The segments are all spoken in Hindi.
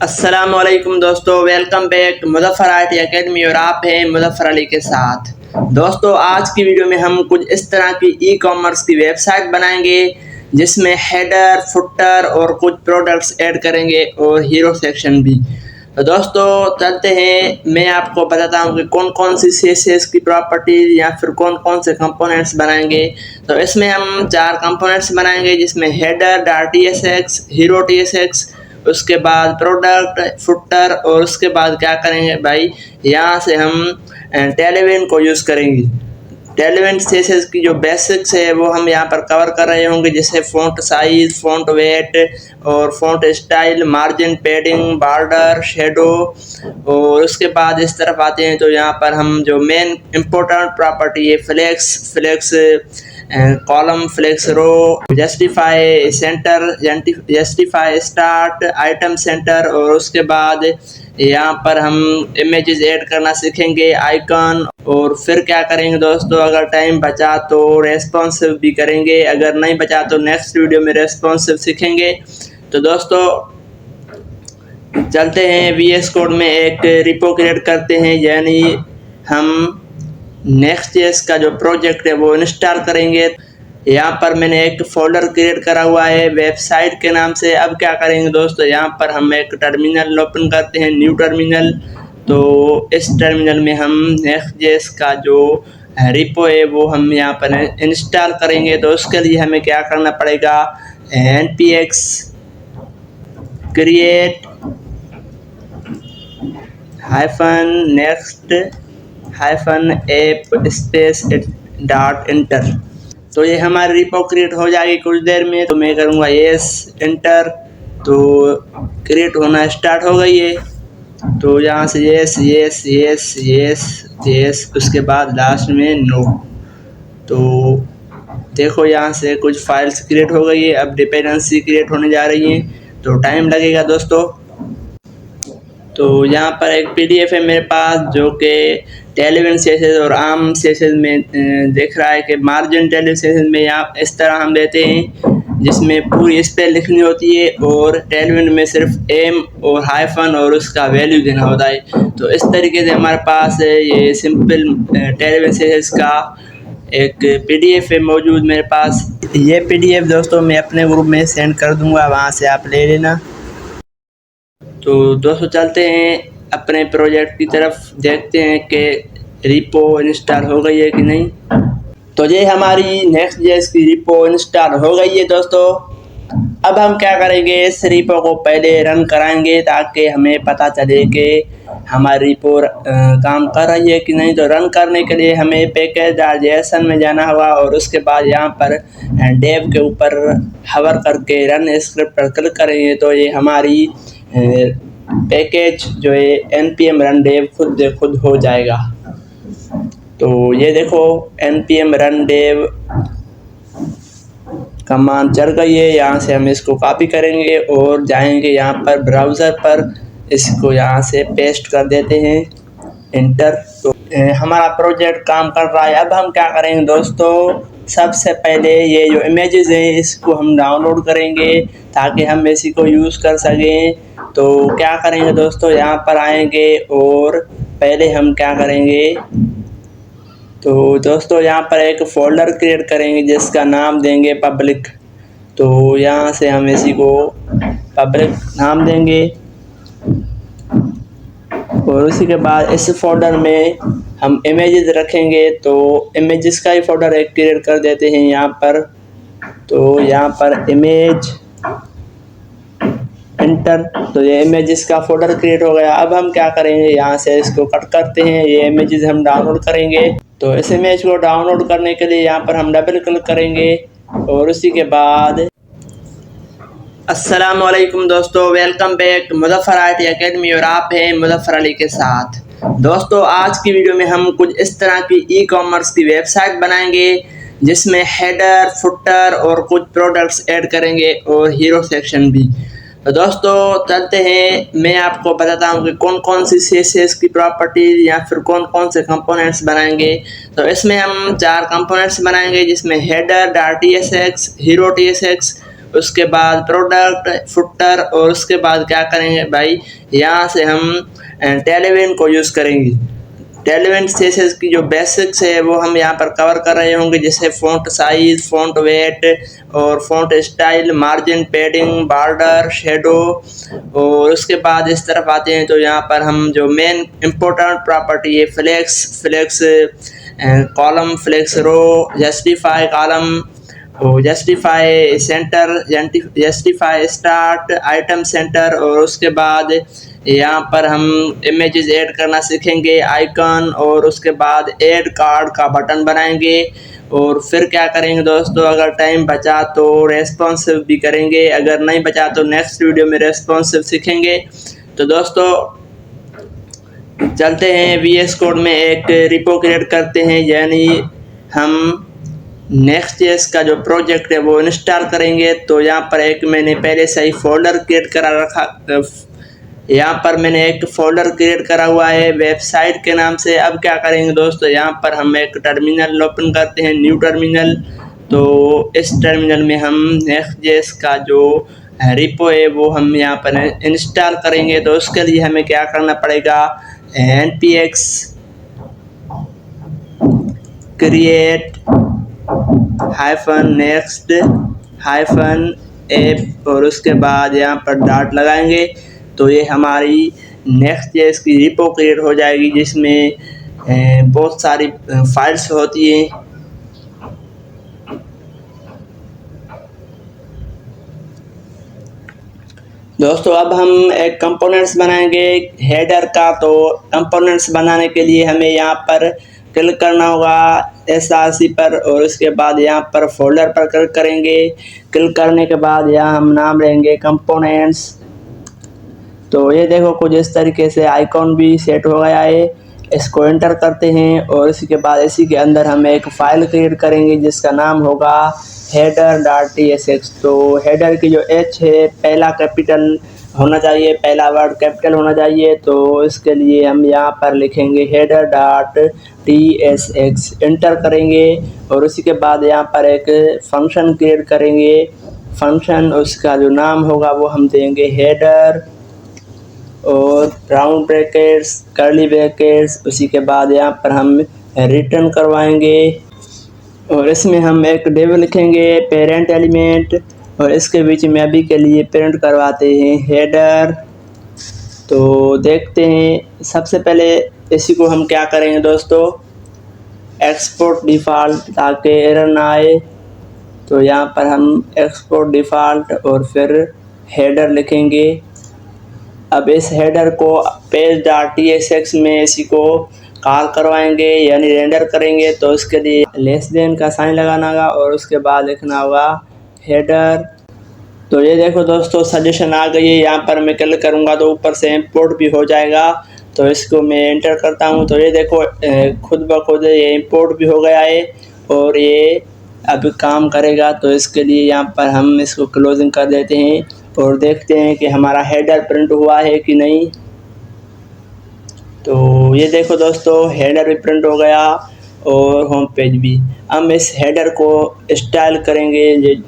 अस्सलामुअलैकुम दोस्तों, welcome back Muzaffar IT academy और आप हैं मुज़फ़्फ़र अली के साथ। दोस्तों, आज की वीडियो में हम कुछ इस तरह की ई कॉमर्स की वेबसाइट बनाएंगे जिसमें हेडर, फुटर और कुछ प्रोडक्ट्स ऐड करेंगे और हीरो सेक्शन भी। तो दोस्तों चलते हैं, मैं आपको बताता हूँ कि कौन कौन सी सीएसएस की प्रॉपर्टी या फिर कौन कौन से कंपोनेंट्स बनाएंगे। तो इसमें हम 4 कंपोनेंट्स बनाएंगे जिसमें हेडर, डार्ट टीएसएक्स, हीरो टीएसएक्स, उसके बाद प्रोडक्ट, फुटर और उसके बाद क्या करेंगे भाई, यहाँ से हम टेलविन को यूज़ करेंगे। टेलविन सीएसएस की जो बेसिक्स है वो हम यहाँ पर कवर कर रहे होंगे, जैसे फ़ॉन्ट साइज, फ़ॉन्ट वेट और font style, margin, padding, border, shadow. और उसके बाद इस तरफ आते हैं तो यहाँ पर हम जो मेन इम्पोर्टेंट प्रॉपर्टी है, flex column, flex row, justify center, justify start, item center. और उसके बाद यहाँ पर हम इमेजेस ऐड करना सीखेंगे, आइकन। और फिर क्या करेंगे दोस्तों, अगर टाइम बचा तो रेस्पॉन्सिव भी करेंगे, अगर नहीं बचा तो नेक्स्ट वीडियो में रेस्पॉन्सिव सीखेंगे। तो दोस्तों चलते हैं, VS कोड में एक रिपो क्रिएट करते हैं, यानी हम नेक्स्ट.js का जो प्रोजेक्ट है वो इंस्टॉल करेंगे। यहाँ पर मैंने एक फोल्डर क्रिएट करा हुआ है वेबसाइट के नाम से। अब क्या करेंगे दोस्तों, यहाँ पर हम एक टर्मिनल ओपन करते हैं, न्यू टर्मिनल। तो इस टर्मिनल में हम नेक्स्ट.js का जो रिपो है वो हम यहाँ पर इंस्टॉल करेंगे। तो उसके लिए हमें क्या करना पड़ेगा, npx create -next -app space .enter। तो ये हमारी रिपो क्रिएट हो जाएगी कुछ देर में। तो मैं करूँगा यस एंटर, तो क्रिएट होना स्टार्ट हो गई है। तो यहाँ से yes yes yes yes yes, उसके बाद लास्ट में नो। तो देखो यहाँ से कुछ फाइल्स क्रिएट हो गई है, अब डिपेंडेंसी क्रिएट होने जा रही है, तो टाइम लगेगा दोस्तों। तो यहाँ पर एक PDF है मेरे पास जो कि टेलविन सीएसएस और आम सीएसएस में देख रहा है कि मार्जिन टेलविन सीएसएस में यहाँ इस तरह हम देते हैं जिसमें पूरी स्पेल लिखनी होती है, और टेलविन में सिर्फ एम और हाइफन और उसका वैल्यू देना होता है। तो इस तरीके से हमारे पास ये सिंपल टेलविन सीएसएस का एक PDF है मौजूद मेरे पास। ये PDF दोस्तों मैं अपने ग्रुप में सेंड कर दूँगा, वहाँ से आप ले लेना। तो दोस्तों चलते हैं अपने प्रोजेक्ट की तरफ, देखते हैं कि रिपो इंस्टॉल हो गई है कि नहीं। तो ये हमारी नेक्स्ट.js की रिपो इंस्टॉल हो गई है दोस्तों। अब हम क्या करेंगे, इस रिपो को पहले रन कराएंगे ताकि हमें पता चले कि हमारी रिपो काम कर रही है कि नहीं। तो रन करने के लिए हमें पैकेज.json में जाना होगा और उसके बाद यहाँ पर डेव के ऊपर हवर करके रन स्क्रिप्ट पर क्लिक करेंगे तो ये हमारी पैकेज जो है npm run dev खुद हो जाएगा। तो ये देखो npm run dev कमांड चल गई है। यहाँ से हम इसको कॉपी करेंगे और जाएंगे यहाँ पर ब्राउज़र पर, इसको यहाँ से पेस्ट कर देते हैं, एंटर। तो हमारा प्रोजेक्ट काम कर रहा है। अब हम क्या करेंगे दोस्तों, सबसे पहले ये जो इमेजेस हैं इसको हम डाउनलोड करेंगे ताकि हम इसी को यूज़ कर सकें। तो क्या करेंगे दोस्तों, यहाँ पर आएंगे और पहले हम क्या करेंगे, तो दोस्तों यहाँ पर एक फ़ोल्डर क्रिएट करेंगे जिसका नाम देंगे पब्लिक। तो यहाँ से हम इसी को पब्लिक नाम देंगे और उसी के बाद इस फोल्डर में हम इमेजेस रखेंगे। तो इमेजेस का ही फोल्डर एक क्रिएट कर देते हैं यहाँ पर। तो यहाँ पर इमेज, एंटर। तो ये इमेजेस का फोल्डर क्रिएट हो गया। अब हम क्या करेंगे, यहाँ से इसको कट करते हैं, ये इमेजेस हम डाउनलोड करेंगे। तो इस इमेज को डाउनलोड करने के लिए यहाँ पर हम डबल क्लिक करेंगे और उसी के बाद अस्सलामुअलैकुम दोस्तों, welcome back Muzaffar IT academy और आप हैं मुज़फ़्फ़र अली के साथ। दोस्तों आज की वीडियो में हम कुछ इस तरह की ई कॉमर्स की वेबसाइट बनाएंगे जिसमें हेडर, फुटर और कुछ प्रोडक्ट्स ऐड करेंगे और हीरो सेक्शन भी। तो दोस्तों चलते हैं, मैं आपको बताता हूँ कि कौन कौन सी CSS की प्रॉपर्टी या फिर कौन कौन से कंपोनेंट्स बनाएंगे। तो इसमें हम 4 कंपोनेंट्स बनाएंगे जिसमें header, dart TSX, hero TSX उसके बाद प्रोडक्ट फुटर, और उसके बाद क्या करेंगे भाई, यहाँ से हम टेलविन को यूज़ करेंगे। टेलविन सीएसएस की जो बेसिक्स है वो हम यहाँ पर कवर कर रहे होंगे, जैसे फ़ॉन्ट साइज, फ़ॉन्ट वेट और font style, margin, padding, border, shadow. और उसके बाद इस तरफ आते हैं तो यहाँ पर हम जो मेन इम्पोर्टेंट प्रॉपर्टी है, flex column, flex row, justify column, justify center, justify start, item center. और उसके बाद यहाँ पर हम इमेजेस ऐड करना सीखेंगे, आइकन, और उसके बाद ऐड कार्ड का बटन बनाएंगे। और फिर क्या करेंगे दोस्तों, अगर टाइम बचा तो रेस्पॉन्सिव भी करेंगे, अगर नहीं बचा तो नेक्स्ट वीडियो में रेस्पॉन्सिव सीखेंगे। तो दोस्तों चलते हैं VS कोड में एक रिपो क्रिएट करते हैं, यानी हम Next.js का जो प्रोजेक्ट है वो इंस्टॉल करेंगे। तो यहाँ पर एक मैंने पहले से ही फोल्डर क्रिएट करा रखा, यहाँ पर मैंने एक फोल्डर क्रिएट करा हुआ है वेबसाइट के नाम से। अब क्या करेंगे दोस्तों, यहाँ पर हम एक टर्मिनल ओपन करते हैं, न्यू टर्मिनल। तो इस टर्मिनल में हम Next.js का जो रिपो है वो हम यहाँ पर इंस्टॉल करेंगे। तो उसके लिए हमें क्या करना पड़ेगा, npx create -next -app, और उसके बाद यहाँ पर डॉट लगाएंगे। तो ये हमारी Next.js की रिपो क्रिएट हो जाएगी, जिसमें बहुत सारी फाइल्स होती हैं। दोस्तों अब हम एक कंपोनेंट्स बनाएंगे हेडर का। तो कंपोनेंट्स बनाने के लिए हमें यहाँ पर क्लिक करना होगा src पर, और उसके बाद यहाँ पर फोल्डर पर क्लिक करेंगे। क्लिक करने के बाद यहाँ हम नाम लेंगे कंपोनेंट्स। तो ये देखो कुछ इस तरीके से आइकॉन भी सेट हो गया है। इसको एंटर करते हैं, और इसी के बाद इसी के अंदर हम एक फ़ाइल क्रिएट करेंगे जिसका नाम होगा header.tsx। तो हेडर की जो h है पहला कैपिटल होना चाहिए, पहला वर्ड कैपिटल होना चाहिए। तो इसके लिए हम यहाँ पर लिखेंगे header.tsx, एंटर करेंगे, और उसी के बाद यहाँ पर एक फंक्शन क्रिएट करेंगे। फंक्शन उसका जो नाम होगा वो हम देंगे हेडर, और राउंड ब्रैकेट्स, कर्ली ब्रैकेट्स। उसी के बाद यहाँ पर हम रिटर्न करवाएंगे, और इसमें हम एक डिव लिखेंगे पेरेंट एलिमेंट, और इसके बीच में अभी के लिए प्रिंट करवाते हैं हेडर। तो देखते हैं, सबसे पहले इसी को हम क्या करेंगे दोस्तों, एक्सपोर्ट डिफ़ॉल्ट, ताकि एरर ना आए। तो यहाँ पर हम एक्सपोर्ट डिफ़ॉल्ट और फिर हेडर लिखेंगे। अब इस हेडर को page.tsx में इसी को कॉल करवाएंगे, यानी रेंडर करेंगे। तो उसके लिए लेस देन का साइन लगाना होगा, और उसके बाद लिखना होगा हेडर। तो ये देखो दोस्तों सजेशन आ गई है, यहाँ पर मैं क्लिक करूँगा तो ऊपर से इंपोर्ट भी हो जाएगा। तो इसको मैं एंटर करता हूँ, तो ये देखो खुद ब खुद ये इंपोर्ट भी हो गया है, और ये अब काम करेगा। तो इसके लिए यहाँ पर हम इसको क्लोजिंग कर देते हैं, और देखते हैं कि हमारा हेडर प्रिंट हुआ है कि नहीं। तो ये देखो दोस्तों हेडर भी प्रिंट हो गया, और होम पेज भी। हम इस हेडर को स्टाइल करेंगे,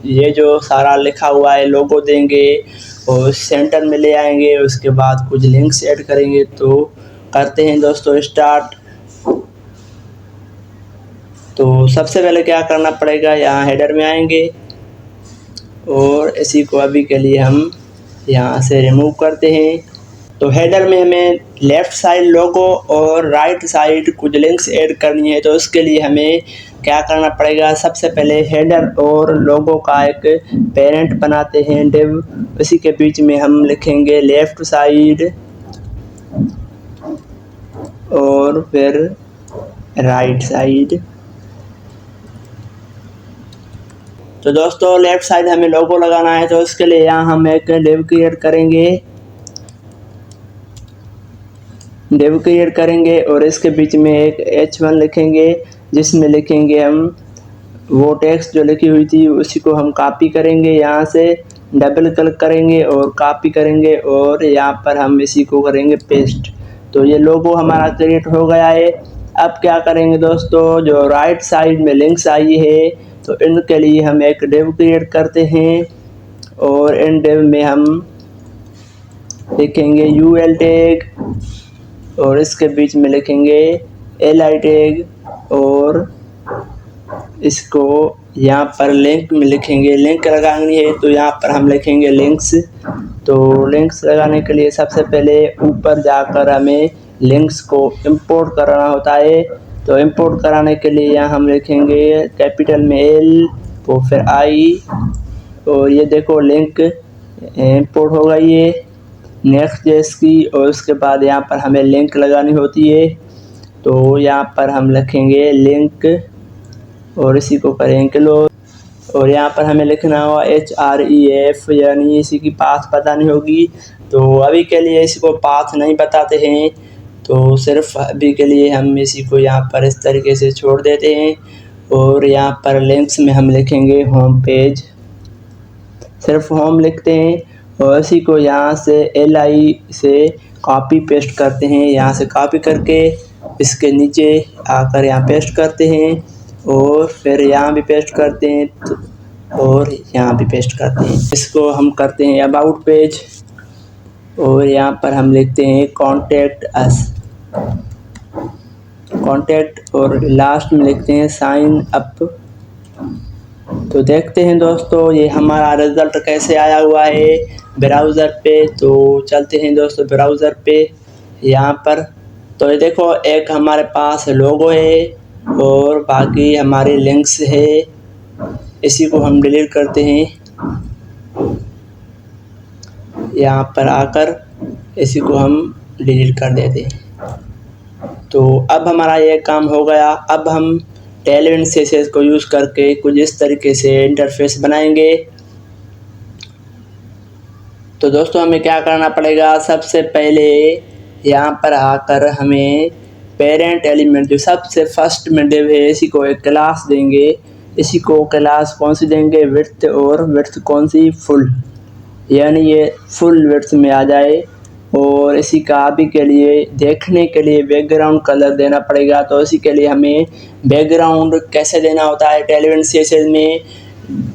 ये जो सारा लिखा हुआ है लोगो देंगे, और सेंटर में ले आएंगे। उसके बाद कुछ लिंक्स ऐड करेंगे। तो करते हैं दोस्तों स्टार्ट। तो सबसे पहले क्या करना पड़ेगा, यहाँ हेडर में आएंगे, और इसी को अभी के लिए हम यहाँ से रिमूव करते हैं। तो हेडर में हमें लेफ़्ट साइड लोगो और राइट साइड कुछ लिंक्स ऐड करनी है। तो उसके लिए हमें क्या करना पड़ेगा, सबसे पहले हेडर और लोगो का एक पेरेंट बनाते हैं डिव। उसी के बीच में हम लिखेंगे लेफ़्ट साइड और फिर राइट साइड। तो दोस्तों लेफ़्ट साइड हमें लोगो लगाना है। तो उसके लिए यहाँ हम एक डिव क्रिएट करेंगे, और इसके बीच में एक h1 लिखेंगे, जिसमें लिखेंगे हम वो टेक्स्ट जो लिखी हुई थी उसी को हम कॉपी करेंगे। यहाँ से डबल क्लिक करेंगे और कॉपी करेंगे, और यहाँ पर हम इसी को करेंगे पेस्ट। तो ये लोगो हमारा क्रिएट हो गया है। अब क्या करेंगे दोस्तों, जो राइट साइड में लिंक्स आई है तो इनके लिए हम एक डिव क्रिएट करते हैं। और इन div में हम लिखेंगे UL टैग और इसके बीच में लिखेंगे LI टैग और इसको यहाँ पर लिंक में लिखेंगे। लिंक लगानी है तो यहाँ पर हम लिखेंगे लिंक्स। तो लिंक्स लगाने के लिए सबसे पहले ऊपर जाकर हमें लिंक्स को इंपोर्ट करना होता है। तो इंपोर्ट कराने के लिए यहाँ हम लिखेंगे कैपिटल में L तो फिर I और ये देखो लिंक इंपोर्ट हो गई है Next.js की। और उसके बाद यहाँ पर हमें लिंक लगानी होती है। तो यहाँ पर हम लिखेंगे लिंक और इसी को करेंगे क्लोज। और यहाँ पर हमें लिखना होगा href यानी इसी की पाथ बतानी होगी। तो अभी के लिए इसी को पाथ नहीं बताते हैं, तो सिर्फ अभी के लिए हम इसी को यहाँ पर इस तरीके से छोड़ देते हैं। और यहाँ पर लिंक्स में हम लिखेंगे होम पेज, सिर्फ होम लिखते हैं और इसी को यहाँ से LI से कॉपी पेस्ट करते हैं। यहाँ से कॉपी करके इसके नीचे आकर यहाँ पेस्ट करते हैं और फिर यहाँ भी पेस्ट करते हैं और यहाँ भी पेस्ट करते हैं। इसको हम करते हैं अबाउट पेज और यहाँ पर हम लिखते हैं कॉन्टैक्ट अस कॉन्टैक्ट और लास्ट में लिखते हैं साइन अप। तो देखते हैं दोस्तों ये हमारा रिज़ल्ट कैसे आया हुआ है ब्राउज़र पे। तो चलते हैं दोस्तों ब्राउज़र पे यहाँ पर। तो ये देखो एक हमारे पास लोगो है और बाकी हमारे लिंक्स है। इसी को हम डिलीट करते हैं यहाँ पर आकर, इसी को हम डिलीट कर देते हैं। तो अब हमारा ये काम हो गया। अब हम टेलविंड CSS को यूज़ करके कुछ इस तरीके से इंटरफेस बनाएंगे। तो दोस्तों हमें क्या करना पड़ेगा, सबसे पहले यहाँ पर आकर हमें पेरेंट एलिमेंट जो सबसे फर्स्ट में डिव है इसी को एक क्लास देंगे। इसी को क्लास कौन सी देंगे, विड्थ, और विड्थ कौन सी, फुल, यानी ये फुल विड्थ में आ जाए। और इसी का अभी के लिए देखने के लिए बैकग्राउंड कलर देना पड़ेगा। तो इसी के लिए हमें बैकग्राउंड कैसे देना होता है टेलविंड CSS में,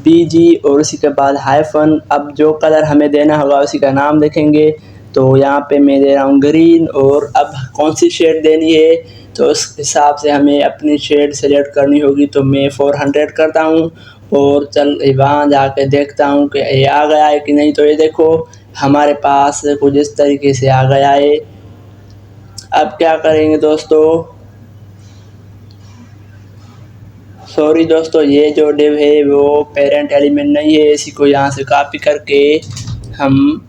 BG और उसी के बाद हाइफन। अब जो कलर हमें देना होगा उसी का नाम देखेंगे। तो यहाँ पे मैं दे रहा हूँ ग्रीन। और अब कौन सी शेड देनी है तो उस हिसाब से हमें अपनी शेड सेलेक्ट करनी होगी। तो मैं 400 करता हूँ और चल वहाँ जाके देखता हूँ कि ये आ गया है कि नहीं। तो ये देखो हमारे पास कुछ इस तरीके से आ गया है। अब क्या करेंगे दोस्तों, सॉरी दोस्तों, ये जो डिव है वो पेरेंट एलिमेंट नहीं है। इसी को यहाँ से कॉपी करके हम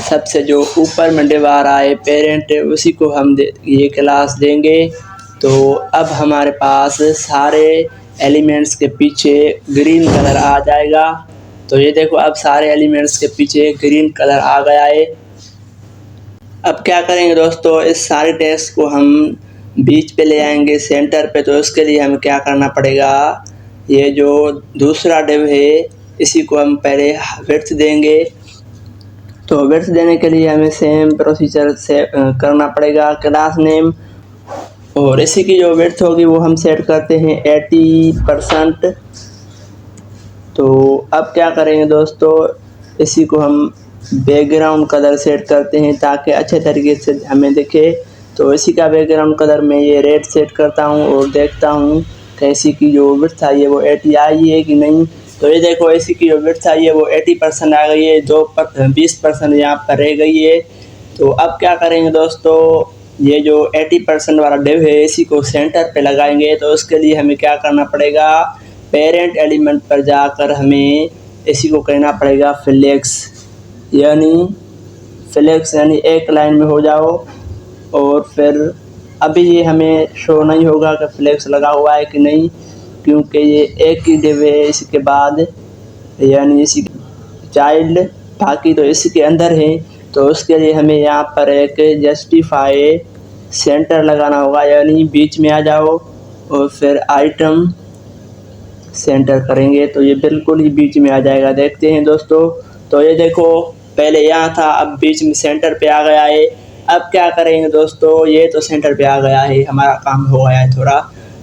सबसे जो ऊपर में डिव आ रहा है पेरेंट, उसी को हम ये क्लास देंगे। तो अब हमारे पास सारे एलिमेंट्स के पीछे ग्रीन कलर आ जाएगा। तो ये देखो अब सारे एलिमेंट्स के पीछे ग्रीन कलर आ गया है। अब क्या करेंगे दोस्तों, इस सारे टेक्स्ट को हम बीच पे ले आएंगे सेंटर पे। तो इसके लिए हमें क्या करना पड़ेगा, ये जो दूसरा डिव है इसी को हम पहले विड्थ देंगे। तो विड्थ देने के लिए हमें सेम प्रोसीजर से करना पड़ेगा, क्लास नेम और इसी की जो विड्थ होगी वो हम सेट करते हैं 80%। तो अब क्या करेंगे दोस्तों, इसी को हम बैकग्राउंड कलर सेट करते हैं ताकि अच्छे तरीके से हमें दिखे। तो इसी का बैकग्राउंड कलर मैं ये रेड सेट करता हूँ और देखता हूँ कैसी की जो विड्थ आई है वो 80 आई है कि नहीं। तो ये देखो इसी की जो विड्थ आई है वो 80% आ गई है, 20% यहाँ पर रह गई है। तो अब क्या करेंगे दोस्तों, ये जो 80% वाला डिव है इसी को सेंटर पे लगाएंगे। तो उसके लिए हमें क्या करना पड़ेगा, पेरेंट एलिमेंट पर जाकर हमें इसी को कहना पड़ेगा फ्लेक्स, यानी एक लाइन में हो जाओ। और फिर अभी ये हमें शो नहीं होगा कि फ्लेक्स लगा हुआ है कि नहीं, क्योंकि ये एक ही डिव है इसके बाद, यानी इसी चाइल्ड, बाकी तो इसी के अंदर है। तो उसके लिए हमें यहाँ पर एक जस्टिफाई सेंटर लगाना होगा, यानी बीच में आ जाओ और फिर आइटम सेंटर करेंगे तो ये बिल्कुल ही बीच में आ जाएगा। देखते हैं दोस्तों, तो ये देखो पहले यहाँ था अब बीच में सेंटर पे आ गया है। अब क्या करेंगे दोस्तों, ये तो सेंटर पे आ गया है, हमारा काम हो गया है थोड़ा।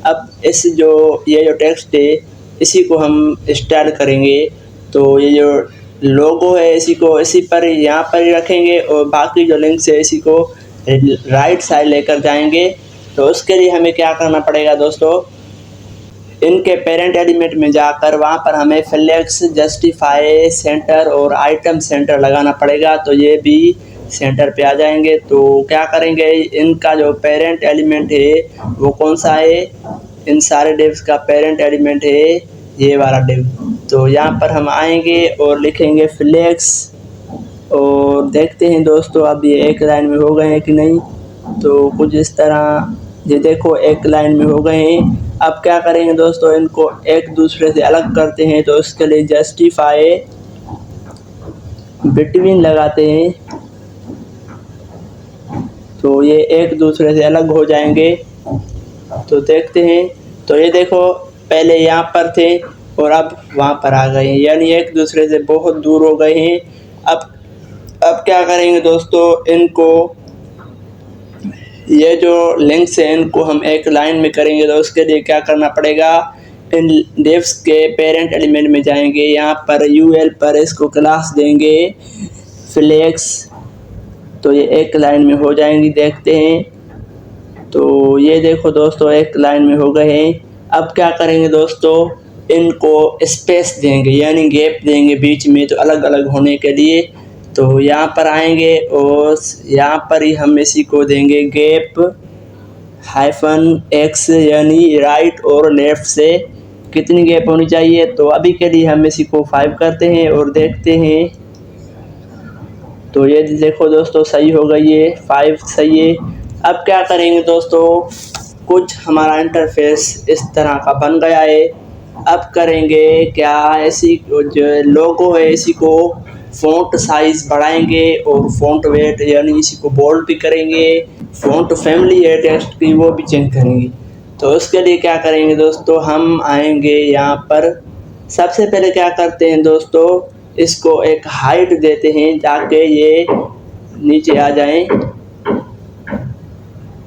अब ये जो टेक्स्ट है इसी को हम स्टाइल करेंगे। तो ये जो लोगो है इसी को इसी पर यहाँ पर ही रखेंगे और बाकी जो लिंक्स है इसी को राइट साइड लेकर जाएंगे। तो उसके लिए हमें क्या करना पड़ेगा दोस्तों, इनके पेरेंट एलिमेंट में जाकर वहाँ पर हमें फ्लेक्स, जस्टिफाई, सेंटर और आइटम सेंटर लगाना पड़ेगा। तो ये भी सेंटर पे आ जाएंगे। तो क्या करेंगे, इनका जो पेरेंट एलिमेंट है वो कौन सा है, इन सारे डिव्स का पेरेंट एलिमेंट है ये वाला डिव। तो यहाँ पर हम आएंगे और लिखेंगे फ्लेक्स और देखते हैं दोस्तों अब ये एक लाइन में हो गए हैं कि नहीं। तो कुछ इस तरह, ये देखो एक लाइन में हो गए हैं। अब क्या करेंगे दोस्तों, इनको एक दूसरे से अलग करते हैं। तो उसके लिए जस्टिफाई बिटवीन लगाते हैं, तो ये एक दूसरे से अलग हो जाएंगे। तो देखते हैं, तो ये देखो पहले यहाँ पर थे और अब वहाँ पर आ गए हैं, यानी एक दूसरे से बहुत दूर हो गए हैं। अब क्या करेंगे दोस्तों, इनको ये जो लिंक्स हैं इनको हम एक लाइन में करेंगे। तो उसके लिए क्या करना पड़ेगा, इन डिव्स के पेरेंट एलिमेंट में जाएंगे, यहाँ पर यूएल पर इसको क्लास देंगे फ्लेक्स। तो ये एक लाइन में हो जाएंगी, देखते हैं। तो ये देखो दोस्तों एक लाइन में हो गए हैं। अब क्या करेंगे दोस्तों, इनको स्पेस देंगे यानी गैप देंगे बीच में, तो अलग अलग होने के लिए। तो यहाँ पर आएंगे और यहाँ पर ही हम इसी को देंगे गैप -x, यानी राइट और लेफ़्ट से कितनी गैप होनी चाहिए। तो अभी के लिए हम इसी को 5 करते हैं और देखते हैं। तो ये देखो दोस्तों सही हो गई है, 5 सही है। अब क्या करेंगे दोस्तों, कुछ हमारा इंटरफेस इस तरह का बन गया है। अब करेंगे क्या, ऐसी जो लोगो है इसी को फ़ॉन्ट साइज़ बढ़ाएंगे और फ़ॉन्ट वेट यानी इसी को बोल्ड भी करेंगे। फ़ॉन्ट फैमिली है टेक्स्ट की वो भी चेंज करेंगे। तो उसके लिए क्या करेंगे दोस्तों, हम आएंगे यहाँ पर। सबसे पहले क्या करते हैं दोस्तों, इसको एक हाइट देते हैं ताकि ये नीचे आ जाएं।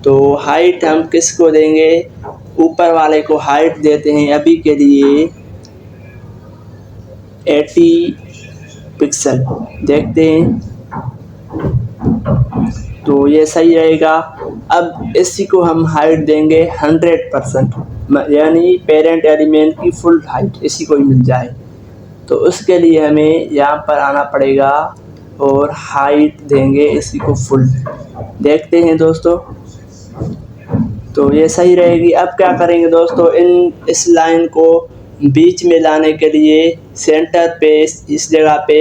तो हाइट हम किसको देंगे, ऊपर वाले को हाइट देते हैं अभी के लिए 80 पिक्सल, देखते हैं। तो ये सही रहेगा। अब इसी को हम हाइट देंगे 100%, यानी पेरेंट एलिमेंट की फुल हाइट इसी को ही मिल जाए। तो उसके लिए हमें यहाँ पर आना पड़ेगा और हाइट देंगे इसी को फुल, देखते हैं दोस्तों। तो ये सही रहेगी। अब क्या करेंगे दोस्तों, इस लाइन को बीच में लाने के लिए सेंटर पे इस जगह पे,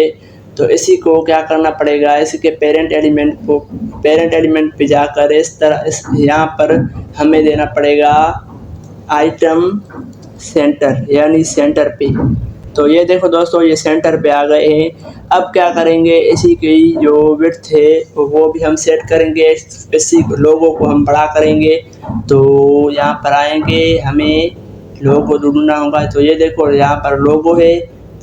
तो इसी को क्या करना पड़ेगा, इसके पेरेंट एलिमेंट पे जाकर इस तरह यहाँ पर हमें देना पड़ेगा आइटम सेंटर, यानी सेंटर पे। तो ये देखो दोस्तों ये सेंटर पे आ गए हैं। अब क्या करेंगे, इसी की जो विड्थ है वो भी हम सेट करेंगे, इसी लोगों को हम बड़ा करेंगे। तो यहाँ पर आएंगे, हमें लोगो ढूंढना होगा। तो ये देखो यहाँ पर लोगो है,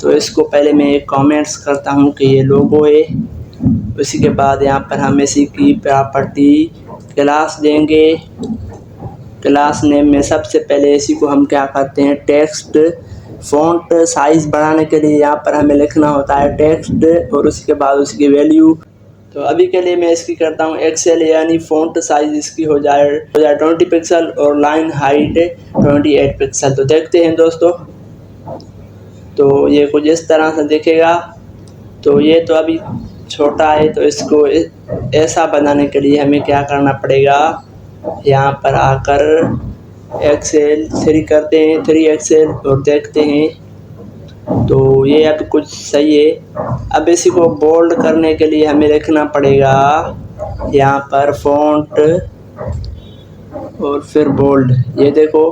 तो इसको पहले मैं एक कमेंट्स करता हूँ कि ये लोगो है। उसी के बाद यहाँ पर हम इसी की प्रॉपर्टी क्लास देंगे। क्लास नेम में सबसे पहले इसी को हम क्या करते हैं, टेक्स्ट फ़ॉन्ट साइज़ बढ़ाने के लिए यहाँ पर हमें लिखना होता है टेक्स्ट और उसके बाद उसकी वैल्यू। तो अभी के लिए मैं इसकी करता हूँ एक्सेल, यानी फ़ॉन्ट साइज़ इसकी हो जाए 20 पिक्सल और लाइन हाइट 28 पिक्सल। तो देखते हैं दोस्तों, तो ये कुछ इस तरह से दिखेगा। तो ये तो अभी छोटा है, तो इसको ऐसा बनाने के लिए हमें क्या करना पड़ेगा, यहाँ पर आकर एक्सेल 3 करते हैं, 3 एक्सेल और देखते हैं। तो ये अब कुछ सही है। अब इसी को बोल्ड करने के लिए हमें लिखना पड़ेगा यहाँ पर फ़ॉन्ट और फिर बोल्ड। ये देखो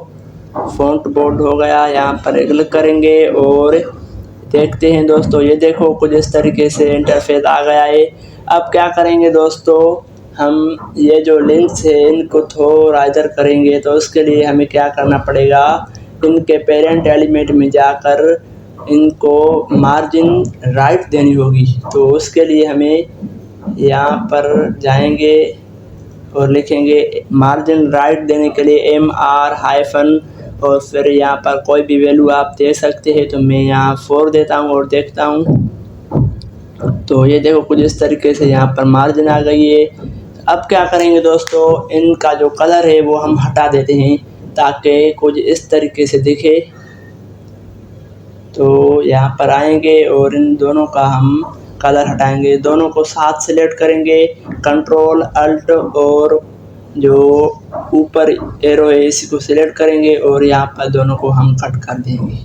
फ़ॉन्ट बोल्ड हो गया, यहाँ पर क्लिक करेंगे और देखते हैं दोस्तों। ये देखो कुछ इस तरीके से इंटरफेस आ गया है। अब क्या करेंगे दोस्तों, हम ये जो लिंक्स है इनको थोड़ा इधर करेंगे। तो उसके लिए हमें क्या करना पड़ेगा, इनके पेरेंट एलिमेंट में जाकर इनको मार्जिन राइट देनी होगी। तो उसके लिए हमें यहाँ पर जाएंगे और लिखेंगे मार्जिन राइट देने के लिए MR- और फिर यहाँ पर कोई भी वैल्यू आप दे सकते हैं। तो मैं यहाँ 4 देता हूँ और देखता हूँ। तो ये देखो कुछ इस तरीके से यहाँ पर मार्जिन आ गई है। अब क्या करेंगे दोस्तों, इनका जो कलर है वो हम हटा देते हैं ताकि कुछ इस तरीके से दिखे। तो यहाँ पर आएंगे और इन दोनों का हम कलर हटाएंगे, दोनों को साथ सेलेक्ट करेंगे, कंट्रोल अल्ट और जो ऊपर एरो है इसी को सिलेक्ट करेंगे और यहाँ पर दोनों को हम कट कर देंगे।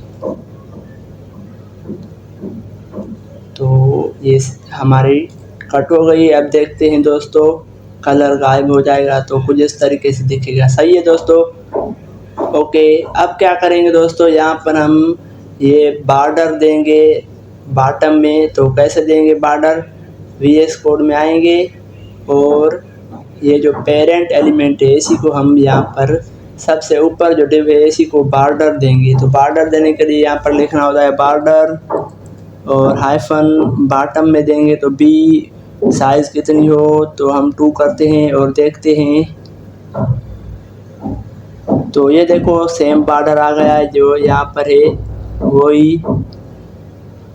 तो ये हमारी कट हो गई। अब देखते हैं दोस्तों, कलर गायब हो जाएगा तो कुछ इस तरीके से दिखेगा। सही है दोस्तों, ओके। अब क्या करेंगे दोस्तों, यहाँ पर हम ये बॉर्डर देंगे बॉटम में। तो कैसे देंगे बॉर्डर, VS कोड में आएंगे और ये जो पेरेंट एलिमेंट है इसी को हम यहाँ पर सबसे ऊपर जो डिव है इसी को बॉर्डर देंगे। तो बॉर्डर देने के लिए यहाँ पर लिखना होता है बॉर्डर और हाइफन बॉटम में देंगे तो B साइज़ कितनी हो, तो हम 2 करते हैं और देखते हैं। तो ये देखो सेम बॉर्डर आ गया है जो यहाँ पर है वही।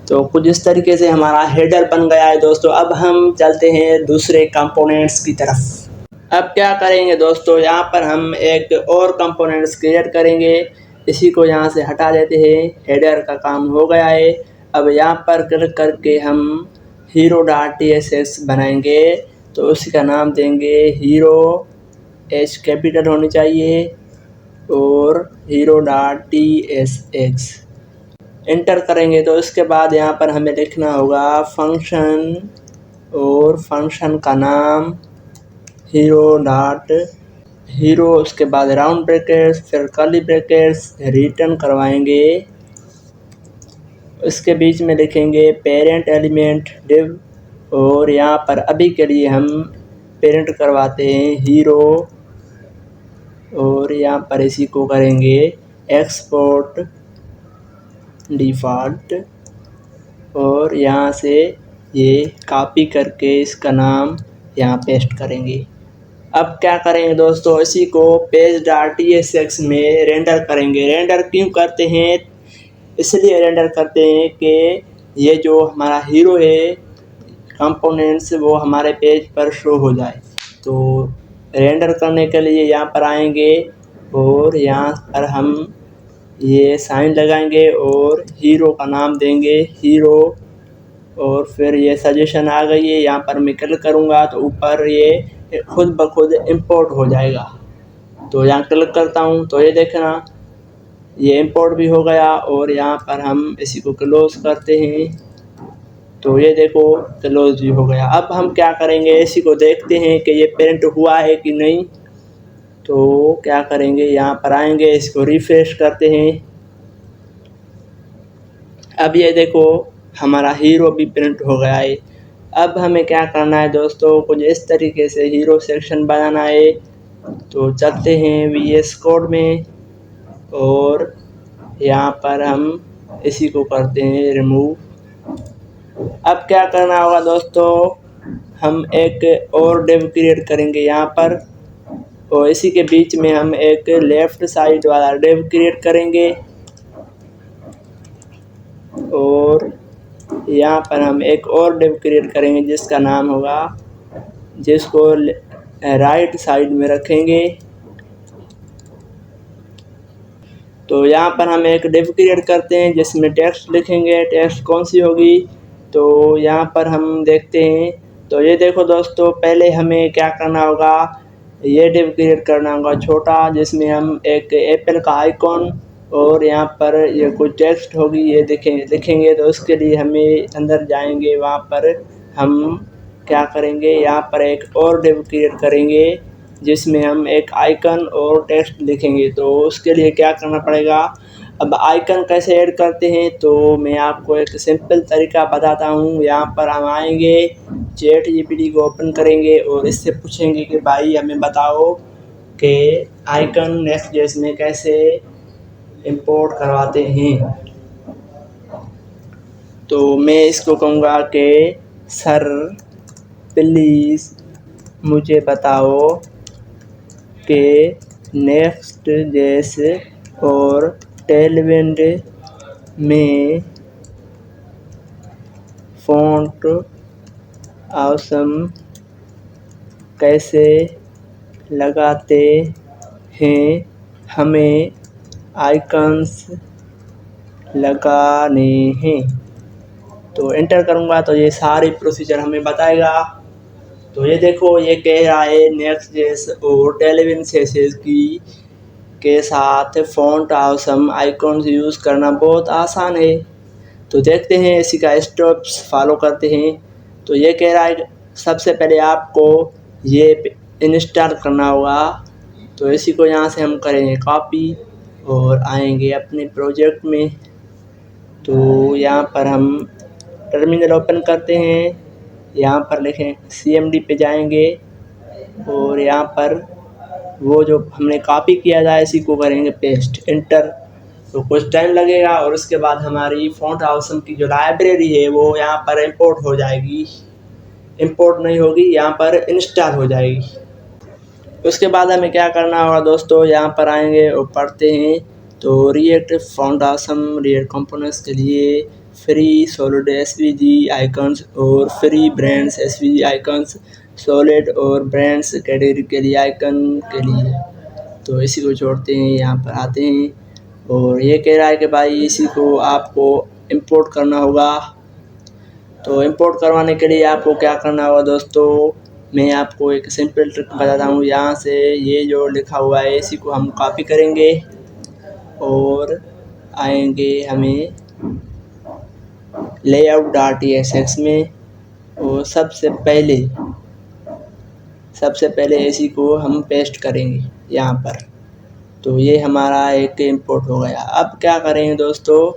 तो कुछ इस तरीके से हमारा हेडर बन गया है दोस्तों। अब हम चलते हैं दूसरे कंपोनेंट्स की तरफ। अब क्या करेंगे दोस्तों, यहाँ पर हम एक और कंपोनेंट्स क्रिएट करेंगे। इसी को यहाँ से हटा देते हैं, हेडर का काम हो गया है। अब यहाँ पर क्लिक करके हम hero.tsx बनाएंगे। तो उसी का नाम देंगे हीरो, H कैपिटल होनी चाहिए और hero.tsx एंटर करेंगे। तो इसके बाद यहाँ पर हमें लिखना होगा फंक्शन और फंक्शन का नाम हीरो, उसके बाद राउंड ब्रैकेट्स, फिर कर्ली ब्रैकेट्स रिटर्न करवाएंगे। इसके बीच में लिखेंगे पेरेंट एलिमेंट डिव और यहाँ पर अभी के लिए हम पेरेंट करवाते हैं हीरो और यहाँ पर इसी को करेंगे एक्सपोर्ट डिफ़ॉल्ट और यहाँ से ये कॉपी करके इसका नाम यहाँ पेस्ट करेंगे। अब क्या करेंगे दोस्तों, इसी को page.tsx में रेंडर करेंगे। रेंडर क्यों करते हैं, इसलिए रेंडर करते हैं कि ये जो हमारा हीरो है कंपोनेंट्स वो हमारे पेज पर शो हो जाए। तो रेंडर करने के लिए यहाँ पर आएंगे और यहाँ पर हम ये साइन लगाएंगे और हीरो का नाम देंगे हीरो और फिर ये सजेशन आ गई है। यहाँ पर मैं क्लिक करूँगा तो ऊपर ये खुद ब खुद इंपोर्ट हो जाएगा। तो यहाँ क्लिक करता हूँ तो ये देखना ये इंपोर्ट भी हो गया और यहाँ पर हम इसी को क्लोज करते हैं तो ये देखो क्लोज भी हो गया। अब हम क्या करेंगे, इसी को देखते हैं कि ये प्रिंट हुआ है कि नहीं। तो क्या करेंगे, यहाँ पर आएंगे, इसको रिफ्रेश करते हैं। अब ये देखो हमारा हीरो भी प्रिंट हो गया है। अब हमें क्या करना है दोस्तों, कुछ इस तरीके से हीरो सेक्शन बनाना है। तो चलते हैं VS कोड में और यहाँ पर हम इसी को करते हैं रिमूव। अब क्या करना होगा दोस्तों, हम एक और डिव क्रिएट करेंगे यहाँ पर और इसी के बीच में हम एक लेफ़्ट साइड वाला डिव क्रिएट करेंगे और यहाँ पर हम एक और डिव क्रिएट करेंगे जिसका नाम होगा, जिसको राइट साइड में रखेंगे। तो यहाँ पर हम एक डिव क्रिएट करते हैं जिसमें टेक्स्ट लिखेंगे। टेक्स्ट कौन सी होगी, तो यहाँ पर हम देखते हैं। तो ये देखो दोस्तों, पहले हमें क्या करना होगा, ये डिव क्रिएट करना होगा छोटा जिसमें हम एक एप्पल का आइकॉन और यहाँ पर ये कोई टेक्स्ट होगी ये लिखेंगे। तो उसके लिए हमें अंदर जाएंगे, वहाँ पर हम क्या करेंगे, यहाँ पर एक और डिव क्रिएट करेंगे जिसमें हम एक आइकन और टेक्स्ट लिखेंगे। तो उसके लिए क्या करना पड़ेगा, अब आइकन कैसे ऐड करते हैं तो मैं आपको एक सिंपल तरीका बताता हूँ। यहाँ पर हम आएंगे, ChatGPT को ओपन करेंगे और इससे पूछेंगे कि भाई हमें बताओ कि आइकन नेक्स्ट.जेएस में कैसे इंपोर्ट करवाते हैं। तो मैं इसको कहूँगा कि सर प्लीज़ मुझे बताओ कि नेक्स्ट.जेएस और टेलविंड में फ़ॉन्ट ऑसम कैसे लगाते हैं, हमें आइकन्स लगाने हैं। तो एंटर करूँगा तो ये सारी प्रोसीजर हमें बताएगा। तो ये देखो, ये कह रहा है नेक्स्ट.जेएस और टेलविन CSS की के साथ फ़ॉन्ट ऑसम आइकॉन्स यूज़ करना बहुत आसान है। तो देखते हैं इसी का स्टेप्स फॉलो करते हैं। तो ये कह रहा है सबसे पहले आपको ये इंस्टॉल करना होगा। तो इसी को यहाँ से हम करेंगे कॉपी और आएंगे अपने प्रोजेक्ट में। तो यहाँ पर हम टर्मिनल ओपन करते हैं, यहाँ पर लिखें CMD पे जाएंगे और यहाँ पर वो जो हमने कॉपी किया था इसी को करेंगे पेस्ट, इंटर। तो कुछ टाइम लगेगा और उसके बाद हमारी फ़ॉन्ट ऑसम की जो लाइब्रेरी है वो यहाँ पर इंपोर्ट हो जाएगी। इंपोर्ट नहीं होगी, यहाँ पर इंस्टॉल हो जाएगी। उसके बाद हमें क्या करना होगा दोस्तों, यहाँ पर आएंगे और पढ़ते हैं। तो react font awesome react components के लिए फ्री सॉलिड SVG आइकन्स और free brands SVG icons, solid और ब्रांड्स कैटेगरी के लिए आइकन के लिए। तो इसी को छोड़ते हैं, यहाँ पर आते हैं और ये कह रहा है कि भाई इसी को आपको इंपोर्ट करना होगा। तो इंपोर्ट करवाने के लिए आपको क्या करना होगा दोस्तों, मैं आपको एक सिंपल ट्रिक बताता हूँ। यहाँ से ये जो लिखा हुआ है इसी को हम कॉपी करेंगे और आएंगे हमें layout.tsx में और सबसे पहले इसी को हम पेस्ट करेंगे यहाँ पर। तो ये हमारा एक इंपोर्ट हो गया। अब क्या करेंगे दोस्तों,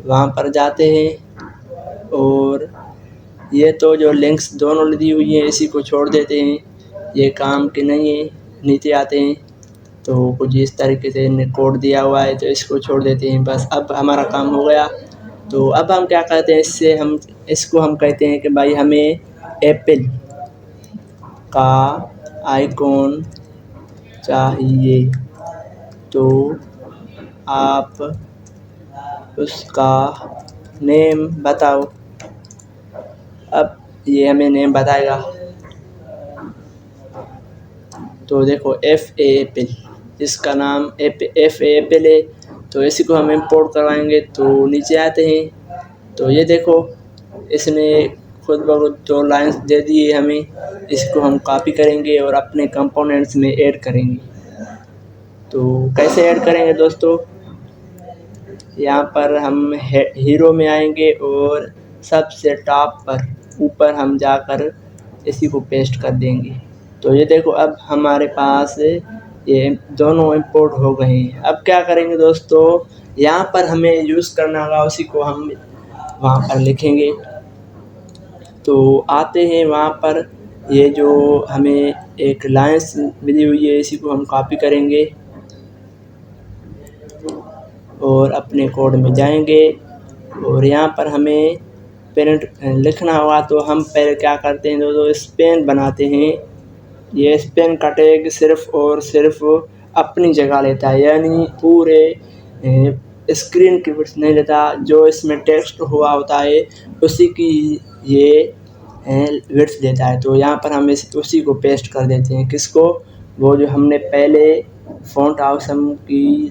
वहाँ पर जाते हैं और ये तो जो लिंक्स दोनों दी हुई है इसी को छोड़ देते हैं, ये काम के नहीं है। नीचे आते हैं तो कुछ इस तरीके से कोड दिया हुआ है तो इसको छोड़ देते हैं। बस अब हमारा काम हो गया। तो अब हम क्या करते हैं, इसको हम कहते हैं कि भाई हमें एप्पल का आइकॉन चाहिए। तो आप उसका नेम बताओ। अब ये हमें नेम बताएगा। तो देखो एप्पल, इसका नाम एप्पल है। तो इसी को हम इंपोर्ट करवाएंगे। तो नीचे आते हैं तो ये देखो इसने खुद ब खुद जो लाइन्स दे दी है हमें, इसको हम कॉपी करेंगे और अपने कंपोनेंट्स में ऐड करेंगे। तो कैसे ऐड करेंगे दोस्तों, यहाँ पर हम हीरो में आएंगे और सबसे टॉप पर ऊपर हम जाकर इसी को पेस्ट कर देंगे। तो ये देखो अब हमारे पास ये दोनों इंपोर्ट हो गए हैं। अब क्या करेंगे दोस्तों, यहाँ पर हमें यूज़ करना होगा, उसी को हम वहाँ पर लिखेंगे। तो आते हैं वहाँ पर, ये जो हमें एक लाइन्स मिली हुई है इसी को हम कॉपी करेंगे और अपने कोड में जाएंगे और यहाँ पर हमें पेरेंट लिखना होगा। तो हम पहले क्या करते हैं दोस्तों, स्पेन बनाते हैं। ये स्पेन का टैग सिर्फ़ और सिर्फ अपनी जगह लेता है, यानी पूरे स्क्रीन की विड्थ नहीं लेता। जो इसमें टेक्स्ट हुआ होता है उसी की ये विड्थ देता है। तो यहाँ पर हम उसी को पेस्ट कर देते हैं। किसको, वो जो हमने पहले फ़ॉन्ट ऑसम की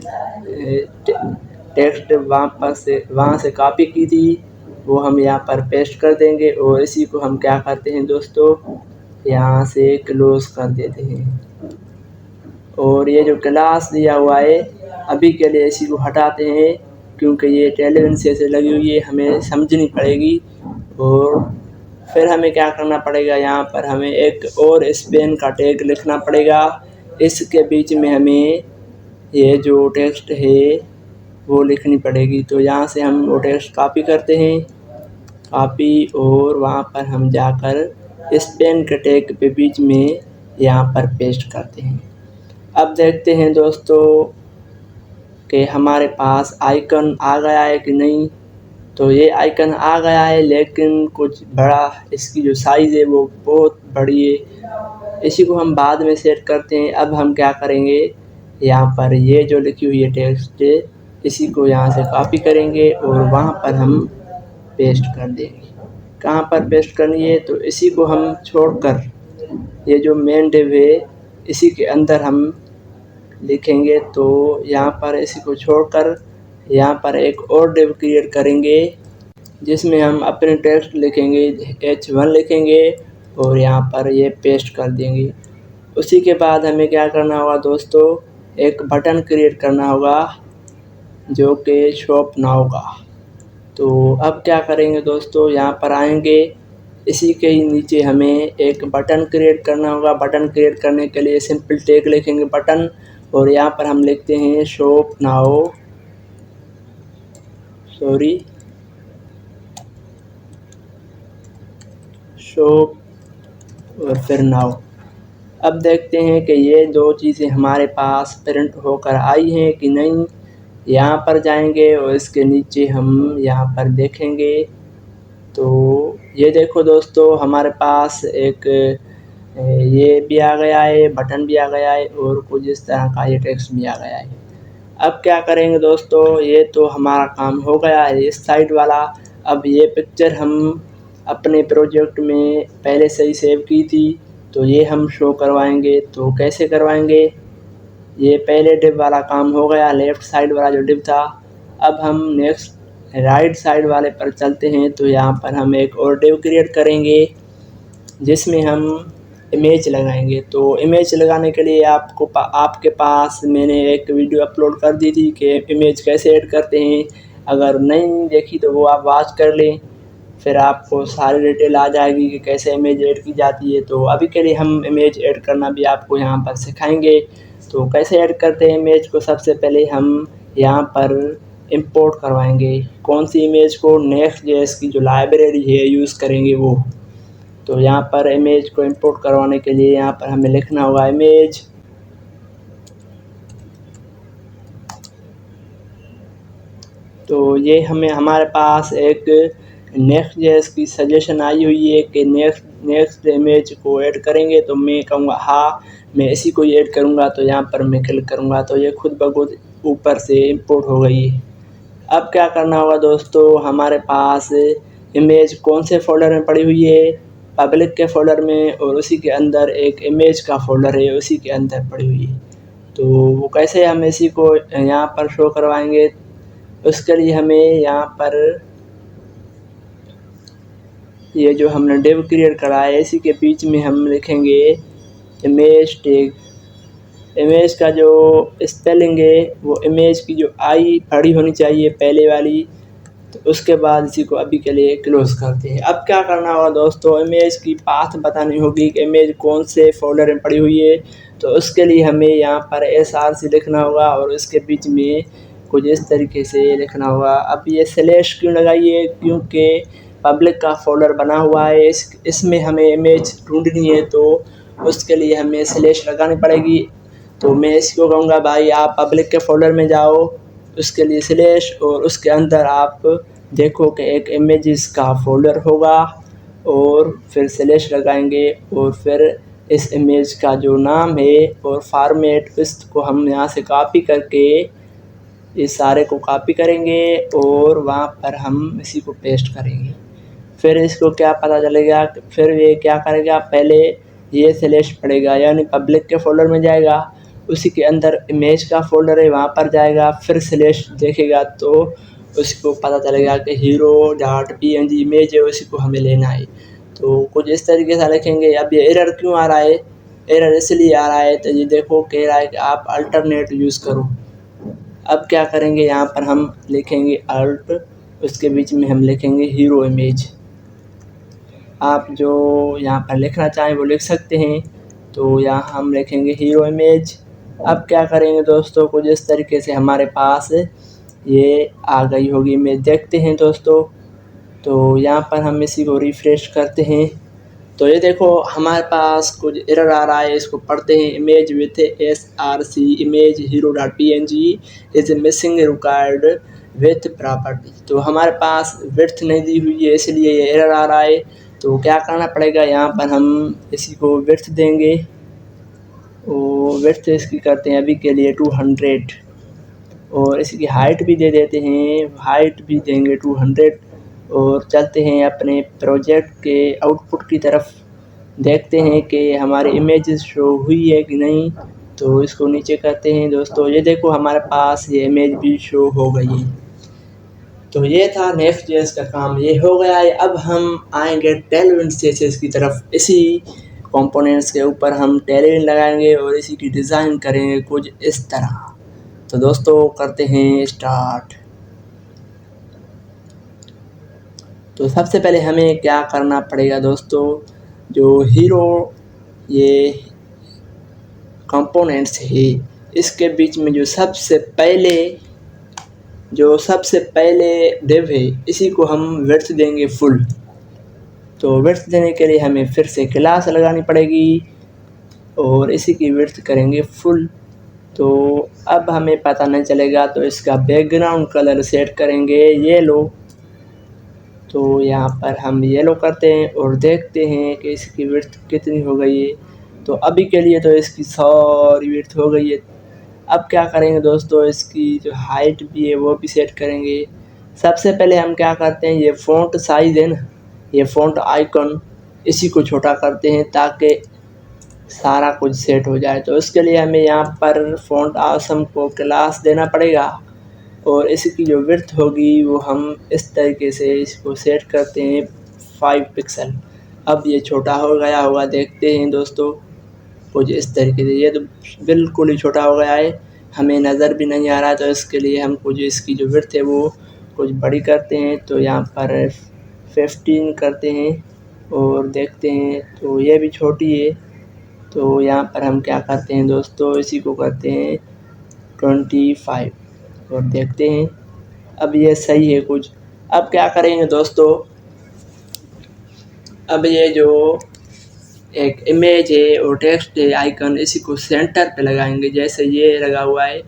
टेक्स्ट वहाँ से कॉपी की थी, वो हम यहाँ पर पेस्ट कर देंगे और इसी को हम क्या करते हैं दोस्तों, यहाँ से क्लोज कर देते हैं। और ये जो क्लास दिया हुआ है अभी के लिए इसी को हटाते हैं, क्योंकि ये टेलविन से लगी हुई है, हमें समझनी पड़ेगी। और फिर हमें क्या करना पड़ेगा, यहाँ पर हमें एक और स्पेन का टैग लिखना पड़ेगा। इसके बीच में हमें ये जो टेक्स्ट है वो लिखनी पड़ेगी। तो यहाँ से हम वो टेक्स्ट कॉपी करते हैं, कॉपी, और वहाँ पर हम जाकर स्पेन के टैग पे बीच में यहाँ पर पेस्ट करते हैं। अब देखते हैं दोस्तों कि हमारे पास आइकन आ गया है कि नहीं। तो ये आइकन आ गया है, लेकिन कुछ बड़ा, इसकी जो साइज़ है वो बहुत बड़ी है। इसी को हम बाद में सेट करते हैं। अब हम क्या करेंगे, यहाँ पर ये जो लिखी हुई है टेक्स्ट, इसी को यहाँ से कॉपी करेंगे और वहाँ पर हम पेस्ट कर देंगे। कहाँ पर पेस्ट करनी है, तो इसी को हम छोड़कर ये जो मेन डिव है इसी के अंदर हम लिखेंगे। तो यहाँ पर इसी को छोड़कर यहाँ पर एक और डिव क्रिएट करेंगे जिसमें हम अपने टेक्स्ट लिखेंगे, H1 लिखेंगे और यहाँ पर ये पेस्ट कर देंगे। उसी के बाद हमें क्या करना होगा दोस्तों, एक बटन क्रिएट करना होगा जो कि शॉप नाउ का। तो अब क्या करेंगे दोस्तों, यहाँ पर आएंगे, इसी के ही नीचे हमें एक बटन क्रिएट करना होगा। बटन क्रिएट करने के लिए सिंपल टैग लिखेंगे बटन, और यहाँ पर हम लिखते हैं शॉप नाउ, शॉप और फिर नाउ। अब देखते हैं कि ये दो चीज़ें हमारे पास प्रिंट होकर आई हैं कि नहीं। यहाँ पर जाएंगे और इसके नीचे हम यहाँ पर देखेंगे तो ये देखो दोस्तों, हमारे पास एक ये भी आ गया है, बटन भी आ गया है और कुछ इस तरह का ये टेक्स्ट भी आ गया है। अब क्या करेंगे दोस्तों, ये तो हमारा काम हो गया है इस साइड वाला। अब ये पिक्चर हम अपने प्रोजेक्ट में पहले से ही सेव की थी, तो ये हम शो करवाएंगे। तो कैसे करवाएंगे, ये पहले डिव वाला काम हो गया, लेफ़्ट साइड वाला जो डिव था। अब हम नेक्स्ट राइट साइड वाले पर चलते हैं। तो यहाँ पर हम एक और डिव क्रिएट करेंगे जिसमें हम इमेज लगाएंगे। तो इमेज लगाने के लिए आपके पास मैंने एक वीडियो अपलोड कर दी थी कि इमेज कैसे ऐड करते हैं। अगर नहीं देखी तो वो आप वॉच कर लें, फिर आपको सारी डिटेल आ जाएगी कि कैसे इमेज ऐड की जाती है। तो अभी के लिए हम इमेज ऐड करना भी आपको यहाँ पर सिखाएंगे। तो कैसे ऐड करते हैं इमेज को, सबसे पहले हम यहाँ पर इंपोर्ट करवाएंगे। कौन सी इमेज को, नेक्स्ट.js की जो लाइब्रेरी है यूज़ करेंगे वो। तो यहाँ पर इमेज को इंपोर्ट करवाने के लिए यहाँ पर हमें लिखना होगा इमेज, तो ये हमारे पास एक नेक्स्ट.js की सजेशन आई हुई है कि नेक्स्ट इमेज को ऐड करेंगे। तो मैं कहूँगा हाँ, मैं इसी को ऐड करूँगा। तो यहाँ पर मैं क्लिक करूँगा तो ये खुद ब खुद ऊपर से इंपोर्ट हो गई है। अब क्या करना होगा दोस्तों, हमारे पास इमेज कौन से फोल्डर में पड़ी हुई है, पब्लिक के फोल्डर में, और उसी के अंदर एक इमेज का फोल्डर है उसी के अंदर पड़ी हुई है। तो वो कैसे हम इसी को यहाँ पर शो करवाएंगे, उसके लिए हमें यहाँ पर ये जो हमने डिव क्रिएट करा है इसी के बीच में हम लिखेंगे इमेज टैग। इमेज का जो स्पेलिंग है वो इमेज की जो आई बड़ी होनी चाहिए पहले वाली। तो उसके बाद इसी को अभी के लिए क्लोज करते हैं। अब क्या करना होगा दोस्तों, इमेज की पाथ बतानी होगी कि इमेज कौन से फोल्डर में पड़ी हुई है। तो उसके लिए हमें यहाँ पर src लिखना होगा और इसके बीच में कुछ इस तरीके से लिखना होगा। अब ये स्लैश क्यों लगाइए, क्योंकि पब्लिक का फोल्डर बना हुआ है, इसमें हमें इमेज ढूंढनी है, तो उसके लिए हमें स्लैश लगानी पड़ेगी। तो मैं इसको कहूँगा भाई आप पब्लिक के फोल्डर में जाओ, उसके लिए स्लैश, और उसके अंदर आप देखो कि एक इमेजेस का फोल्डर होगा और फिर स्लैश लगाएंगे और फिर इस इमेज का जो नाम है और फॉर्मेट, इसको हम यहाँ से कॉपी करके इस सारे को कॉपी करेंगे और वहाँ पर हम इसी को पेस्ट करेंगे। फिर इसको क्या पता चलेगा, फिर ये क्या करेगा, पहले ये स्लैश पड़ेगा यानी पब्लिक के फोल्डर में जाएगा, उसी के अंदर इमेज का फोल्डर है वहाँ पर जाएगा, फिर स्लैश देखेगा तो उसको पता चलेगा कि hero.png इमेज है, उसी को हमें लेना है। तो कुछ इस तरीके से लिखेंगे। अब ये एरर क्यों आ रहा है, एरर इसलिए आ रहा है तो ये देखो कह रहा है कि आप अल्टरनेट यूज़ करो। अब क्या करेंगे, यहाँ पर हम लिखेंगे अल्ट, उसके बीच में हम लिखेंगे हीरो इमेज। आप जो यहाँ पर लिखना चाहें वो लिख सकते हैं। तो यहाँ हम लिखेंगे हीरो इमेज। अब क्या करेंगे दोस्तों, कुछ इस तरीके से हमारे पास ये आ गई होगी इमेज। देखते हैं दोस्तों, तो यहाँ पर हम इसी को रिफ्रेश करते हैं तो ये देखो हमारे पास कुछ एरर आ रहा है, इसको पढ़ते हैं। Image with src image hero.png is missing required with property. तो हमारे पास विड्थ नहीं दी हुई है इसलिए ये एरर आ रहा है। तो क्या करना पड़ेगा, यहाँ पर हम इसी को विड्थ देंगे और विड्थ इसकी करते हैं अभी के लिए 200 और इसकी हाइट भी दे देते हैं, हाइट भी देंगे 200 और चलते हैं अपने प्रोजेक्ट के आउटपुट की तरफ, देखते हैं कि हमारी इमेजेस शो हुई है कि नहीं। तो इसको नीचे करते हैं दोस्तों, ये देखो हमारे पास ये इमेज भी शो हो गई है। तो ये था नेक्स्ट.जेएस का काम, ये हो गया है। अब हम आएंगे टेलविंड CSS की तरफ। इसी कंपोनेंट्स के ऊपर हम टेलविंड लगाएंगे और इसी की डिज़ाइन करेंगे कुछ इस तरह। तो दोस्तों करते हैं स्टार्ट। तो सबसे पहले हमें क्या करना पड़ेगा दोस्तों, जो हीरो ये कंपोनेंट्स है इसके बीच में जो सबसे पहले डिव है इसी को हम विड्थ देंगे फुल। तो विड्थ देने के लिए हमें फिर से क्लास लगानी पड़ेगी और इसी की विड्थ करेंगे फुल। तो अब हमें पता नहीं चलेगा, तो इसका बैकग्राउंड कलर सेट करेंगे येलो। तो यहाँ पर हम येलो करते हैं और देखते हैं कि इसकी विड्थ कितनी हो गई है। तो अभी के लिए तो इसकी सारी विड्थ हो गई है। अब क्या करेंगे दोस्तों, इसकी जो हाइट भी है वो भी सेट करेंगे। सबसे पहले हम क्या करते हैं, ये फ़ॉन्ट साइज़ है ना, ये फ़ॉन्ट आइकन, इसी को छोटा करते हैं ताकि सारा कुछ सेट हो जाए। तो इसके लिए हमें यहाँ पर फ़ॉन्ट आसम को क्लास देना पड़ेगा और इसकी जो विड्थ होगी वो हम इस तरीके से इसको सेट करते हैं 5 पिक्सल। अब ये छोटा हो गया होगा, देखते हैं दोस्तों कुछ इस तरीके से। ये तो बिल्कुल ही छोटा हो गया है, हमें नज़र भी नहीं आ रहा है। तो इसके लिए हम कुछ इसकी जो विड्थ है वो कुछ बड़ी करते हैं। तो यहाँ पर 15 करते हैं और देखते हैं, तो ये भी छोटी है। तो यहाँ पर हम क्या करते हैं दोस्तों, इसी को करते हैं 25 और देखते हैं अब ये सही है कुछ। अब क्या करेंगे दोस्तों, अब ये जो एक इमेज है और टेक्स्ट है आइकन, इसी को सेंटर पे लगाएंगे जैसे ये लगा हुआ है।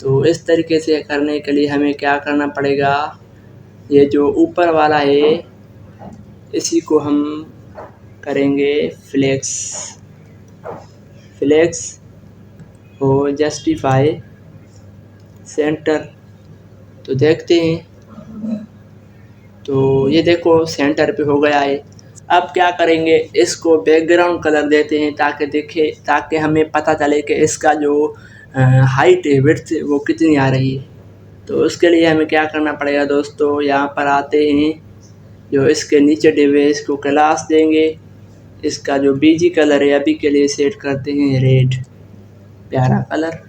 तो इस तरीके से करने के लिए हमें क्या करना पड़ेगा, ये जो ऊपर वाला है इसी को हम करेंगे फ्लेक्स और जस्टिफाई सेंटर। तो देखते हैं, तो ये देखो सेंटर पे हो गया है। अब क्या करेंगे, इसको बैकग्राउंड कलर देते हैं ताकि हमें पता चले कि इसका जो हाइट है, विड्थ वो कितनी आ रही है। तो उसके लिए हमें क्या करना पड़ेगा दोस्तों, यहाँ पर आते हैं, जो इसके नीचे डिव है इसको क्लास देंगे। इसका जो बीजी कलर है अभी के लिए सेट करते हैं रेड, प्यारा कलर।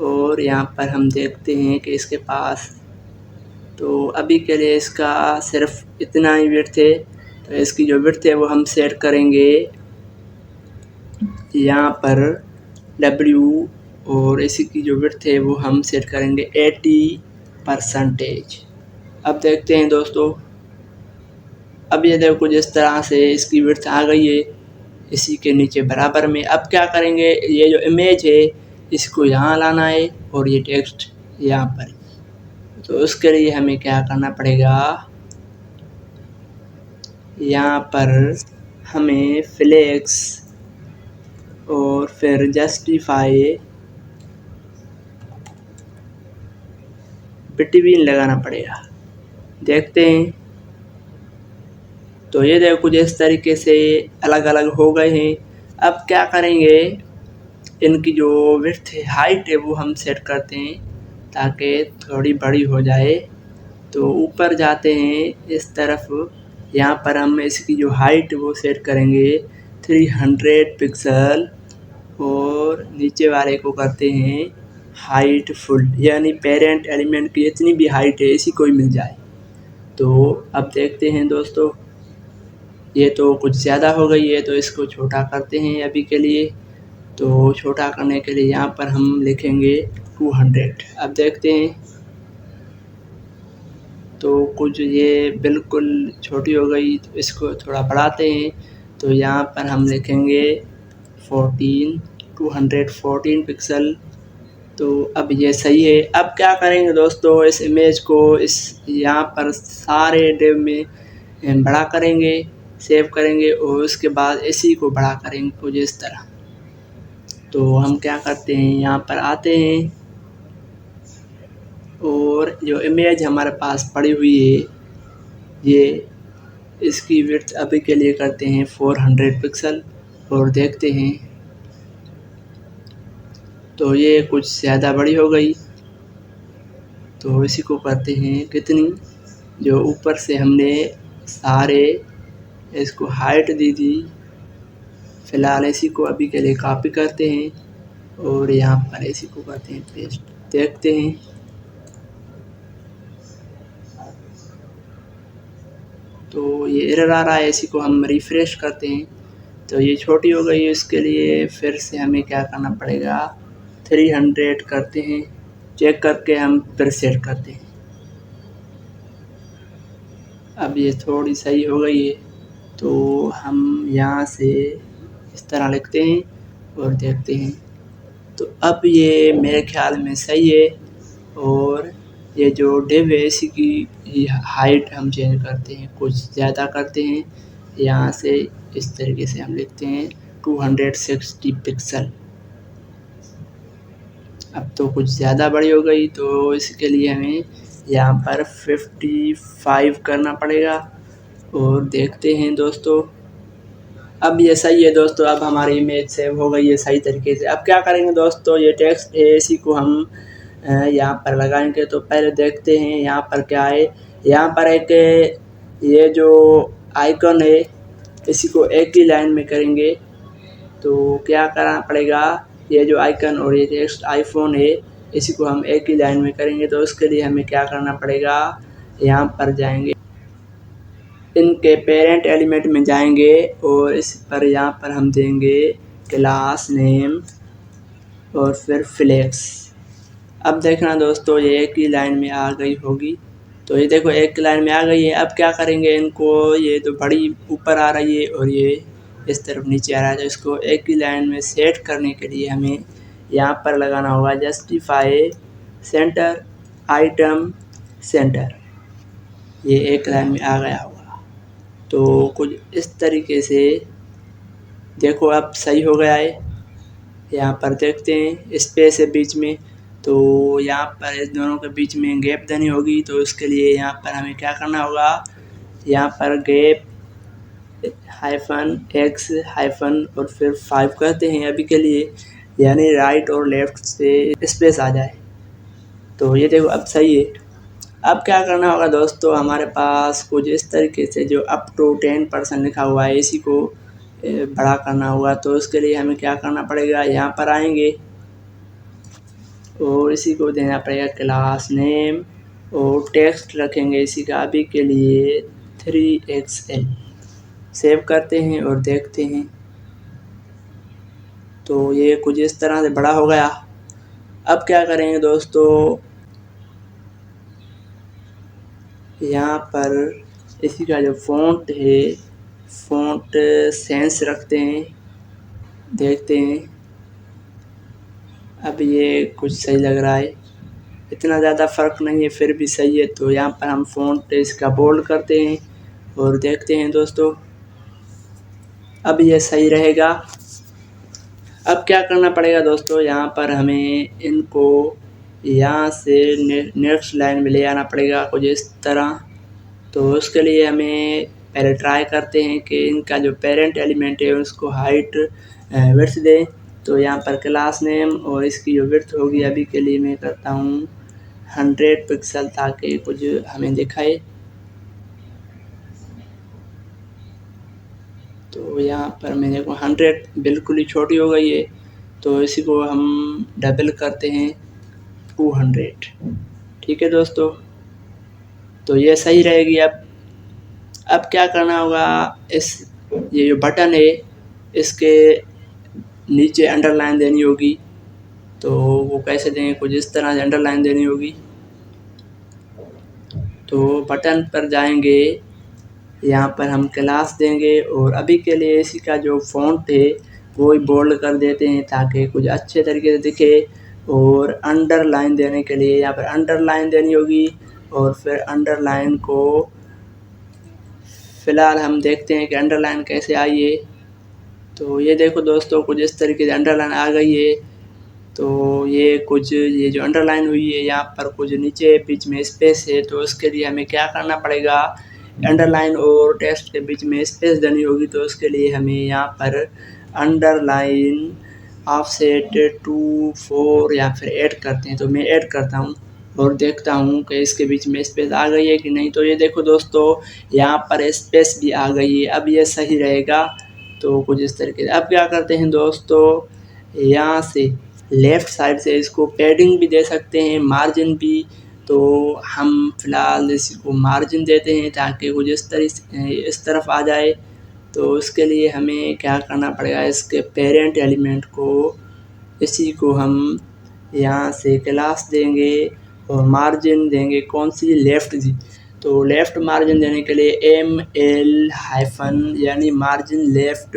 और यहाँ पर हम देखते हैं कि इसके पास, तो अभी के लिए इसका सिर्फ इतना ही विड्थ है। तो इसकी जो विड्थ है वो हम सेट करेंगे यहाँ पर W और इसी की जो विड्थ है वो हम सेट करेंगे 80%। अब देखते हैं दोस्तों, अब ये देखो जिस तरह से इसकी विड्थ आ गई है इसी के नीचे बराबर में। अब क्या करेंगे, ये जो इमेज है इसको यहाँ लाना है और ये टेक्स्ट यहाँ पर। तो उसके लिए हमें क्या करना पड़ेगा, यहाँ पर हमें फ्लेक्स और फिर जस्टिफाई बिटवीन लगाना पड़ेगा, देखते हैं। तो ये देखो जिस तरीके से अलग अलग हो गए हैं। अब क्या करेंगे, इनकी जो विड्थ है, हाइट है वो हम सेट करते हैं ताकि थोड़ी बड़ी हो जाए। तो ऊपर जाते हैं इस तरफ, यहाँ पर हम इसकी जो हाइट वो सेट करेंगे 300 पिक्सल और नीचे वाले को करते हैं हाइट फुल, यानी पेरेंट एलिमेंट की जितनी भी हाइट है इसी को ही मिल जाए। तो अब देखते हैं दोस्तों, ये तो कुछ ज़्यादा हो गई है, तो इसको छोटा करते हैं अभी के लिए। तो छोटा करने के लिए यहाँ पर हम लिखेंगे 200। अब देखते हैं, तो कुछ ये बिल्कुल छोटी हो गई, तो इसको थोड़ा बढ़ाते हैं। तो यहाँ पर हम लिखेंगे 214 पिक्सल। तो अब ये सही है। अब क्या करेंगे दोस्तों, इस इमेज को इस यहाँ पर सारे डिव में बड़ा करेंगे, सेव करेंगे और उसके बाद इसी को बड़ा करेंगे कुछ इस तरह। तो हम क्या करते हैं, यहाँ पर आते हैं और जो इमेज हमारे पास पड़ी हुई है ये इसकी विड्थ अभी के लिए करते हैं 400 पिक्सल और देखते हैं। तो ये कुछ ज़्यादा बड़ी हो गई, तो इसी को करते हैं कितनी, जो ऊपर से हमने सारे इसको हाइट दी थी, फ़िलहाल इसी को अभी के लिए कॉपी करते हैं और यहाँ पर इसी को करते हैं पेस्ट। देखते हैं, तो ये एरर आ रहा है, इसी को हम रिफ़्रेश करते हैं। तो ये छोटी हो गई है, इसके लिए फिर से हमें क्या करना पड़ेगा, 300 करते हैं, चेक करके हम फिर सेट करते हैं। अब ये थोड़ी सही हो गई है, तो हम यहाँ से इस तरह लिखते हैं और देखते हैं। तो अब ये मेरे ख्याल में सही है। और ये जो डिव है इसी की हाइट हम चेंज करते हैं, कुछ ज़्यादा करते हैं। यहाँ से इस तरीके से हम लिखते हैं 260 पिक्सल। अब तो कुछ ज़्यादा बड़ी हो गई, तो इसके लिए हमें यहाँ पर 55 करना पड़ेगा और देखते हैं दोस्तों। अब ये सही है दोस्तों, अब हमारी इमेज सेव हो गई है सही तरीके से। अब क्या करेंगे दोस्तों, ये टेक्स्ट है इसी को हम यहाँ पर लगाएंगे। तो पहले देखते हैं यहाँ पर क्या है। यहाँ पर एक ये जो आइकन है इसी को एक ही लाइन में करेंगे। तो क्या करना पड़ेगा, ये जो आइकन और ये टेक्स्ट आईफोन है इसी को हम एक ही लाइन में करेंगे। तो उसके लिए हमें क्या करना पड़ेगा, यहाँ पर जाएंगे, इनके पेरेंट एलिमेंट में जाएंगे और इस पर यहाँ पर हम देंगे क्लास नेम और फिर फ्लेक्स। अब देखना दोस्तों, ये एक ही लाइन में आ गई होगी। तो ये देखो एक लाइन में आ गई है। अब क्या करेंगे इनको, ये तो बड़ी ऊपर आ रही है और ये इस तरफ नीचे आ रहा है, तो इसको एक ही लाइन में सेट करने के लिए हमें यहाँ पर लगाना होगा जस्टिफाई सेंटर आइटम सेंटर। ये एक लाइन में आ गया होगा। तो कुछ इस तरीके से देखो अब सही हो गया है। यहाँ पर देखते हैं स्पेस है बीच में, तो यहाँ पर इस दोनों के बीच में गैप देनी होगी। तो इसके लिए यहाँ पर हमें क्या करना होगा, यहाँ पर गैप -x और फिर 5 करते हैं अभी के लिए, यानी राइट और लेफ़्ट से स्पेस आ जाए। तो ये देखो अब सही है। अब क्या करना होगा दोस्तों, हमारे पास कुछ इस तरीके से जो अप टू 10% लिखा हुआ है इसी को बड़ा करना होगा। तो उसके लिए हमें क्या करना पड़ेगा, यहाँ पर आएंगे और इसी को देना पड़ेगा क्लास नेम और टेक्स्ट रखेंगे इसी का अभी के लिए 3XL। सेव करते हैं और देखते हैं। तो ये कुछ इस तरह से बड़ा हो गया। अब क्या करेंगे दोस्तों, यहाँ पर इसी का जो फ़ॉन्ट है, फ़ॉन्ट सेंस रखते हैं, देखते हैं। अब ये कुछ सही लग रहा है, इतना ज़्यादा फ़र्क नहीं है फिर भी सही है। तो यहाँ पर हम फ़ॉन्ट इसका बोल्ड करते हैं और देखते हैं दोस्तों, अब ये सही रहेगा। अब क्या करना पड़ेगा दोस्तों, यहाँ पर हमें इनको यहाँ से नेक्स्ट लाइन में ले आना पड़ेगा कुछ इस तरह। तो उसके लिए हमें पहले ट्राई करते हैं कि इनका जो पेरेंट एलिमेंट है उसको हाइट विड्थ दें। तो यहाँ पर क्लास नेम और इसकी जो विड्थ होगी अभी के लिए मैं करता हूँ 100 पिक्सल, ताकि कुछ हमें दिखाए। तो यहाँ पर मैंने को 100 बिल्कुल ही छोटी हो गई है, तो इसी को हम डबल करते हैं 200। ठीक है दोस्तों, तो ये सही रहेगी। अब क्या करना होगा, ये जो बटन है इसके नीचे अंडरलाइन देनी होगी। तो वो कैसे देंगे, कुछ इस तरह से अंडरलाइन देनी होगी। तो बटन पर जाएंगे, यहाँ पर हम क्लास देंगे और अभी के लिए इसी का जो फ़ॉन्ट है वो ही बोल्ड कर देते हैं ताकि कुछ अच्छे तरीके से दिखे। और अंडरलाइन देने के लिए यहाँ पर अंडरलाइन देनी होगी और फिर अंडरलाइन को फ़िलहाल हम देखते हैं कि अंडरलाइन कैसे आई है। तो ये देखो दोस्तों, कुछ इस तरीके से अंडरलाइन आ गई है। तो ये जो अंडरलाइन हुई है यहाँ पर कुछ नीचे बीच में स्पेस है, तो उसके लिए हमें क्या करना पड़ेगा, अंडरलाइन और टेक्स्ट के बीच में स्पेस देनी होगी, तो उसके लिए हमें यहाँ पर अंडरलाइन ऑफसेट 2 4 या फिर ऐड करते हैं। तो मैं ऐड करता हूँ और देखता हूँ कि इसके बीच में स्पेस आ गई है कि नहीं। तो ये देखो दोस्तों, यहाँ पर स्पेस भी आ गई है। अब ये सही रहेगा। तो कुछ इस तरीके से अब क्या करते हैं दोस्तों, यहाँ से लेफ़्ट साइड से इसको पैडिंग भी दे सकते हैं, मार्जिन भी। तो हम फिलहाल इसको मार्जिन देते हैं ताकि कुछ इस तरफ आ जाए। तो उसके लिए हमें क्या करना पड़ेगा, इसके पेरेंट एलिमेंट को इसी को हम यहाँ से क्लास देंगे और मार्जिन देंगे कौन सी, लेफ़्ट जी। तो लेफ़्ट मार्जिन देने के लिए ML- यानी मार्जिन लेफ़्ट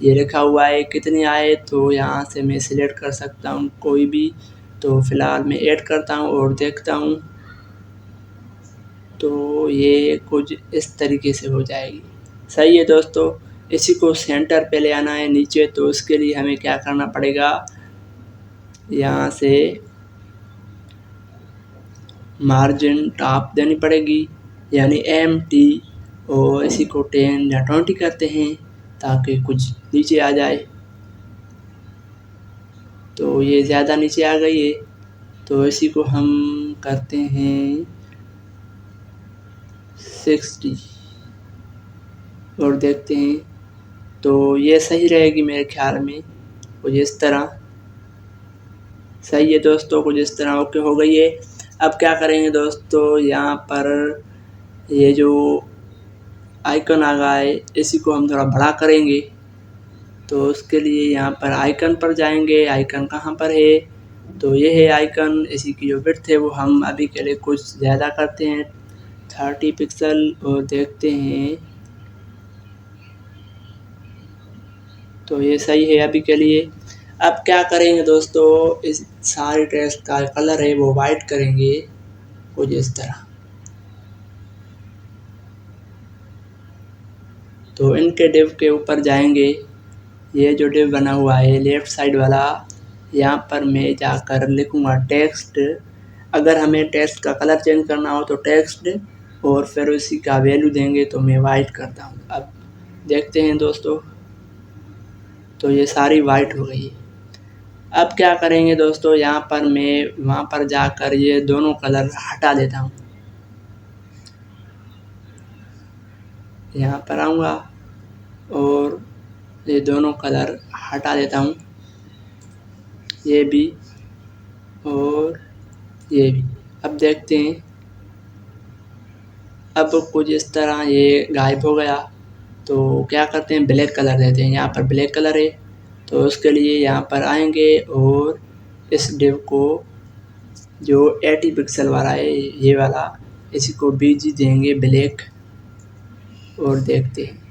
ये लिखा हुआ है। कितनी आए तो यहाँ से मैं सिलेक्ट कर सकता हूँ कोई भी। तो फ़िलहाल मैं ऐड करता हूँ और देखता हूँ। तो ये कुछ इस तरीके से हो जाएगी। सही है दोस्तों। इसी को सेंटर पे ले आना है नीचे। तो उसके लिए हमें क्या करना पड़ेगा, यहाँ से मार्जिन टॉप देनी पड़ेगी यानी MT और इसी को 10 या 20 करते हैं ताकि कुछ नीचे आ जाए। तो ये ज़्यादा नीचे आ गई है, तो इसी को हम करते हैं 60 और देखते हैं। तो ये सही रहेगी मेरे ख्याल में, कुछ इस तरह। सही है दोस्तों, कुछ इस तरह ओके हो गई है। अब क्या करेंगे दोस्तों, यहाँ पर ये जो आइकन आ गया है इसी को हम थोड़ा बड़ा करेंगे। तो उसके लिए यहाँ पर आइकन पर जाएंगे। आइकन कहाँ पर है, तो ये है आइकन। इसी की जो विड्थ है वो हम अभी के लिए कुछ ज़्यादा करते हैं 30 पिक्सल और देखते हैं। तो ये सही है अभी के लिए। अब क्या करेंगे दोस्तों, इस सारे टेक्स्ट का कलर है वो वाइट करेंगे कुछ इस तरह। तो इनके डिव के ऊपर जाएंगे। ये जो डिव बना हुआ है लेफ़्ट साइड वाला, यहाँ पर मैं जाकर लिखूँगा टेक्स्ट। अगर हमें टेक्स्ट का कलर चेंज करना हो तो टेक्स्ट और फिर उसी का वैल्यू देंगे। तो मैं वाइट करता हूँ। अब देखते हैं दोस्तों, तो ये सारी वाइट हो गई है। अब क्या करेंगे दोस्तों, यहाँ पर मैं वहाँ पर जाकर ये दोनों कलर हटा देता हूँ। यहाँ पर आऊँगा और ये दोनों कलर हटा देता हूँ, ये भी और ये भी। अब देखते हैं, अब कुछ इस तरह ये गायब हो गया। तो क्या करते हैं, ब्लैक कलर देते हैं। यहाँ पर ब्लैक कलर है, तो उसके लिए यहाँ पर आएंगे और इस डिव को जो 80 पिक्सल वाला है ये वाला, इसी को BG देंगे ब्लैक और देखते हैं।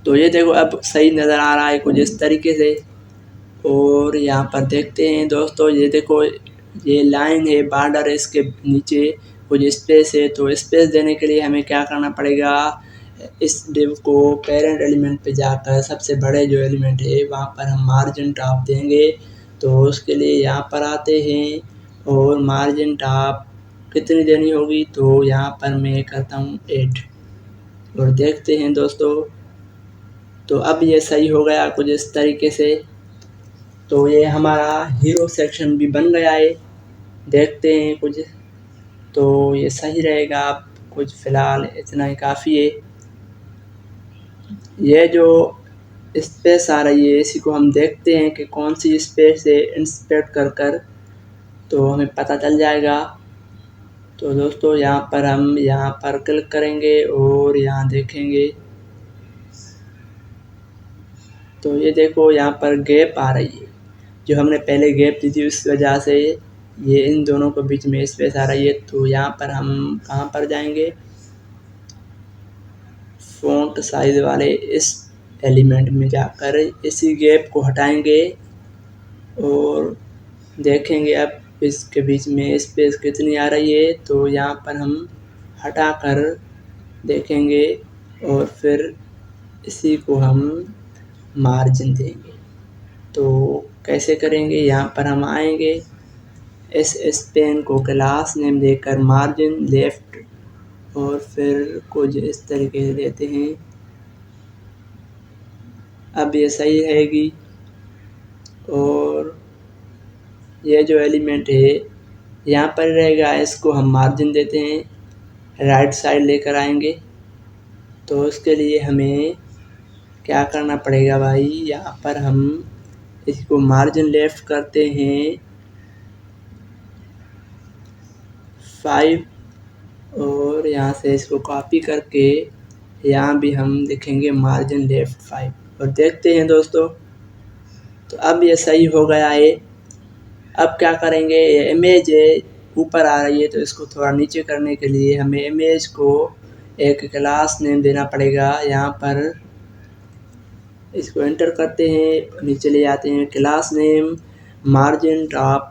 तो ये देखो अब सही नज़र आ रहा है कुछ इस तरीके से। और यहाँ पर देखते हैं दोस्तों, ये देखो ये लाइन है, बॉर्डर है, इसके नीचे कुछ स्पेस है। तो स्पेस देने के लिए हमें क्या करना पड़ेगा, इस डिव को पेरेंट एलिमेंट पे जाकर सबसे बड़े जो एलिमेंट है वहाँ पर हम मार्जिन टॉप देंगे। तो उसके लिए यहाँ पर आते हैं और मार्जिन टॉप कितनी देनी होगी, तो यहाँ पर मैं करता हूँ 8 और देखते हैं दोस्तों। तो अब ये सही हो गया कुछ इस तरीके से। तो ये हमारा हीरो सेक्शन भी बन गया है, देखते हैं कुछ। तो ये सही रहेगा। अब कुछ फ़िलहाल इतना ही काफ़ी है। ये जो स्पेस आ रही है इसी को हम देखते हैं कि कौन सी स्पेस है, इंस्पेक्ट कर कर तो हमें पता चल जाएगा। तो दोस्तों यहाँ पर हम यहाँ पर क्लिक करेंगे और यहाँ देखेंगे। तो ये देखो यहाँ पर गैप आ रही है, जो हमने पहले गैप दी थी उस वजह से ये इन दोनों के बीच में स्पेस आ रही है। तो यहाँ पर हम कहाँ पर जाएंगे, फ़ॉन्ट साइज वाले इस एलिमेंट में जाकर इसी गैप को हटाएंगे और देखेंगे अब इसके बीच में स्पेस कितनी आ रही है। तो यहाँ पर हम हटा कर देखेंगे और फिर इसी को हम मार्जिन देंगे। तो कैसे करेंगे, यहाँ पर हम आएंगे, इस पेन को क्लास नेम देकर मार्जिन लेफ़्ट और फिर कुछ इस तरीके से देते हैं। अब ये सही रहेगी और ये जो एलिमेंट है यहाँ पर रहेगा, इसको हम मार्जिन देते हैं, राइट साइड लेकर आएंगे। तो उसके लिए हमें क्या करना पड़ेगा भाई, यहाँ पर हम इसको मार्जिन लेफ्ट करते हैं 5 और यहाँ से इसको कॉपी करके यहाँ भी हम लिखेंगे मार्जिन लेफ्ट 5 और देखते हैं दोस्तों। तो अब ये सही हो गया है। अब क्या करेंगे, ये इमेज ऊपर आ रही है तो इसको थोड़ा नीचे करने के लिए हमें इमेज को एक क्लास नेम देना पड़ेगा। यहाँ पर इसको एंटर करते हैं, नीचे ले आते हैं, क्लास नेम मार्जिन टॉप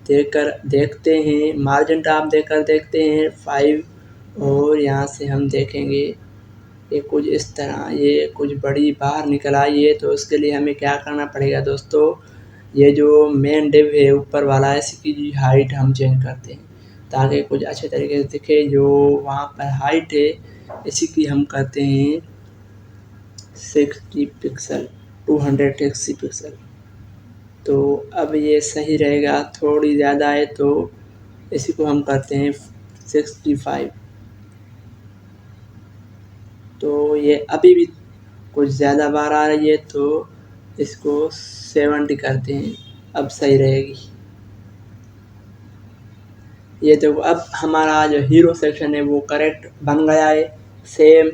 देकर देखते हैं, मार्जिन टॉप देकर देखते हैं 5 और यहाँ से हम देखेंगे ये कुछ इस तरह, ये कुछ बड़ी बाहर निकल आई है। तो उसके लिए हमें क्या करना पड़ेगा दोस्तों, ये जो मेन डिव है ऊपर वाला, इसकी हाइट हम चेंज करते हैं ताकि कुछ अच्छे तरीके से दिखे। जो वहाँ पर हाइट है इसी की हम करते हैं 60 पिक्सल, 260 पिक्सल। तो अब ये सही रहेगा, थोड़ी ज़्यादा है तो इसी को हम करते हैं 65। तो ये अभी भी कुछ ज़्यादा बार आ रही है तो इसको 70 करते हैं, अब सही रहेगी। ये देखो अब हमारा जो हीरो सेक्शन है वो करेक्ट बन गया है सेम।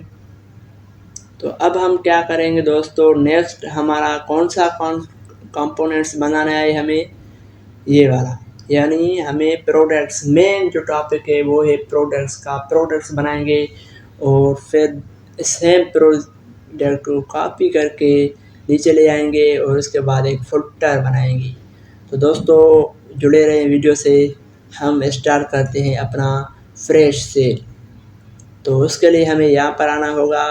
तो अब हम क्या करेंगे दोस्तों, नेक्स्ट हमारा कौन सा कंपोनेंट्स बनाना है हमें, ये वाला, यानी हमें प्रोडक्ट्स, मेन जो टॉपिक है वो है प्रोडक्ट्स का। प्रोडक्ट्स बनाएंगे और फिर सेम प्रोडक्ट को कॉपी करके नीचे ले आएंगे और उसके बाद एक फुटर बनाएंगे। तो दोस्तों जुड़े रहें वीडियो से, हम स्टार्ट करते हैं अपना फ्रेश सेल। तो उसके लिए हमें यहाँ पर आना होगा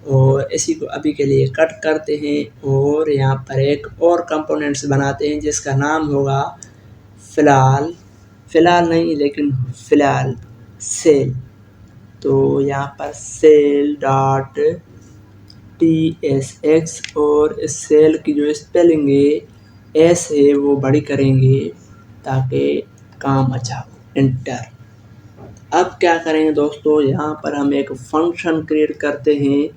और इसी को अभी के लिए कट करते हैं और यहाँ पर एक और कंपोनेंट्स बनाते हैं जिसका नाम होगा फ़िलहाल नहीं लेकिन फ़िलहाल सेल। तो यहाँ पर सेल डॉट tsx और इस सेल की जो स्पेलिंग है एस है वो बड़ी करेंगे ताकि काम अच्छा हो। एंटर। अब क्या करेंगे दोस्तों, यहाँ पर हम एक फंक्शन क्रिएट करते हैं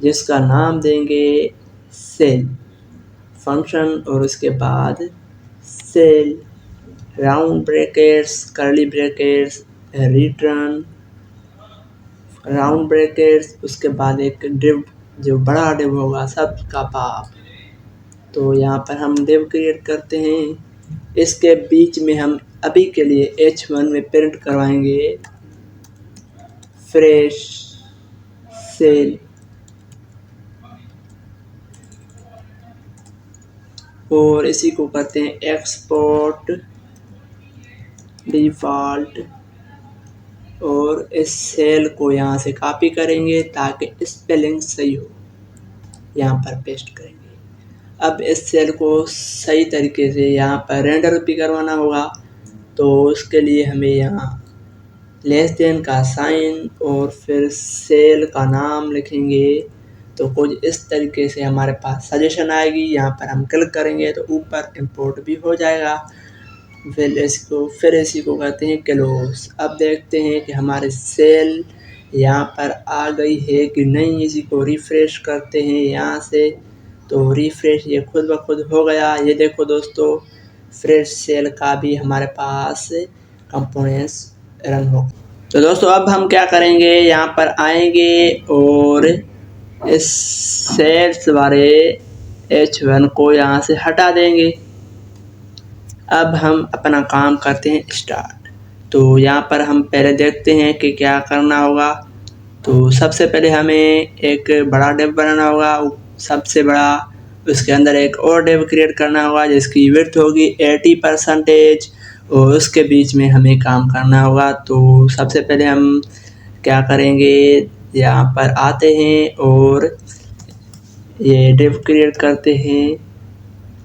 जिसका नाम देंगे सेल फंक्शन और उसके बाद self round brackets curly brackets return round brackets, उसके बाद एक डिव, जो बड़ा डिव होगा सबका बाप। तो यहाँ पर हम डिव क्रिएट करते हैं, इसके बीच में हम अभी के लिए H1 में प्रिंट करवाएंगे फ्रेश सेल और इसी को करते हैं एक्सपोर्ट डिफ़ॉल्ट और इस सेल को यहाँ से कॉपी करेंगे ताकि स्पेलिंग सही हो, यहाँ पर पेस्ट करेंगे। अब इस सेल को सही तरीके से यहाँ पर रेंडर भी करवाना होगा। तो उसके लिए हमें यहाँ लेस देन का साइन और फिर सेल का नाम लिखेंगे। तो कुछ इस तरीके से हमारे पास सजेशन आएगी, यहाँ पर हम क्लिक करेंगे तो ऊपर इंपोर्ट भी हो जाएगा। फिर इसी को करते हैं क्लोज। अब देखते हैं कि हमारे सेल यहाँ पर आ गई है कि नहीं, इसी को रिफ़्रेश करते हैं यहाँ से। तो रिफ़्रेश ये खुद ब खुद हो गया। ये देखो दोस्तों फ्रेश सेल का भी हमारे पास कंपोनेंट्स रन हो। तो दोस्तों अब हम क्या करेंगे, यहाँ पर आएंगे और इस सेल्स वाले H1 को यहाँ से हटा देंगे। अब हम अपना काम करते हैं स्टार्ट। तो यहाँ पर हम पहले देखते हैं कि क्या करना होगा। तो सबसे पहले हमें एक बड़ा डिव बनाना होगा, सबसे बड़ा। उसके अंदर एक और डिव क्रिएट करना होगा जिसकी विड्थ होगी 80% और उसके बीच में हमें काम करना होगा। तो सबसे पहले हम क्या करेंगे, यहाँ पर आते हैं और ये डिव क्रिएट करते हैं।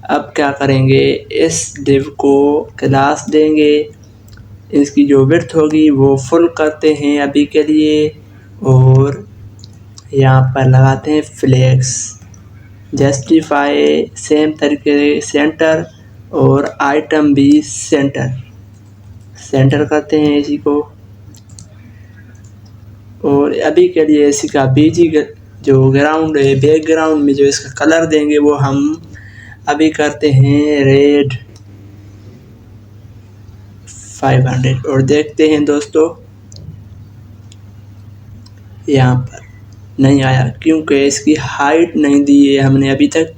अब क्या करेंगे, इस डिव को क्लास देंगे इसकी जो विड्थ होगी वो फुल करते हैं अभी के लिए, और यहाँ पर लगाते हैं फ्लेक्स, जस्टिफाई सेम तरीके से सेंटर, और आइटम भी सेंटर करते हैं इसी को। और अभी के लिए इसी का बीजी जो ग्राउंड है, बैकग्राउंड में जो इसका कलर देंगे वो हम अभी करते हैं रेड 500। और देखते हैं दोस्तों, यहाँ पर नहीं आया क्योंकि इसकी हाइट नहीं दी है हमने अभी तक।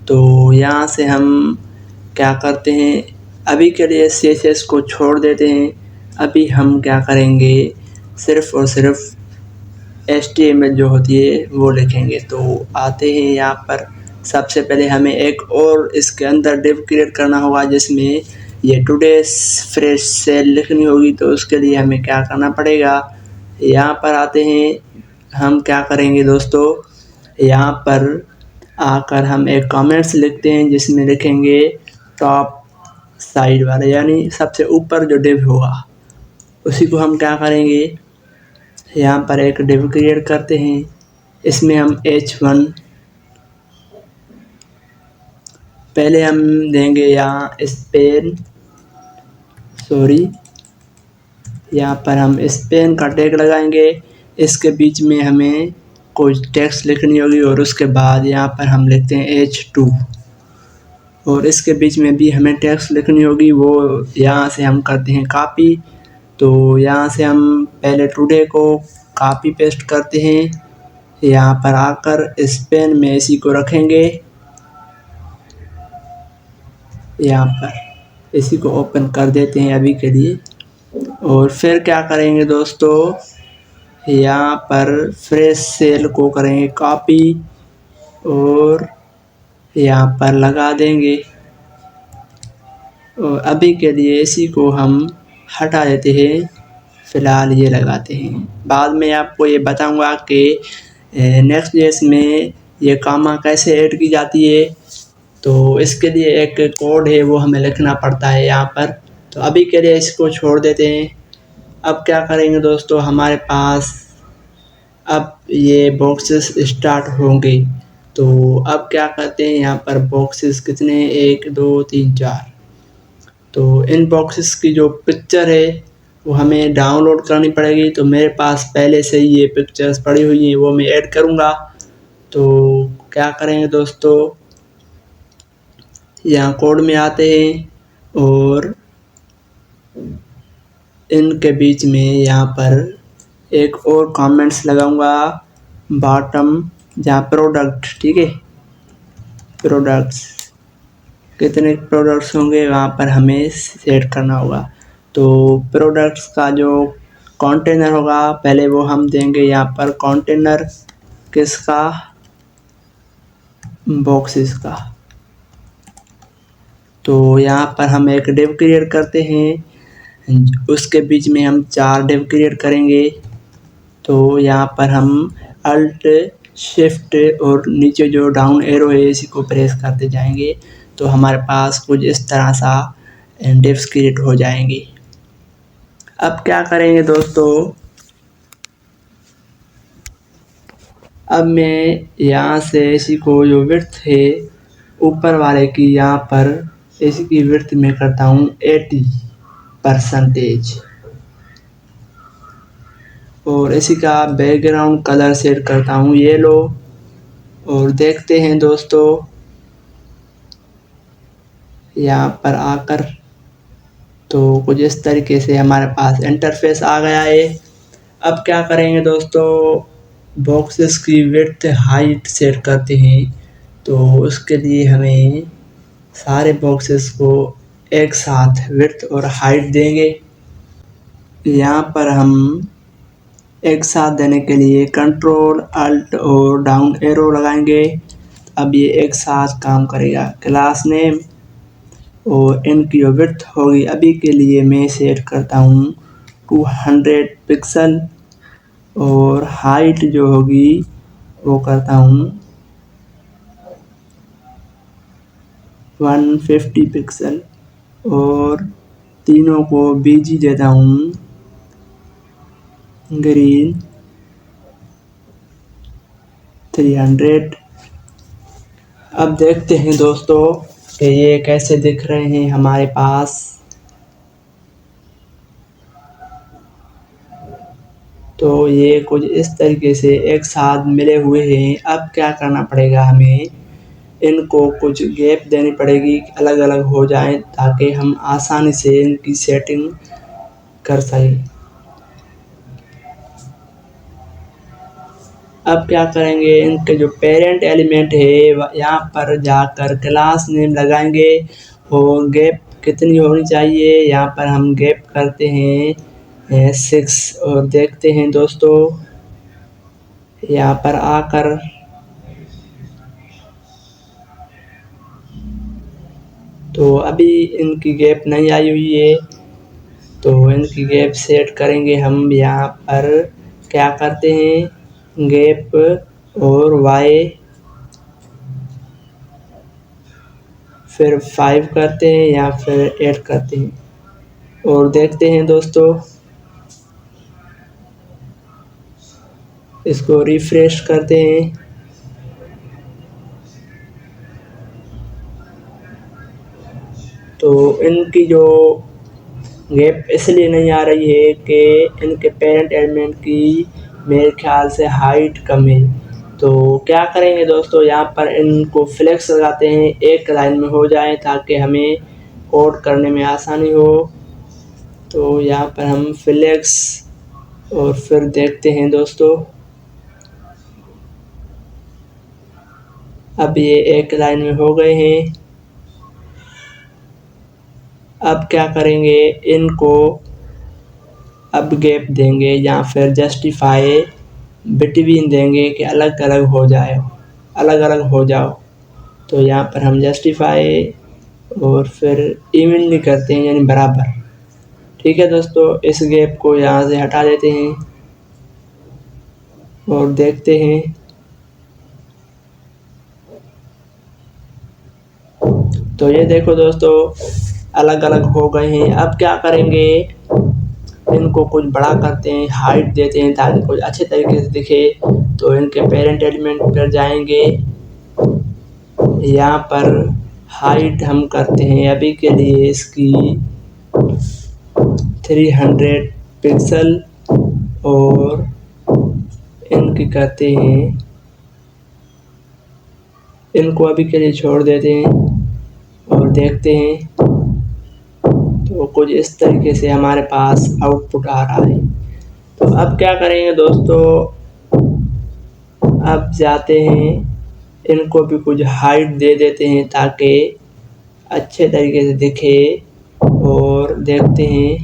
तो यहाँ से हम क्या करते हैं, अभी के लिए CSS को छोड़ देते हैं। अभी हम क्या करेंगे, सिर्फ और सिर्फ HTML जो होती है वो लिखेंगे। तो आते हैं यहाँ पर, सबसे पहले हमें एक और इसके अंदर डिव क्रिएट करना होगा जिसमें ये टुडेस फ्रेश सेल लिखनी होगी। तो उसके लिए हमें क्या करना पड़ेगा, यहाँ पर आते हैं, हम क्या करेंगे दोस्तों, यहाँ पर आकर हम एक कमेंट्स लिखते हैं जिसमें लिखेंगे टॉप साइड वाले, यानी सबसे ऊपर जो डिव होगा उसी को हम क्या करेंगे, यहाँ पर एक डिव क्रिएट करते हैं। इसमें हम H1 पहले हम देंगे, यहाँ यहाँ पर हम स्पेन का टैग लगाएंगे। इसके बीच में हमें कुछ टेक्स्ट लिखनी होगी और उसके बाद यहाँ पर हम लिखते हैं H2, और इसके बीच में भी हमें टेक्स्ट लिखनी होगी, वो यहाँ से हम करते हैं कॉपी। तो यहाँ से हम पहले टुडे को कॉपी पेस्ट करते हैं, यहाँ पर आकर स्पेन में इसी को रखेंगे, यहाँ पर इसी को ओपन कर देते हैं अभी के लिए। और फिर क्या करेंगे दोस्तों, यहाँ पर फ्रेश सेल को करेंगे कॉपी और यहाँ पर लगा देंगे। और अभी के लिए इसी को हम हटा देते हैं, फ़िलहाल ये लगाते हैं। बाद में आपको ये बताऊंगा कि नेक्स्ट.js में ये कामा कैसे ऐड की जाती है। तो इसके लिए एक कोड है वो हमें लिखना पड़ता है यहाँ पर। तो अभी के लिए इसको छोड़ देते हैं। अब क्या करेंगे दोस्तों, हमारे पास अब ये बॉक्सेस स्टार्ट होंगे। तो अब क्या करते हैं, यहाँ पर बॉक्सेस कितने हैं, 1 2 3 4। तो इन बॉक्सेस की जो पिक्चर है वो हमें डाउनलोड करनी पड़ेगी। तो मेरे पास पहले से ही ये पिक्चर्स पड़ी हुई हैं, वो मैं ऐड करूँगा। तो क्या करेंगे दोस्तों, यहाँ कोड में आते हैं और इनके बीच में यहाँ पर एक और कमेंट्स लगाऊंगा बॉटम, जहाँ प्रोडक्ट, ठीक है, प्रोडक्ट्स कितने प्रोडक्ट्स होंगे वहाँ पर हमें सेट करना होगा। तो प्रोडक्ट्स का जो कंटेनर होगा पहले वो हम देंगे यहाँ पर, कंटेनर किसका, बॉक्सेस का। तो यहाँ पर हम एक डिव क्रिएट करते हैं, उसके बीच में हम 4 डिव क्रिएट करेंगे। तो यहाँ पर हम अल्ट शिफ्ट और नीचे जो डाउन एरो है इसी को प्रेस करते जाएंगे। तो हमारे पास कुछ इस तरह सा डिव्स क्रिएट हो जाएंगे। अब क्या करेंगे दोस्तों, अब मैं यहाँ से इसी को जो विड्थ है ऊपर वाले की, यहाँ पर इसी की विड्थ में करता हूँ 80%, और इसी का बैकग्राउंड कलर सेट करता हूँ येलो। और देखते हैं दोस्तों, यहाँ पर आकर तो कुछ इस तरीके से हमारे पास इंटरफेस आ गया है। अब क्या करेंगे दोस्तों, बॉक्सेस की विड्थ हाइट सेट करते हैं। तो उसके लिए हमें सारे बॉक्सेस को एक साथ विड्थ और हाइट देंगे। यहाँ पर हम एक साथ देने के लिए कंट्रोल अल्ट और डाउन एरो लगाएंगे। अब ये एक साथ काम करेगा। क्लास नेम और इनकी जो विड्थ होगी अभी के लिए मैं सेट करता हूँ 200 पिक्सल, और हाइट जो होगी वो करता हूँ 150 पिक्सल, और तीनों को बीजी देता हूँ, ग्रीन 300। अब देखते हैं दोस्तों कि ये कैसे दिख रहे हैं हमारे पास। तो ये कुछ इस तरीके से एक साथ मिले हुए हैं। अब क्या करना पड़ेगा, हमें इनको कुछ गैप देनी पड़ेगी, अलग अलग हो जाएं, ताकि हम आसानी से इनकी सेटिंग कर सकें। अब क्या करेंगे, इनके जो पेरेंट एलिमेंट है यहाँ पर जाकर क्लास नेम लगाएंगे और गैप कितनी होनी चाहिए, यहाँ पर हम गैप करते हैं 6 और देखते हैं दोस्तों यहाँ पर आकर तो अभी इनकी गैप नहीं आई हुई है, तो इनकी गैप सेट करेंगे हम। यहाँ पर क्या करते हैं, गैप और y फिर 5 करते हैं या फिर 8 करते हैं और देखते हैं दोस्तों। इसको रिफ्रेश करते हैं तो इनकी जो गैप इसलिए नहीं आ रही है कि इनके पेरेंट एलिमेंट की मेरे ख्याल से हाइट कम है। तो क्या करेंगे दोस्तों, यहाँ पर इनको फ्लेक्स लगाते हैं, एक लाइन में हो जाए ताकि हमें कोड करने में आसानी हो। तो यहाँ पर हम फ्लेक्स और फिर देखते हैं दोस्तों, अब ये एक लाइन में हो गए हैं। अब क्या करेंगे, इनको अब गैप देंगे या फिर जस्टिफाई बिटवीन देंगे कि अलग अलग हो जाए, अलग अलग हो जाओ। तो यहाँ पर हम जस्टिफाई और फिर इवनली करते हैं, यानी बराबर। ठीक है दोस्तों, इस गैप को यहाँ से हटा देते हैं और देखते हैं। तो ये देखो दोस्तों, अलग अलग हो गए हैं। अब क्या करेंगे, इनको कुछ बड़ा करते हैं, हाइट देते हैं ताकि कुछ अच्छे तरीके से दिखे। तो इनके पेरेंट एलिमेंट पर जाएंगे, यहाँ पर हाइट हम करते हैं अभी के लिए इसकी 300 पिक्सल और इनकी करते हैं, इनको अभी के लिए छोड़ देते हैं और देखते हैं। तो कुछ इस तरीके से हमारे पास आउटपुट आ रहा है। तो अब क्या करेंगे दोस्तों, अब जाते हैं, इनको भी कुछ हाइट दे देते हैं ताकि अच्छे तरीके से दिखे और देखते हैं।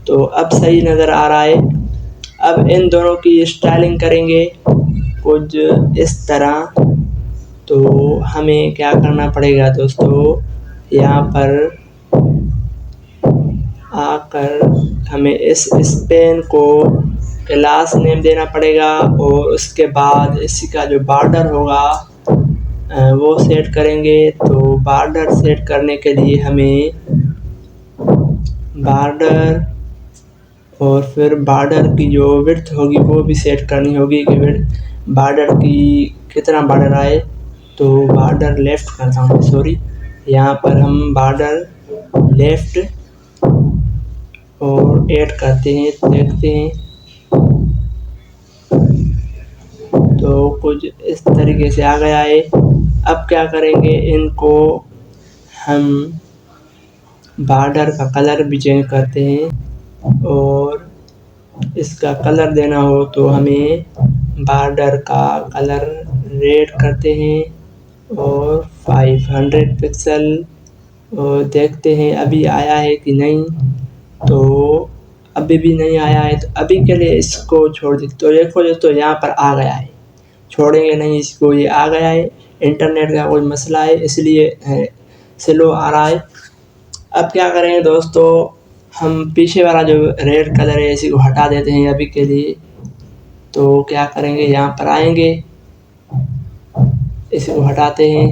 तो अब सही नज़र आ रहा है। अब इन दोनों की स्टाइलिंग करेंगे कुछ इस तरह। तो हमें क्या करना पड़ेगा दोस्तों, यहाँ पर आकर हमें इस पेन को क्लास नेम देना पड़ेगा और उसके बाद इसी का जो बॉर्डर होगा वो सेट करेंगे। तो बॉर्डर सेट करने के लिए हमें बॉर्डर और फिर बॉर्डर की जो विड्थ होगी वो भी सेट करनी होगी कि बॉर्डर की कितना बॉर्डर आए। तो बॉर्डर लेफ़्ट करता हूँ, सॉरी, यहाँ पर हम बॉर्डर लेफ़्ट और ऐड करते हैं, देखते हैं। तो कुछ इस तरीके से आ गया है। अब क्या करेंगे, इनको हम बॉर्डर का कलर भी चेंज करते हैं और इसका कलर देना हो तो हमें बॉर्डर का कलर रेड करते हैं और 500 पिक्सल और देखते हैं अभी आया है कि नहीं। तो अभी भी नहीं आया है, तो अभी के लिए इसको छोड़ देते। तो देखो दोस्तों, यहाँ पर आ गया है, छोड़ेंगे नहीं इसको, ये आ गया है। इंटरनेट का कोई मसला है इसलिए स्लो आ रहा है। अब क्या करेंगे दोस्तों, हम पीछे वाला जो रेड कलर है इसी को हटा देते हैं अभी के लिए। तो क्या करेंगे, यहाँ पर आएंगे, इसी को हटाते हैं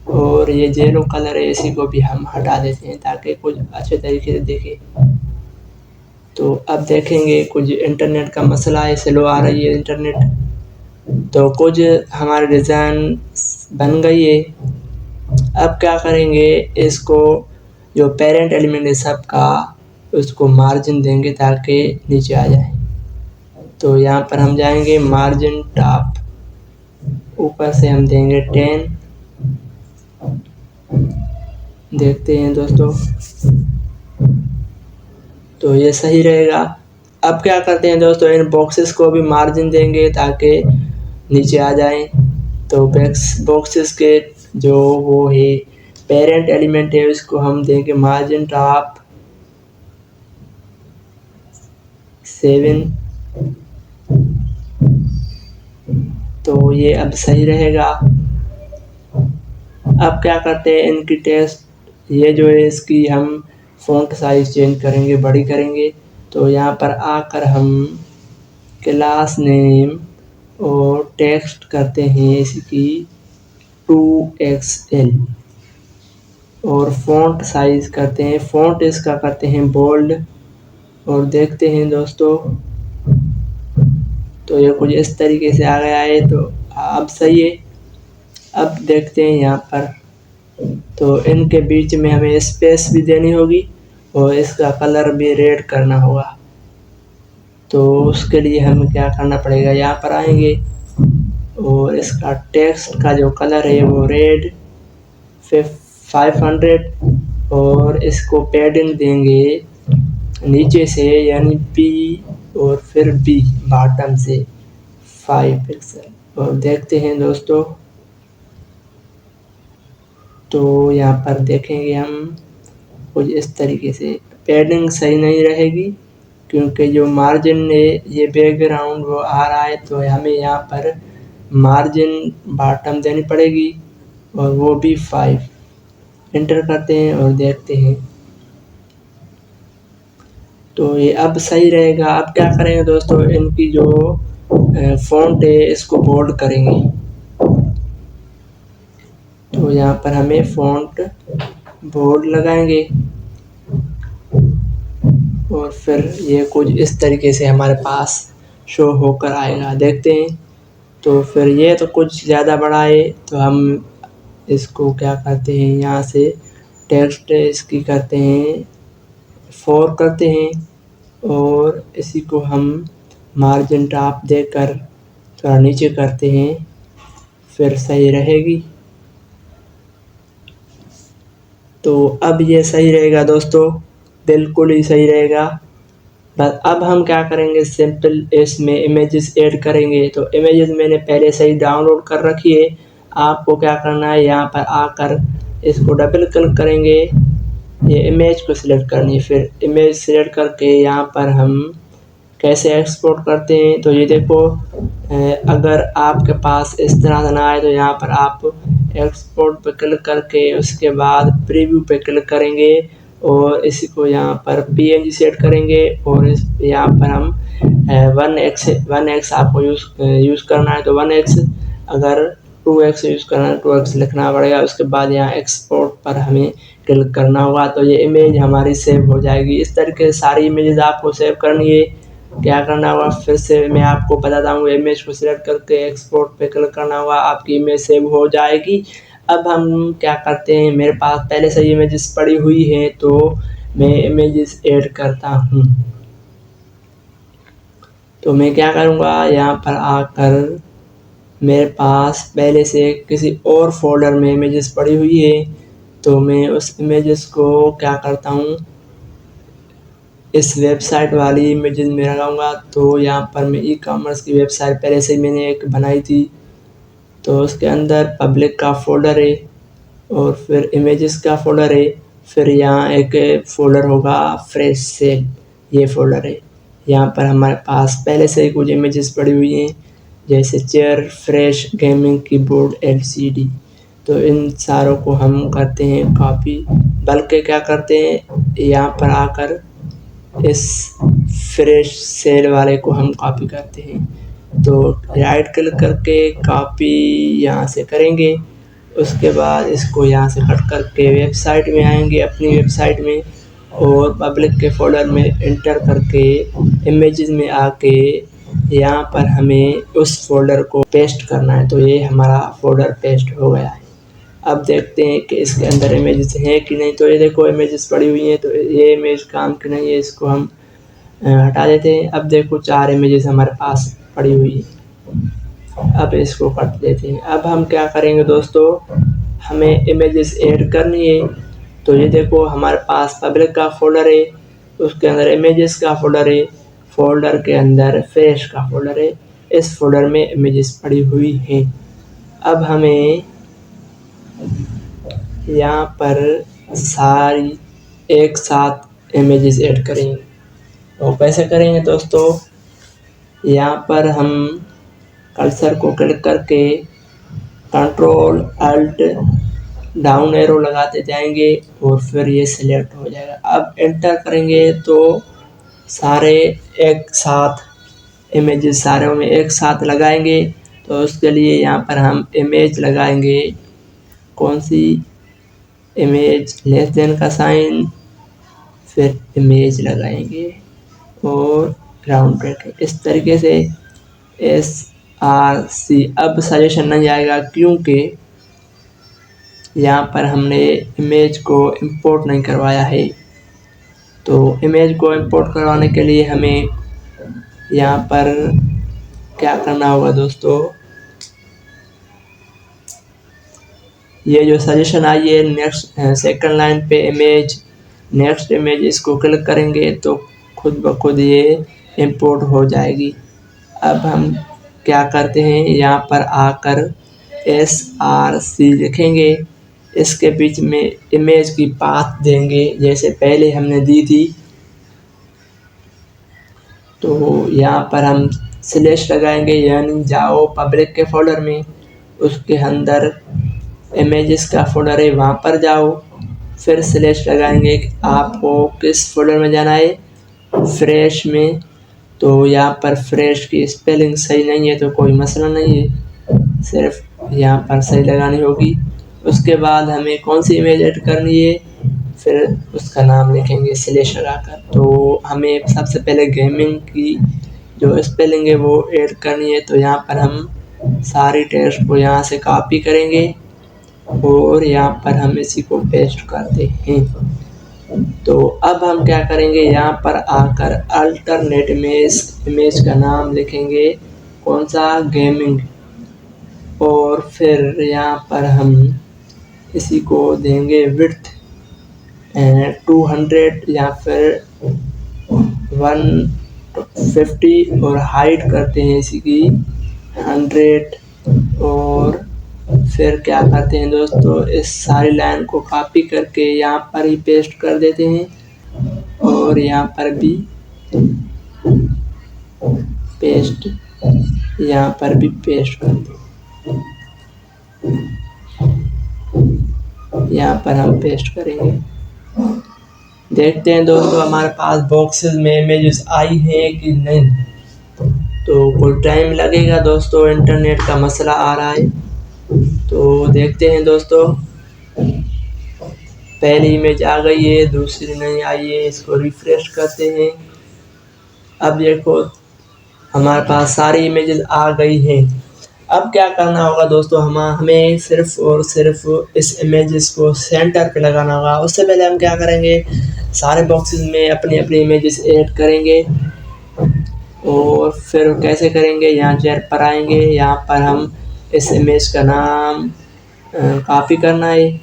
और ये येलो कलर है, इसी को भी हम हटा देते हैं ताकि कुछ अच्छे तरीके से दिखे। तो अब देखेंगे कुछ इंटरनेट का मसला है, स्लो आ रही है इंटरनेट। तो कुछ हमारे डिज़ाइन बन गई है। अब क्या करेंगे, इसको जो पेरेंट एलिमेंट है सबका, उसको मार्जिन देंगे ताकि नीचे आ जाए। तो यहाँ पर हम जाएंगे मार्जिन टॉप, ऊपर से हम देंगे 10। देखते हैं दोस्तों, तो ये सही रहेगा। अब क्या करते हैं दोस्तों, इन बॉक्सेस को भी मार्जिन देंगे ताकि नीचे आ जाएं। तो बॉक्सेस के जो वो है पेरेंट एलिमेंट है, उसको हम देंगे मार्जिन टॉप 7। तो ये अब सही रहेगा। अब क्या करते हैं, इनकी टेक्स्ट ये जो है इसकी हम फ़ॉन्ट साइज चेंज करेंगे, बड़ी करेंगे। तो यहाँ पर आकर हम क्लास नेम और टेक्स्ट करते हैं इसकी 2XL और फ़ॉन्ट साइज करते हैं, फ़ॉन्ट इसका करते हैं बोल्ड। और देखते हैं दोस्तों, तो ये कुछ इस तरीके से आ गया है। तो अब सही है। अब देखते हैं यहाँ पर, तो इनके बीच में हमें स्पेस भी देनी होगी और इसका कलर भी रेड करना होगा। तो उसके लिए हमें क्या करना पड़ेगा, यहाँ पर आएंगे और इसका टेक्स्ट का जो कलर है वो रेड 500 और इसको पैडिंग देंगे नीचे से, यानी P और फिर B बॉटम से 5 पिक्सल। और देखते हैं दोस्तों, तो यहाँ पर देखेंगे हम कुछ इस तरीके से पैडिंग सही नहीं रहेगी क्योंकि जो मार्जिन है ये बैकग्राउंड वो आ रहा है। तो हमें यहाँ पर मार्जिन बॉटम देनी पड़ेगी और वो भी 5। एंटर करते हैं और देखते हैं, तो ये अब सही रहेगा। अब क्या करेंगे दोस्तों, इनकी जो फ़ॉन्ट है इसको बोल्ड करेंगे। तो यहाँ पर हमें फ़ॉन्ट बोल्ड लगाएंगे और फिर ये कुछ इस तरीके से हमारे पास शो होकर आएगा। देखते हैं, तो फिर ये तो कुछ ज़्यादा बड़ा है, तो हम इसको क्या करते हैं, यहाँ से टेक्स्ट इसकी करते हैं 4 करते हैं और इसी को हम मार्जिन टॉप देकर थोड़ा नीचे करते हैं, फिर सही रहेगी। तो अब ये सही रहेगा दोस्तों, बिल्कुल ही सही रहेगा। बस अब हम क्या करेंगे, सिंपल इसमें इमेजेस ऐड करेंगे। तो इमेजेस मैंने पहले से ही डाउनलोड कर रखी है। आपको क्या करना है, यहाँ पर आकर इसको डबल क्लिक करेंगे, ये इमेज को सिलेक्ट करनी है। फिर इमेज सिलेक्ट करके यहाँ पर हम कैसे एक्सपोर्ट करते हैं, तो ये देखो, अगर आपके पास इस तरह से ना आए तो यहाँ पर आप एक्सपोर्ट पर क्लिक करके उसके बाद प्रीव्यू पे क्लिक करेंगे और इसी को यहाँ पर PNG सेट करेंगे और इस यहाँ पर हम 1x आपको यूज़ करना है तो 1x, अगर 2x यूज़ करना है 2x लिखना पड़ेगा। उसके बाद यहाँ एक्सपोर्ट पर हमें क्लिक करना होगा, तो ये इमेज हमारी सेव हो जाएगी। इस तरीके से सारी इमेजेस आपको सेव करनी है। क्या करना होगा, फिर से मैं आपको बताता हूँ, इमेज को सिलेक्ट करके एक्सपोर्ट पे क्लिक करना होगा, आपकी इमेज सेव हो जाएगी। अब हम क्या करते हैं, मेरे पास पहले से इमेजेस पड़ी हुई है तो मैं इमेजेस ऐड करता हूँ। तो मैं क्या करूँगा, यहाँ पर आकर मेरे पास पहले से किसी और फोल्डर में इमेजेस पड़ी हुई है, तो मैं उस इमेजेस को क्या करता हूँ, इस वेबसाइट वाली इमेजेस में लगाऊंगा। तो यहाँ पर मैं ई-कॉमर्स की वेबसाइट पहले से मैंने एक बनाई थी, तो उसके अंदर पब्लिक का फ़ोल्डर है और फिर इमेजेस का फ़ोल्डर है, फिर यहाँ एक फ़ोल्डर होगा फ्रेश सेल, ये फ़ोल्डर है। यहाँ पर हमारे पास पहले से ही कुछ इमेजेस पड़ी हुई हैं, जैसे chair, fresh, gaming keyboard, LCD। तो इन सारों को हम करते हैं कॉपी, बल्कि क्या करते हैं, यहाँ पर आकर इस फ्रेश सेल वाले को हम कॉपी करते हैं। तो राइट क्लिक करके कॉपी यहाँ से करेंगे उसके बाद इसको यहाँ से कट करके वेबसाइट में आएंगे, अपनी वेबसाइट में, और पब्लिक के फोल्डर में इंटर करके इमेजेस में आके यहाँ पर हमें उस फोल्डर को पेस्ट करना है। तो ये हमारा फोल्डर पेस्ट हो गया है। अब देखते हैं कि इसके अंदर इमेजेस हैं कि नहीं। तो ये देखो इमेजेस पड़ी हुई हैं, तो ये इमेज काम की नहीं है, इसको हम हटा देते हैं। अब देखो 4 इमेजेस हमारे पास पड़ी हुई है, अब इसको कट देते हैं। अब हम क्या करेंगे दोस्तों, हमें इमेजेस ऐड करनी है। तो ये देखो हमारे पास पब्लिक का फोल्डर है, उसके अंदर इमेजेस का फोल्डर है, फोल्डर के अंदर फ्रेश का फोल्डर है, इस फोल्डर में इमेजेस पड़ी हुई हैं। अब हमें यहाँ पर सारी एक साथ इमेजेस ऐड करेंगे। तो कैसे करेंगे दोस्तों, यहाँ पर हम कर्सर को क्लिक करके कंट्रोल अल्ट डाउन एरो लगाते जाएंगे और फिर ये सिलेक्ट हो जाएगा। अब एंटर करेंगे तो सारे एक साथ इमेजेस सारे में एक साथ लगाएंगे। तो उसके लिए यहाँ पर हम इमेज लगाएंगे, कौन सी इमेज, लेस देन का साइन, फिर इमेज लगाएंगे और राउंड ब्रैकेट, इस तरीके से SRC। अब सजेशन नहीं आएगा क्योंकि यहाँ पर हमने इमेज को इंपोर्ट नहीं करवाया है। तो इमेज को इंपोर्ट करवाने के लिए हमें यहाँ पर क्या करना होगा दोस्तों, ये जो सजेशन आई है नेक्स्ट सेकंड लाइन पे इमेज, नेक्स्ट इमेज, इसको क्लिक करेंगे तो खुद ब खुद ये इंपोर्ट हो जाएगी। अब हम क्या करते हैं, यहाँ पर आकर SRC लिखेंगे, इसके बीच में इमेज की पाथ देंगे जैसे पहले हमने दी थी। तो यहाँ पर हम स्लैश लगाएंगे, यानी जाओ पब्लिक के फोल्डर में, उसके अंदर इमेजेस का फोल्डर है वहाँ पर जाओ, फिर स्लैश लगाएंगे कि आपको किस फोल्डर में जाना है, फ्रेश में। तो यहाँ पर फ्रेश की स्पेलिंग सही नहीं है तो कोई मसला नहीं है, सिर्फ यहाँ पर सही लगानी होगी। उसके बाद हमें कौन सी इमेज ऐड करनी है, फिर उसका नाम लिखेंगे स्लैश लगाकर। तो हमें सबसे पहले गेमिंग की जो स्पेलिंग है वो ऐड करनी है। तो यहाँ पर हम सारी टेक्स्ट को यहाँ से कॉपी करेंगे और यहाँ पर हम इसी को पेस्ट करते हैं। तो अब हम क्या करेंगे, यहाँ पर आकर अल्टरनेट इमेज का नाम लिखेंगे, कौन सा, गेमिंग, और फिर यहाँ पर हम इसी को देंगे विड्थ 200 या फिर 150 और हाइट करते हैं इसी की 100। और फिर क्या करते हैं दोस्तों, इस सारी लाइन को कॉपी करके यहाँ पर ही पेस्ट कर देते हैं और यहाँ पर भी पेस्ट, यहाँ पर भी पेस्ट कर दें, यहाँ पर हम पेस्ट करेंगे। देखते हैं दोस्तों हमारे पास बॉक्सेस में इमेजेस आई हैं कि नहीं। तो कुछ टाइम लगेगा दोस्तों, इंटरनेट का मसला आ रहा है। तो देखते हैं दोस्तों, पहली इमेज आ गई है, दूसरी नहीं आई है, इसको रिफ्रेश करते हैं। अब देखो हमारे पास सारी इमेजेस आ गई हैं। अब क्या करना होगा दोस्तों, हमें सिर्फ और सिर्फ इस इमेजेस को सेंटर पे लगाना होगा। उससे पहले हम क्या करेंगे, सारे बॉक्सेस में अपनी अपनी इमेजेस ऐड करेंगे। और फिर कैसे करेंगे, यहाँ चेयर पर आएंगे, यहाँ पर हम इस इमेज का नाम कॉपी करना है।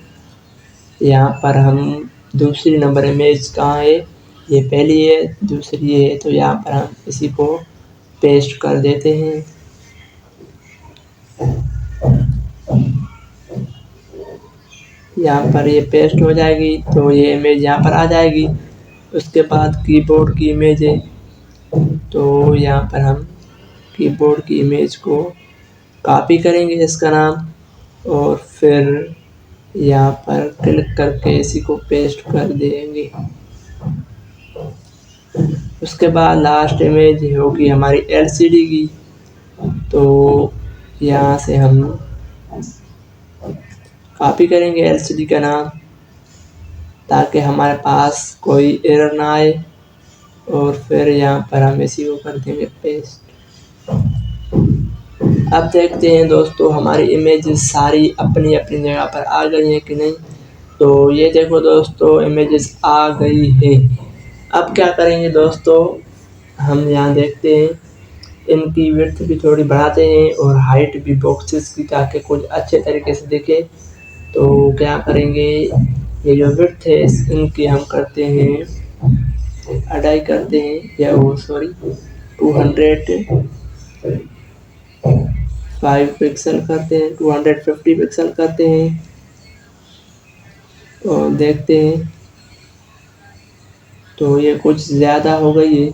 यहाँ पर हम दूसरी नंबर इमेज कहाँ है, ये पहली है, दूसरी है, तो यहाँ पर हम इसी को पेस्ट कर देते हैं। यहाँ पर ये पेस्ट हो जाएगी तो ये इमेज यहाँ पर आ जाएगी। उसके बाद कीबोर्ड की इमेज है, तो यहाँ पर हम कीबोर्ड की इमेज को कॉपी करेंगे इसका नाम, और फिर यहाँ पर क्लिक करके इसी को पेस्ट कर देंगे। उसके बाद लास्ट इमेज होगी हमारी LCD की, तो यहाँ से हम कॉपी करेंगे एलसीडी का नाम ताकि हमारे पास कोई एरर ना आए, और फिर यहाँ पर हम इसी को कर देंगे पेस्ट। अब देखते हैं दोस्तों हमारी इमेजेस सारी अपनी अपनी जगह पर आ गई हैं कि नहीं। तो ये देखो दोस्तों इमेजेस आ गई है। अब क्या करेंगे दोस्तों, हम यहाँ देखते हैं इनकी विड्थ भी थोड़ी बढ़ाते हैं और हाइट भी बॉक्सेस की, ताकि कुछ अच्छे तरीके से दिखे। तो क्या करेंगे, ये जो विड्थ है इनकी हम करते हैं अडाई करते हैं, या वो सॉरी 205 पिक्सल करते हैं, 250 पिक्सल करते हैं और देखते हैं। तो ये कुछ ज़्यादा हो गई है,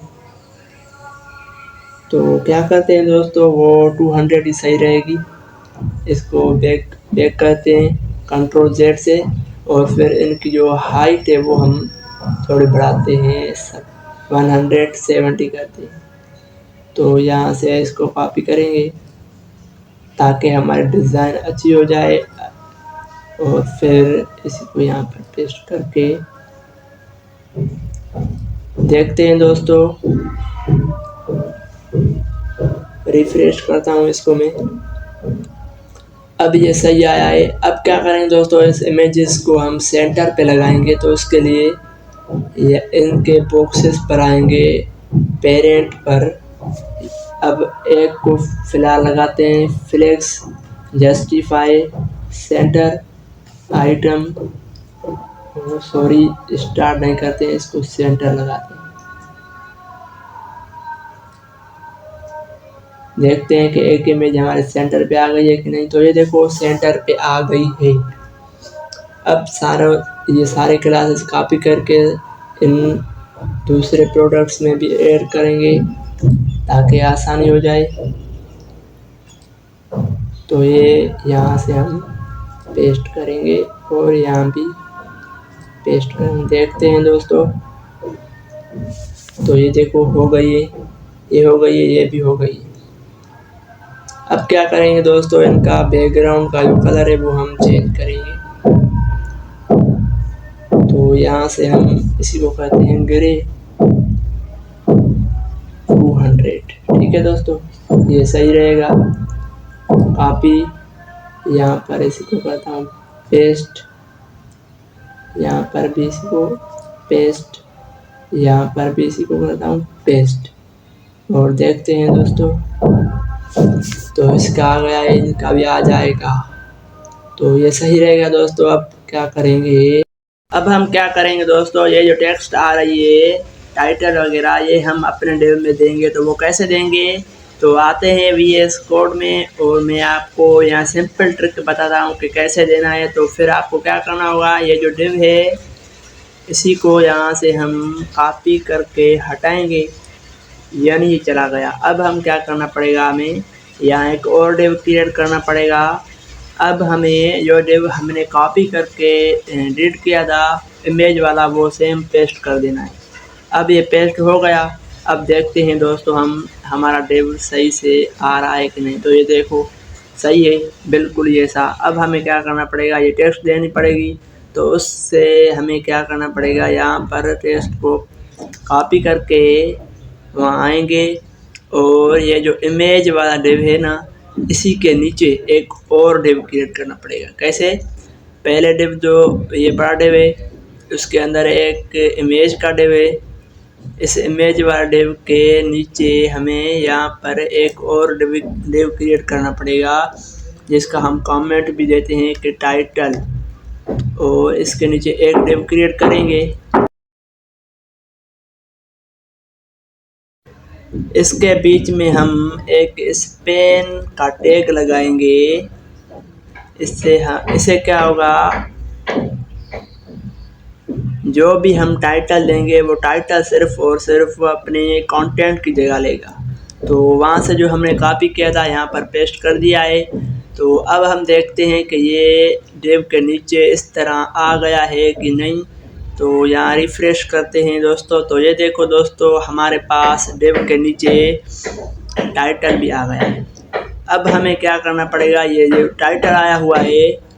तो क्या करते हैं दोस्तों, वो 200 ही सही रहेगी। इसको बैक करते हैं कंट्रोल Z से, और फिर इनकी जो हाइट है वो हम थोड़ी बढ़ाते हैं, 170 करते हैं। तो यहाँ से इसको कॉपी करेंगे ताकि हमारी डिज़ाइन अच्छी हो जाए, और फिर इसी को यहाँ पर पेस्ट करके देखते हैं दोस्तों। रिफ्रेश करता हूँ इसको मैं, अब ये सही आया है। अब क्या करेंगे दोस्तों, इस इमेजेस को हम सेंटर पे लगाएंगे। तो इसके लिए ये इनके बॉक्सेस पर आएंगे, पेरेंट पर। अब एक को फिलहाल लगाते हैं flex, justify, centre, item, sorry start नहीं करते हैं, इसको सेंटर लगाते हैं। देखते हैं कि एक इमेज हमारे सेंटर पे आ गई है कि नहीं। तो ये देखो सेंटर पे आ गई है। अब ये सारे क्लासेस कॉपी करके इन दूसरे प्रोडक्ट्स में भी ऐड करेंगे ताकि आसानी हो जाए। तो ये यहाँ से हम पेस्ट करेंगे और यहाँ भी पेस्ट करेंगे। देखते हैं दोस्तों, तो ये देखो हो गई है, ये हो गई है, ये भी हो गई है। अब क्या करेंगे दोस्तों, इनका बैकग्राउंड का जो कलर है वो हम चेंज करेंगे। तो यहाँ से हम इसी को कहते हैं ग्रे 200। ठीक है दोस्तों, ये सही रहेगा। कॉपी, यहाँ पर इसी को करता हूँ पेस्ट, यहाँ पर भी इसी को पेस्ट, यहाँ पर भी इसी को करता हूँ पेस्ट, और देखते हैं दोस्तों। तो इसका आ गया, इनका भी आ जाएगा। तो ये सही रहेगा दोस्तों। अब क्या करेंगे, अब हम क्या करेंगे दोस्तों, ये जो टेक्स्ट आ रही है टाइटल वगैरह, ये हम अपने डिव में देंगे। तो वो कैसे देंगे, तो आते हैं VS कोड में, और मैं आपको यहाँ सिंपल ट्रिक बताता हूँ कि कैसे देना है। तो फिर आपको क्या करना होगा, ये जो डिव है इसी को यहाँ से हम कॉपी करके हटाएंगे, यानी ये चला गया। अब हम क्या करना पड़ेगा, हमें यहाँ एक और डिव क्रिएट करना पड़ेगा। अब हमें जो डिव हमने कॉपी करके डिलीट किया था इमेज वाला, वो सेम पेस्ट कर देना है। अब ये पेस्ट हो गया। अब देखते हैं दोस्तों हम हमारा डिव सही से आ रहा है कि नहीं। तो ये देखो सही है, बिल्कुल ये सा। अब हमें क्या करना पड़ेगा, ये टेक्स्ट देनी पड़ेगी। तो उससे हमें क्या करना पड़ेगा, यहाँ पर टेक्स्ट को कॉपी करके वहाँ आएंगे, और ये जो इमेज वाला डिव है ना, इसी के नीचे एक और डिव क्रिएट करना पड़ेगा। कैसे, पहले डिव जो ये बड़ा डिव है उसके अंदर एक इमेज का डिव है। इस इमेज वाला डिव के नीचे हमें यहाँ पर एक और डिव क्रिएट करना पड़ेगा, जिसका हम कमेंट भी देते हैं कि टाइटल, और इसके नीचे एक डिव क्रिएट करेंगे। इसके बीच में हम एक स्पेन का टैग लगाएंगे। इससे क्या होगा, जो भी हम टाइटल देंगे वो टाइटल सिर्फ और सिर्फ अपने कंटेंट की जगह लेगा। तो वहाँ से जो हमने कॉपी किया था यहाँ पर पेस्ट कर दिया है। तो अब हम देखते हैं कि ये डिव के नीचे इस तरह आ गया है कि नहीं। तो यहाँ रिफ्रेश करते हैं दोस्तों। तो ये देखो दोस्तों, हमारे पास डिव के नीचे टाइटल भी आ गया है। अब हमें क्या करना पड़ेगा, ये जो टाइटल आया हुआ है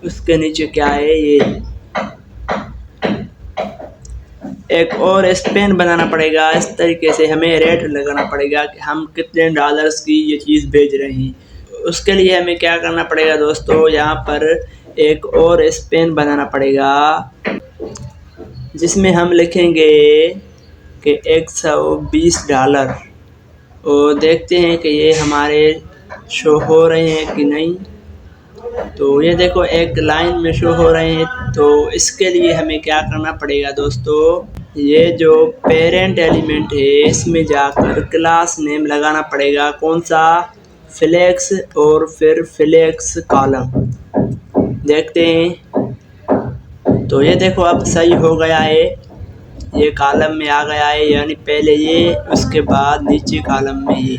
उसके नीचे क्या है, ये एक और स्पेन बनाना पड़ेगा। इस तरीके से हमें रेट लगाना पड़ेगा कि हम कितने डॉलर्स की ये चीज़ भेज रहे हैं। उसके लिए हमें क्या करना पड़ेगा दोस्तों, यहाँ पर एक और स्पेन बनाना पड़ेगा जिसमें हम लिखेंगे कि $120 और देखते हैं कि ये हमारे शो हो रहे हैं कि नहीं। तो ये देखो एक लाइन में शो हो रहे हैं। तो इसके लिए हमें क्या करना पड़ेगा दोस्तों, ये जो पेरेंट एलिमेंट है इसमें जाकर क्लास नेम लगाना पड़ेगा, कौन सा, फ्लेक्स, और फिर फ्लेक्स कॉलम। देखते हैं। तो ये देखो अब सही हो गया है, ये कॉलम में आ गया है, यानी पहले ये उसके बाद नीचे कॉलम में ये।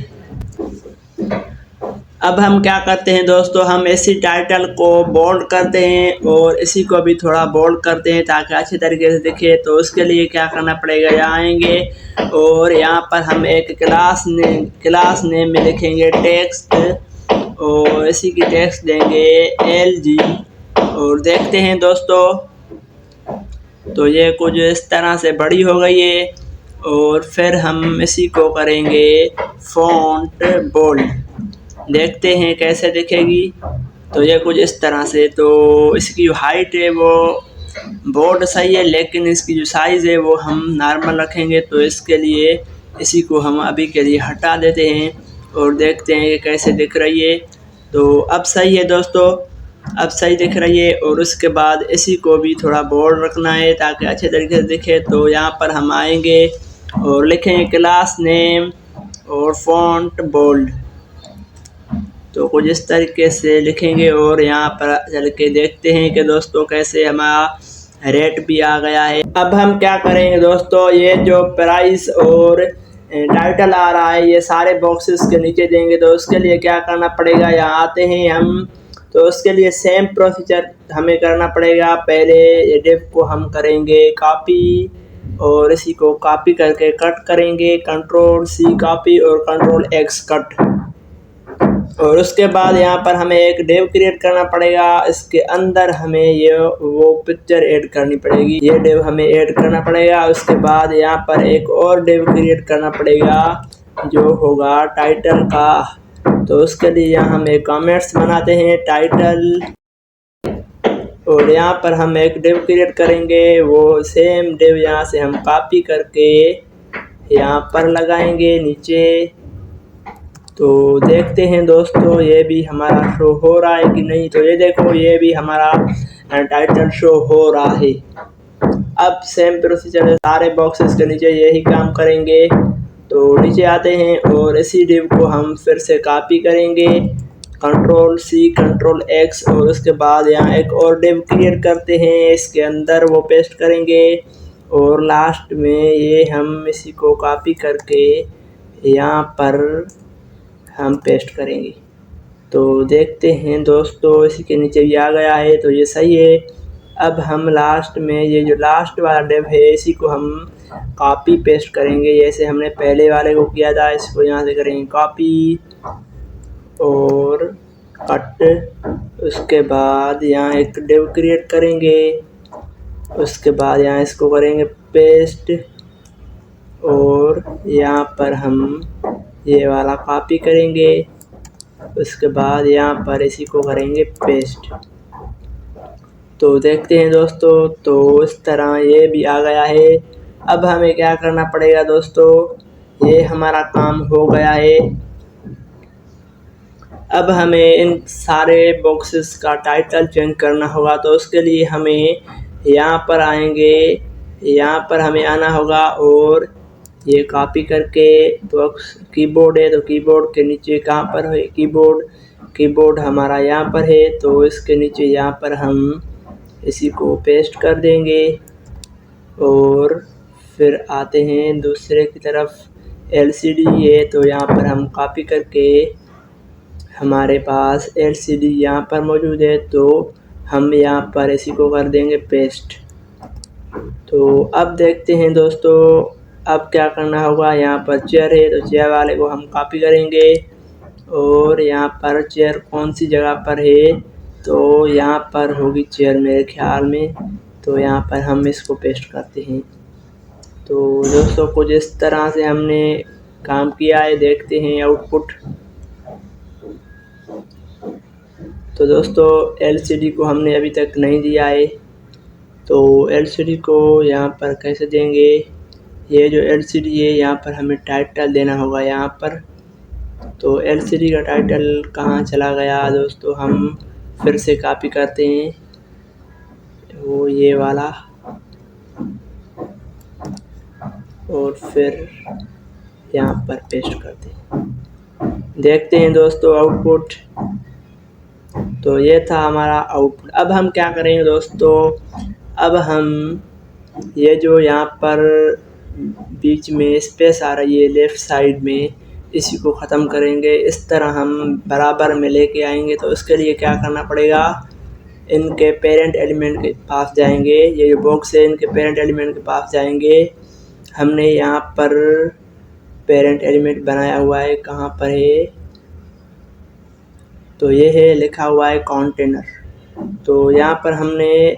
अब हम क्या करते हैं दोस्तों, हम इसी टाइटल को बोल्ड करते हैं और इसी को भी थोड़ा बोल्ड करते हैं ताकि अच्छे तरीके से दिखे। तो उसके लिए क्या करना पड़ेगा, यहाँ आएंगे और यहाँ पर हम एक क्लास नेम में लिखेंगे टेक्स्ट और इसी की टेक्स्ट देंगे LG। और देखते हैं दोस्तों, तो ये कुछ इस तरह से बड़ी हो गई है। और फिर हम इसी को करेंगे फॉन्ट बोल्ड, देखते हैं कैसे दिखेगी। तो ये कुछ इस तरह से। तो इसकी जो हाइट है वो बोर्ड सही है, लेकिन इसकी जो साइज़ है वो हम नॉर्मल रखेंगे। तो इसके लिए इसी को हम अभी के लिए हटा देते हैं और देखते हैं कि कैसे दिख रही है। तो अब सही है दोस्तों, अब सही दिख रही है। और उसके बाद इसी को भी थोड़ा बोल्ड रखना है ताकि अच्छे तरीके से दिखे। तो यहाँ पर हम आएंगे और लिखेंगे क्लास नेम और फॉन्ट बोल्ड। तो कुछ इस तरीके से लिखेंगे और यहाँ पर चल के देखते हैं कि दोस्तों कैसे हमारा रेट भी आ गया है। अब हम क्या करेंगे दोस्तों, ये जो प्राइस और टाइटल आ रहा है ये सारे बॉक्सेस के नीचे देंगे। तो उसके लिए क्या करना पड़ेगा, यहाँ आते हैं हम। तो उसके लिए सेम प्रोसीजर हमें करना पड़ेगा। पहले ये डिव को हम करेंगे कॉपी और इसी को कॉपी करके कट करेंगे, Ctrl+C कॉपी और Ctrl+X कट। और उसके बाद यहाँ पर हमें एक डिव क्रिएट करना पड़ेगा, इसके अंदर हमें ये वो पिक्चर ऐड करनी पड़ेगी, ये डिव हमें ऐड करना पड़ेगा। उसके बाद यहाँ पर एक और डिव क्रिएट करना पड़ेगा जो होगा टाइटल का। तो उसके लिए यहाँ हम एक कमेंट्स बनाते हैं टाइटल और यहाँ पर हम एक डिव क्रिएट करेंगे, वो सेम डिव यहाँ से हम कॉपी करके यहाँ पर लगाएंगे नीचे। तो देखते हैं दोस्तों ये भी हमारा शो हो रहा है कि नहीं। तो ये देखो ये भी हमारा टाइटल शो हो रहा है। अब सेम प्रोसीजर है, सारे बॉक्सेस के नीचे यही काम करेंगे। तो नीचे आते हैं और इसी डिव को हम फिर से कॉपी करेंगे, Ctrl+C Ctrl+X और उसके बाद यहाँ एक और डिव क्रिएट करते हैं, इसके अंदर वो पेस्ट करेंगे और लास्ट में ये हम इसी को कॉपी करके यहाँ पर हम पेस्ट करेंगे। तो देखते हैं दोस्तों इसी के नीचे भी आ गया है, तो ये सही है। अब हम लास्ट में ये जो लास्ट वाला डिव है इसी को हम कॉपी पेस्ट करेंगे, जैसे हमने पहले वाले को किया था। इसको यहाँ से करेंगे कॉपी और कट। उसके बाद यहाँ एक डिव क्रिएट करेंगे, उसके बाद यहाँ इसको करेंगे पेस्ट और यहाँ पर हम ये वाला कॉपी करेंगे। उसके बाद यहाँ पर इसी को करेंगे पेस्ट। तो देखते हैं दोस्तों, तो इस तरह ये भी आ गया है। अब हमें क्या करना पड़ेगा दोस्तों, ये हमारा काम हो गया है। अब हमें इन सारे बॉक्सेस का टाइटल चेंज करना होगा। तो उसके लिए हमें यहाँ पर आएंगे, यहाँ पर हमें आना होगा और ये कॉपी करके बॉक्स कीबोर्ड है तो कीबोर्ड के नीचे कहाँ पर है कीबोर्ड हमारा यहाँ पर है। तो इसके नीचे यहाँ पर हम इसी को पेस्ट कर देंगे और फिर आते हैं दूसरे की तरफ, LCD है तो यहाँ पर हम कॉपी करके हमारे पास LCD यहाँ पर मौजूद है तो हम यहाँ पर इसी को कर देंगे पेस्ट। तो अब देखते हैं दोस्तों अब क्या करना होगा, यहाँ पर चेयर है तो चेयर वाले को हम कॉपी करेंगे और यहाँ पर चेयर कौन सी जगह पर है तो यहाँ पर होगी चेयर मेरे ख्याल में, तो यहाँ पर हम इसको पेस्ट करते हैं। तो दोस्तों कुछ इस तरह से हमने काम किया है, देखते हैं आउटपुट। तो दोस्तों LCD को हमने अभी तक नहीं दिया है, तो LCD को यहाँ पर कैसे देंगे। ये जो LCD है यहाँ पर हमें टाइटल देना होगा यहाँ पर। तो LCD का टाइटल कहाँ चला गया दोस्तों, हम फिर से कॉपी करते हैं, वो ये वाला, और फिर यहाँ पर पेस्ट करते हैं। देखते हैं दोस्तों आउटपुट। तो ये था हमारा आउटपुट। अब हम क्या करेंगे दोस्तों, अब हम ये जो यहाँ पर बीच में स्पेस आ रही है लेफ़्ट साइड में, इसी को ख़त्म करेंगे। इस तरह हम बराबर में लेके आएंगे। तो उसके लिए क्या करना पड़ेगा, इनके पेरेंट एलिमेंट के पास जाएंगे, ये जो बॉक्स है इनके पेरेंट एलिमेंट के पास जाएंगे। हमने यहाँ पर पेरेंट एलिमेंट बनाया हुआ है, कहाँ पर है, तो ये है, लिखा हुआ है कंटेनर। तो यहाँ पर हमने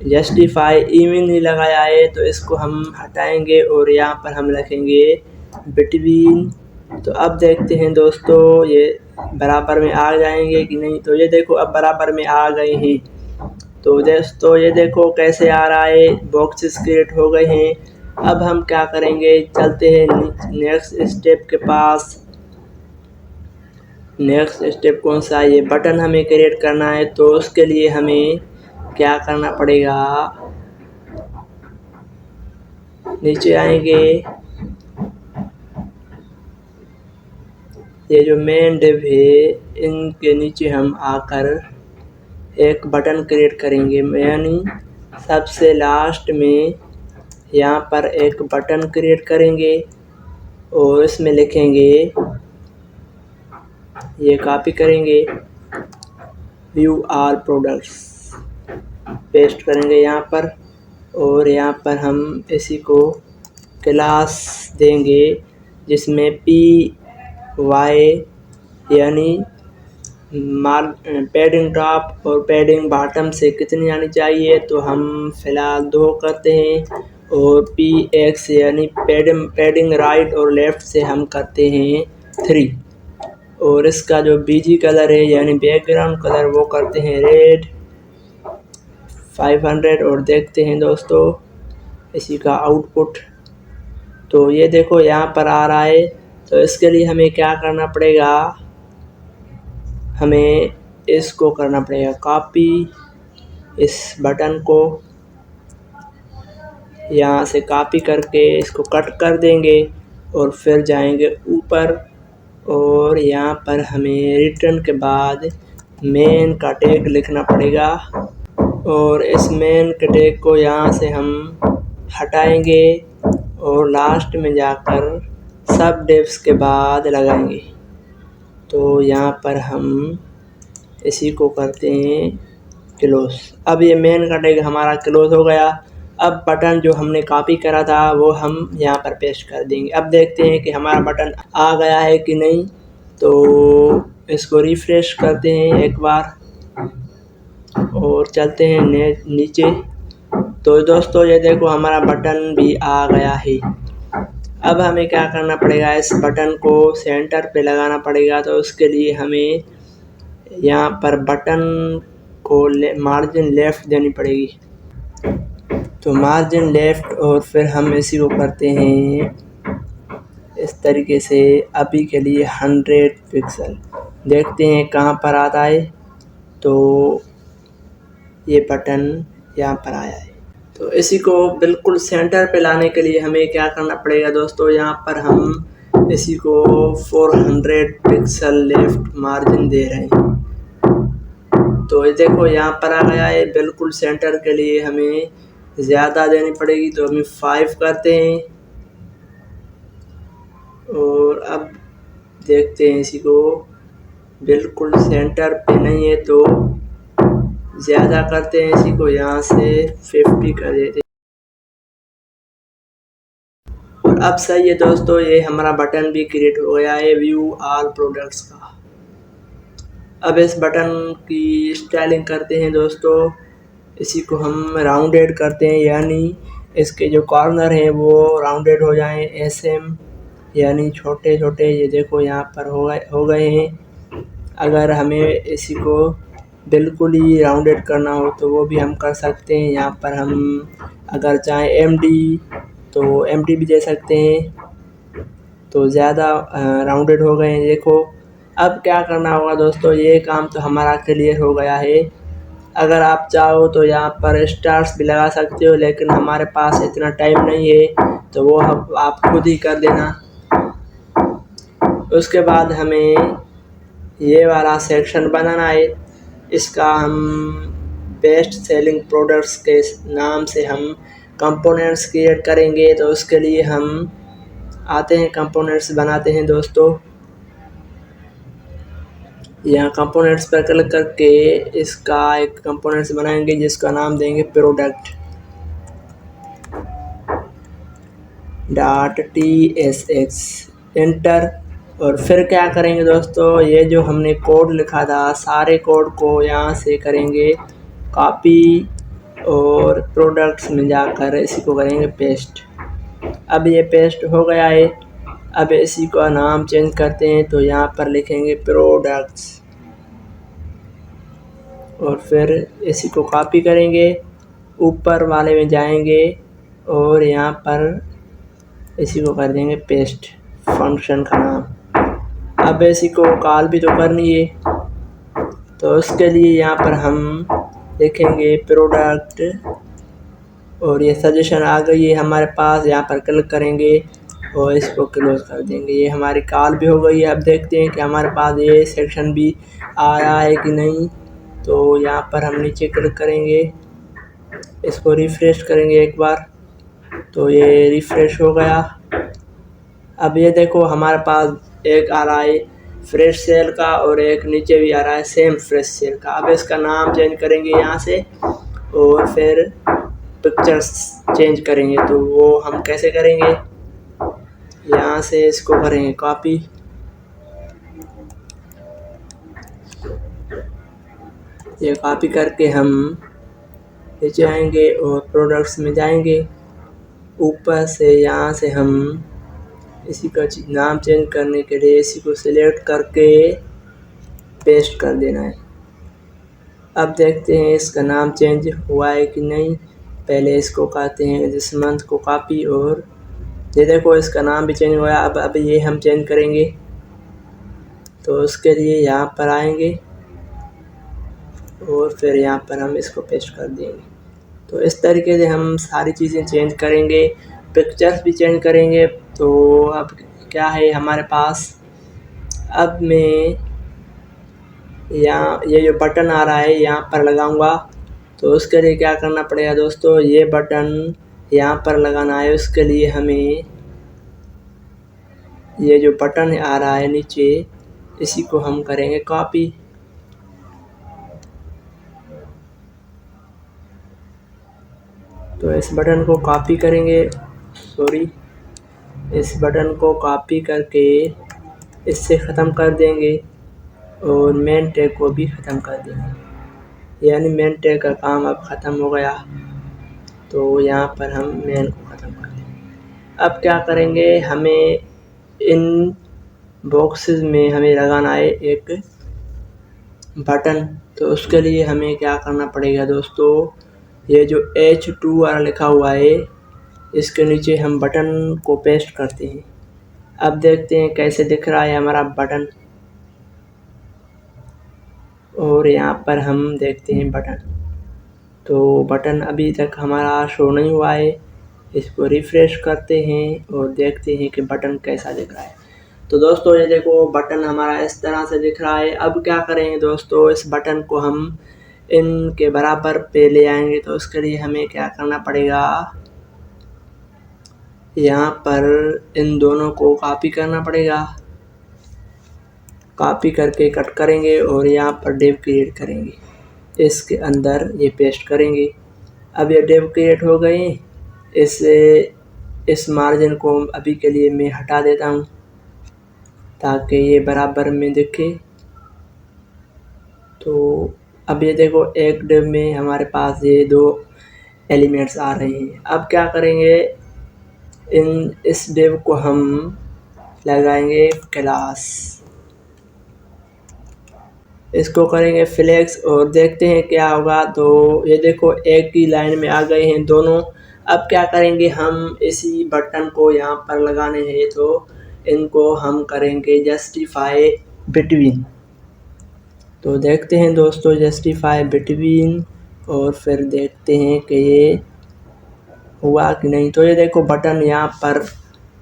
जस्टिफाई इवन नहीं लगाया है, तो इसको हम हटाएंगे और यहाँ पर हम लिखेंगे बिटवीन। तो अब देखते हैं दोस्तों ये बराबर में आ जाएंगे कि नहीं। तो ये देखो अब बराबर में आ गए हैं। तो दोस्तों ये देखो कैसे आ रहा है, बॉक्सेस क्रिएट हो गए हैं। अब हम क्या करेंगे, चलते हैं नेक्स्ट स्टेप के पास। नेक्स्ट स्टेप कौन सा है, ये बटन हमें क्रिएट करना है। तो उसके लिए हमें क्या करना पड़ेगा, नीचे आएंगे, ये जो मेन डिव है इनके नीचे हम आकर एक बटन क्रिएट करेंगे, यानी सबसे लास्ट में यहाँ पर एक बटन क्रिएट करेंगे और इसमें लिखेंगे, ये कॉपी करेंगे, व्यू ऑल प्रोडक्ट्स, पेस्ट करेंगे यहाँ पर। और यहाँ पर हम इसी को क्लास देंगे जिसमें PY यानी पैडिंग टॉप और पैडिंग बॉटम से कितनी आनी चाहिए, तो हम फ़िलहाल 2 करते हैं। और PX यानी पैडिंग राइट और लेफ़्ट से हम करते हैं 3। और इसका जो BG कलर है यानी बैकग्राउंड कलर, वो करते हैं रेड 500। और देखते हैं दोस्तों इसी का आउटपुट। तो ये देखो यहाँ पर आ रहा है। तो इसके लिए हमें क्या करना पड़ेगा, हमें इसको करना पड़ेगा कॉपी, इस बटन को यहाँ से कॉपी करके इसको कट कर देंगे और फिर जाएंगे ऊपर। और यहाँ पर हमें रिटर्न के बाद मेन का टैग लिखना पड़ेगा। और इस मेन के टैग को यहाँ से हम हटाएंगे और लास्ट में जाकर सब डिव्स के बाद लगाएंगे। तो यहाँ पर हम इसी को करते हैं क्लोज। अब ये मेन का टैग हमारा क्लोज हो गया। अब बटन जो हमने कॉपी करा था वो हम यहाँ पर पेस्ट कर देंगे। अब देखते हैं कि हमारा बटन आ गया है कि नहीं। तो इसको रिफ्रेश करते हैं एक बार और चलते हैं नीचे। तो दोस्तों ये देखो हमारा बटन भी आ गया है। अब हमें क्या करना पड़ेगा, इस बटन को सेंटर पे लगाना पड़ेगा। तो उसके लिए हमें यहाँ पर बटन को मार्जिन लेफ़्ट देनी पड़ेगी। तो मार्जिन लेफ़्ट और फिर हम इसी को करते हैं इस तरीके से। अभी के लिए 100 पिक्सल, देखते हैं कहाँ पर आता है। तो ये बटन यहाँ पर आया है। तो इसी को बिल्कुल सेंटर पे लाने के लिए हमें क्या करना पड़ेगा दोस्तों, यहाँ पर हम इसी को 400 पिक्सल लेफ़्ट मार्जिन दे रहे हैं। तो ये देखो यहाँ पर आ गया है। बिल्कुल सेंटर के लिए हमें ज़्यादा देनी पड़ेगी, तो हम 5 करते हैं। और अब देखते हैं इसी को, बिल्कुल सेंटर पे नहीं है तो ज़्यादा करते हैं, इसी को यहाँ से 50 कर देते हैं। और अब सही है दोस्तों, ये हमारा बटन भी क्रिएट हो गया है व्यू ऑल प्रोडक्ट्स का। अब इस बटन की स्टाइलिंग करते हैं दोस्तों। इसी को हम राउंडेड करते हैं, यानी इसके जो कॉर्नर हैं वो राउंडेड हो जाएं एसएम, यानी छोटे छोटे। ये देखो यहाँ पर हो गए हैं। अगर हमें इसी को बिल्कुल ही राउंडेड करना हो तो वो भी हम कर सकते हैं। यहाँ पर हम अगर चाहें एमडी तो एमडी भी दे सकते हैं। तो ज़्यादा राउंडेड हो गए हैं देखो। अब क्या करना होगा दोस्तों, ये काम तो हमारा क्लियर हो गया है। अगर आप चाहो तो यहाँ पर स्टार्स भी लगा सकते हो, लेकिन हमारे पास इतना टाइम नहीं है, तो वो आप खुद ही कर देना। उसके बाद हमें ये वाला सेक्शन बनाना है। इसका हम बेस्ट सेलिंग प्रोडक्ट्स के नाम से हम कंपोनेंट्स क्रिएट करेंगे। तो उसके लिए हम आते हैं, कंपोनेंट्स बनाते हैं दोस्तों। यहाँ कंपोनेंट्स पर क्लिक करके इसका एक कंपोनेंट्स बनाएंगे जिसका नाम देंगे प्रोडक्ट .tsx, एंटर। और फिर क्या करेंगे दोस्तों, ये जो हमने कोड लिखा था सारे कोड को यहाँ से करेंगे कॉपी और प्रोडक्ट्स में जाकर इसी को करेंगे पेस्ट। अब ये पेस्ट हो गया है। अब इसी का नाम चेंज करते हैं, तो यहाँ पर लिखेंगे प्रोडक्ट्स और फिर इसी को कॉपी करेंगे, ऊपर वाले में जाएंगे और यहाँ पर इसी को कर देंगे पेस्ट, फंक्शन का नाम। अब इसी को कॉल भी तो करनी है, तो उसके लिए यहाँ पर हम लिखेंगे प्रोडक्ट और ये सजेशन आ गई है हमारे पास। यहाँ पर क्लिक करेंगे और इसको क्लोज कर देंगे। ये हमारी कॉल भी हो गई है। अब देखते हैं कि हमारे पास ये सेक्शन भी आ रहा है कि नहीं। तो यहाँ पर हम नीचे क्लिक करेंगे, इसको रिफ्रेश करेंगे एक बार, तो ये रिफ्रेश हो गया। अब ये देखो हमारे पास एक आ रहा है फ्रेश सेल का और एक नीचे भी आ रहा है सेम फ्रेश सेल का। अब इसका नाम चेंज करेंगे यहाँ से और फिर पिक्चर्स चेंज करेंगे। तो वो हम कैसे करेंगे, यहाँ से इसको करेंगे कॉपी, ये कॉपी करके हम नीचे आएंगे और प्रोडक्ट्स में जाएंगे। ऊपर से यहाँ से हम इसी का नाम चेंज करने के लिए इसी को सिलेक्ट करके पेस्ट कर देना है। अब देखते हैं इसका नाम चेंज हुआ है कि नहीं। पहले इसको करते हैं जिस मंथ को कॉपी, और ये देखो इसका नाम भी चेंज हुआ। अब ये हम चेंज करेंगे, तो उसके लिए यहाँ पर आएंगे और फिर यहाँ पर हम इसको पेस्ट कर देंगे। तो इस तरीके से हम सारी चीज़ें चेंज करेंगे, पिक्चर्स भी चेंज करेंगे। तो अब क्या है हमारे पास, अब मैं यहाँ ये जो बटन आ रहा है यहाँ पर लगाऊंगा। तो उसके लिए क्या करना पड़ेगा दोस्तों, ये बटन यहाँ पर लगाना है। उसके लिए हमें ये जो बटन आ रहा है नीचे, इसी को हम करेंगे कॉपी। तो इस बटन को कॉपी करेंगे, इस बटन को कॉपी करके इससे ख़त्म कर देंगे और मेन टैग को भी ख़त्म कर देंगे, यानी मेन टैग का काम अब ख़त्म हो गया। तो यहाँ पर हम मेन को ख़त्म कर देंगे। अब क्या करेंगे, हमें इन बॉक्सेस में हमें लगाना है एक बटन। तो उसके लिए हमें क्या करना पड़ेगा दोस्तों, ये जो H2 वाला लिखा हुआ है इसके नीचे हम बटन को पेस्ट करते हैं। अब देखते हैं कैसे दिख रहा है हमारा बटन, और यहाँ पर हम देखते हैं बटन। तो बटन अभी तक हमारा शो नहीं हुआ है, इसको रिफ्रेश करते हैं और देखते हैं कि बटन कैसा दिख रहा है। तो दोस्तों ये देखो बटन हमारा इस तरह से दिख रहा है। अब क्या करेंगे दोस्तों, इस बटन को हम इनके बराबर पे ले आएंगे। तो उसके लिए हमें क्या करना पड़ेगा, यहाँ पर इन दोनों को कॉपी करना पड़ेगा। कॉपी करके कट करेंगे और यहाँ पर डिव क्रिएट करेंगे, इसके अंदर ये पेस्ट करेंगे। अब ये डिव क्रिएट हो गए। इस मार्जिन को अभी के लिए मैं हटा देता हूँ ताकि ये बराबर में दिखे। तो अब ये देखो एक डिव में हमारे पास ये 2 एलिमेंट्स आ रहे हैं। अब क्या करेंगे, इस डिव को हम लगाएंगे क्लास, इसको करेंगे फ्लेक्स और देखते हैं क्या होगा। तो ये देखो एक ही लाइन में आ गए हैं दोनों। अब क्या करेंगे, हम इसी बटन को यहाँ पर लगाने हैं, तो इनको हम करेंगे जस्टिफाई बिटवीन। तो देखते हैं दोस्तों जस्टिफाई बिटवीन, और फिर देखते हैं कि ये हुआ कि नहीं। तो ये देखो बटन यहाँ पर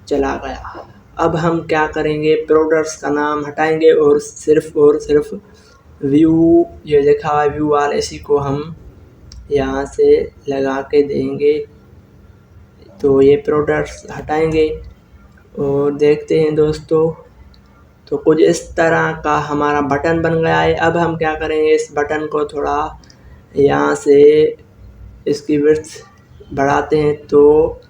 चला गया। अब हम क्या करेंगे, प्रोडक्ट्स का नाम हटाएंगे और सिर्फ व्यू, ये लिखा हुआ व्यू वाल, इसी को हम यहाँ से लगा के देंगे। तो ये प्रोडक्ट्स हटाएंगे और देखते हैं दोस्तों, तो कुछ इस तरह का हमारा बटन बन गया है। अब हम क्या करेंगे, इस बटन को थोड़ा यहाँ से इसकी विड्थ बढ़ाते हैं। तो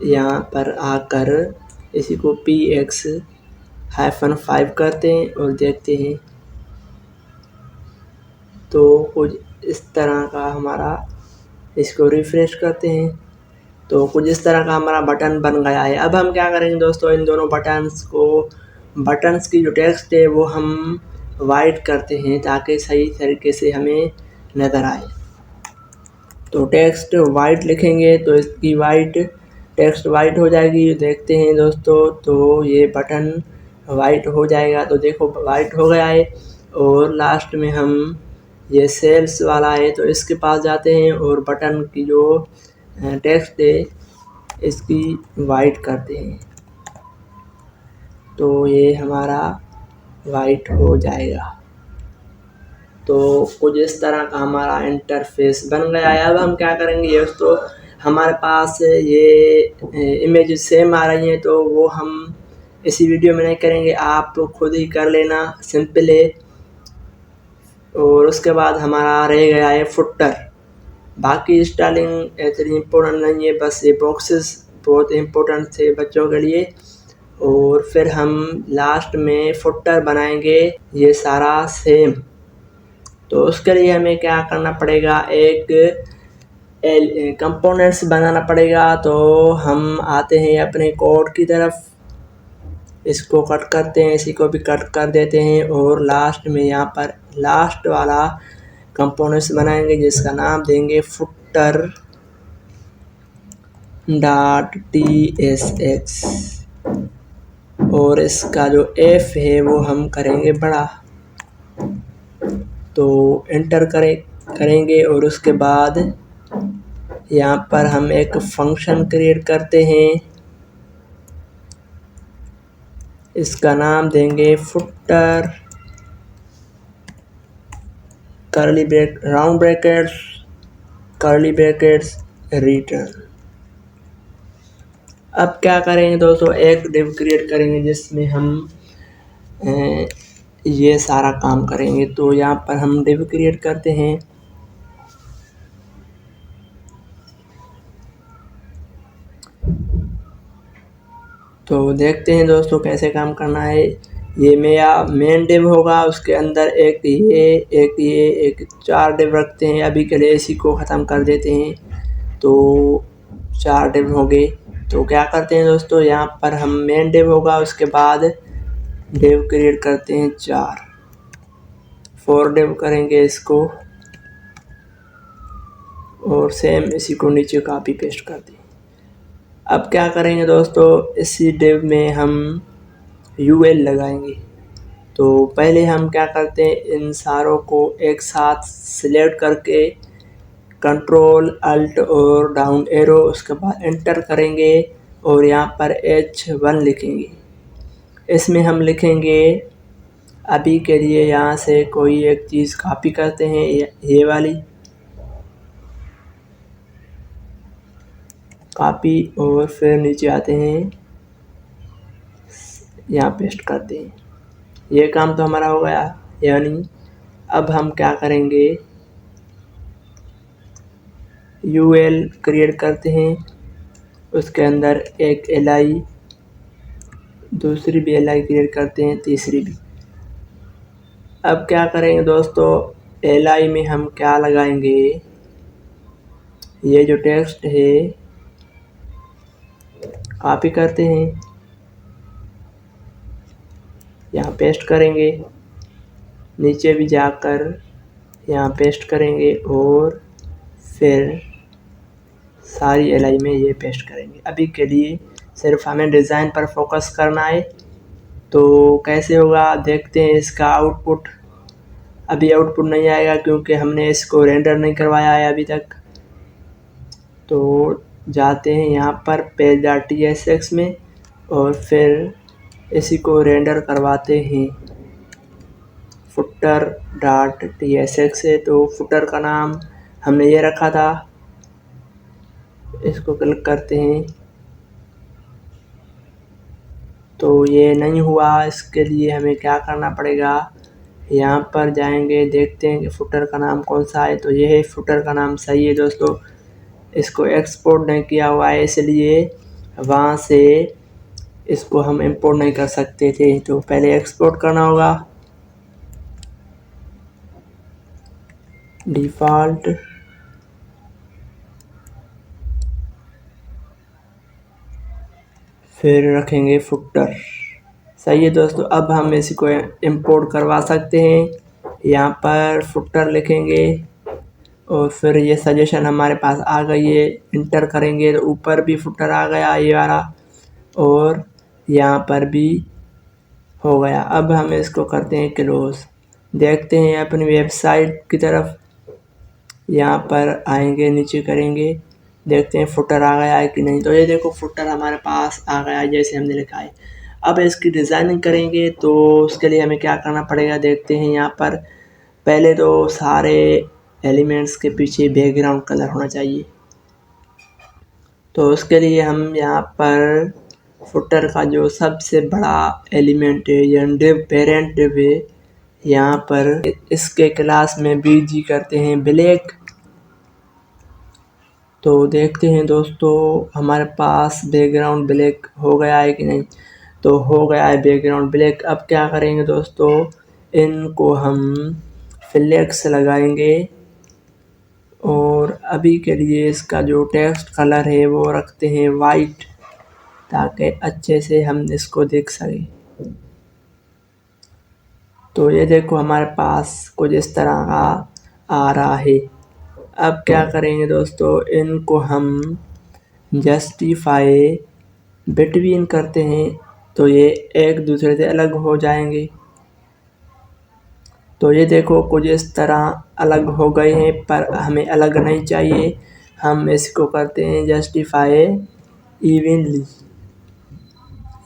यहाँ पर आकर इसी को px-5 करते हैं और देखते हैं, तो कुछ इस तरह का हमारा, इसको रिफ्रेश करते हैं, तो कुछ इस तरह का हमारा बटन बन गया है। अब हम क्या करेंगे दोस्तों, इन दोनों बटन्स की जो टेक्स्ट है वो हम वाइट करते हैं ताकि सही तरीके से हमें नज़र आए। तो टेक्स्ट वाइट लिखेंगे तो इसकी टेक्स्ट वाइट हो जाएगी। देखते हैं दोस्तों, तो ये बटन वाइट हो जाएगा। तो देखो वाइट हो गया है। और लास्ट में हम ये सेल्स वाला है तो इसके पास जाते हैं और बटन की जो टेक्स्ट है इसकी वाइट करते हैं, तो ये हमारा वाइट हो जाएगा। तो कुछ इस तरह का हमारा इंटरफेस बन गया है। अब हम क्या करेंगे दोस्तों, हमारे पास ये इमेज सेम आ रही हैं, तो वो हम इसी वीडियो में नहीं करेंगे, आप खुद ही कर लेना, सिंपल है। और उसके बाद हमारा रह गया है फुटर। बाकी स्टाइलिंग इतनी इम्पोर्टेंट नहीं है, बस ये बॉक्सेस बहुत इम्पोर्टेंट थे बच्चों के लिए। और फिर हम लास्ट में फुटर बनाएंगे, ये सारा सेम। तो उसके लिए हमें क्या करना पड़ेगा, एक कंपोनेंट्स बनाना पड़ेगा। तो हम आते हैं अपने कोड की तरफ, इसको कट करते हैं, इसी को भी कट कर देते हैं और लास्ट में यहाँ पर लास्ट वाला कंपोनेंट्स बनाएंगे जिसका नाम देंगे फुटर .tsx, और इसका जो f है वो हम करेंगे बड़ा। तो एंटर करेंगे और उसके बाद यहाँ पर हम एक फंक्शन क्रिएट करते हैं, इसका नाम देंगे footer round brackets curly brackets return. अब क्या करेंगे दोस्तों, एक डिव क्रिएट करेंगे जिसमें हम ये सारा काम करेंगे। तो यहाँ पर हम डिव क्रिएट करते हैं, तो देखते हैं दोस्तों कैसे काम करना है। ये मेरा मेन डिव होगा, उसके अंदर एक ये 4 डिव रखते हैं। अभी के लिए इसी को ख़त्म कर देते हैं, तो 4 डिव हो गए। तो क्या करते हैं दोस्तों, यहाँ पर हम मेन डिव होगा, उसके बाद डिव क्रिएट करते हैं 4 डिव करेंगे इसको, और सेम इसी को नीचे कॉपी पेस्ट कर दें। अब क्या करेंगे दोस्तों, इसी डिव में हम यूएल लगाएंगे। तो पहले हम क्या करते हैं, इन सारों को एक साथ सिलेक्ट करके कंट्रोल अल्ट और डाउन एरो, उसके बाद एंटर करेंगे और यहाँ पर H1 लिखेंगे। इसमें हम लिखेंगे, अभी के लिए यहाँ से कोई एक चीज़ कॉपी करते हैं, ये वाली कॉपी, और फिर नीचे आते हैं, यहाँ पेस्ट करते हैं। ये काम तो हमारा हो गया। यानी अब हम क्या करेंगे, यूएल क्रिएट करते हैं, उसके अंदर एक li, दूसरी भी li क्रिएट करते हैं, तीसरी भी। अब क्या करेंगे दोस्तों, LI में हम क्या लगाएंगे, ये जो टेक्स्ट है कॉपी करते हैं, यहाँ पेस्ट करेंगे, नीचे भी जाकर यहाँ पेस्ट करेंगे और फिर सारी LI में ये पेस्ट करेंगे। अभी के लिए सिर्फ हमें डिज़ाइन पर फोकस करना है। तो कैसे होगा देखते हैं इसका आउटपुट। अभी आउटपुट नहीं आएगा क्योंकि हमने इसको रेंडर नहीं करवाया है अभी तक। तो जाते हैं यहाँ पर page.tsx में और फिर इसी को रेंडर करवाते हैं footer.tsx से। तो फुटर का नाम हमने ये रखा था, इसको क्लिक करते हैं तो ये नहीं हुआ। इसके लिए हमें क्या करना पड़ेगा, यहाँ पर जाएंगे, देखते हैं कि फुटर का नाम कौन सा है। तो ये है, फुटर का नाम सही है दोस्तों। इसको एक्सपोर्ट नहीं किया हुआ है इसलिए वहाँ से इसको हम इंपोर्ट नहीं कर सकते थे। तो पहले एक्सपोर्ट करना होगा, डिफ़ॉल्ट, फिर रखेंगे फुटर। सही है दोस्तों। अब हम इसी को इंपोर्ट करवा सकते हैं। यहाँ पर फुटर लिखेंगे और फिर ये सजेशन हमारे पास आ गई है, इंटर करेंगे तो ऊपर भी फुटर आ गया ये वाला और यहाँ पर भी हो गया। अब हम इसको करते हैं क्लोज। देखते हैं अपनी वेबसाइट की तरफ, यहाँ पर आएंगे, नीचे करेंगे, देखते हैं फुटर आ गया है कि नहीं। तो ये देखो फुटर हमारे पास आ गया है जैसे हमने लिखा है। अब इसकी डिज़ाइनिंग करेंगे तो उसके लिए हमें क्या करना पड़ेगा देखते हैं। यहाँ पर पहले तो सारे एलिमेंट्स के पीछे बैकग्राउंड कलर होना चाहिए। तो उसके लिए हम यहाँ पर फुटर का जो सबसे बड़ा एलिमेंट है यानी डिव, पेरेंट डिव है, यहाँ पर इसके क्लास में BG करते हैं ब्लैक। तो देखते हैं दोस्तों हमारे पास बैकग्राउंड ब्लैक हो गया है कि नहीं। तो हो गया है बैकग्राउंड ब्लैक। अब क्या करेंगे दोस्तों, इनको हम फ्लेक्स लगाएंगे और अभी के लिए इसका जो टेक्स्ट कलर है वो रखते हैं वाइट, ताकि अच्छे से हम इसको देख सकें। तो ये देखो हमारे पास कुछ इस तरह का आ रहा है। अब क्या करेंगे दोस्तों, इनको हम जस्टिफाई बिटवीन करते हैं तो ये एक दूसरे से अलग हो जाएंगे। तो ये देखो कुछ इस तरह अलग हो गए हैं, पर हमें अलग नहीं चाहिए। हम इसको करते हैं जस्टिफाई इवनली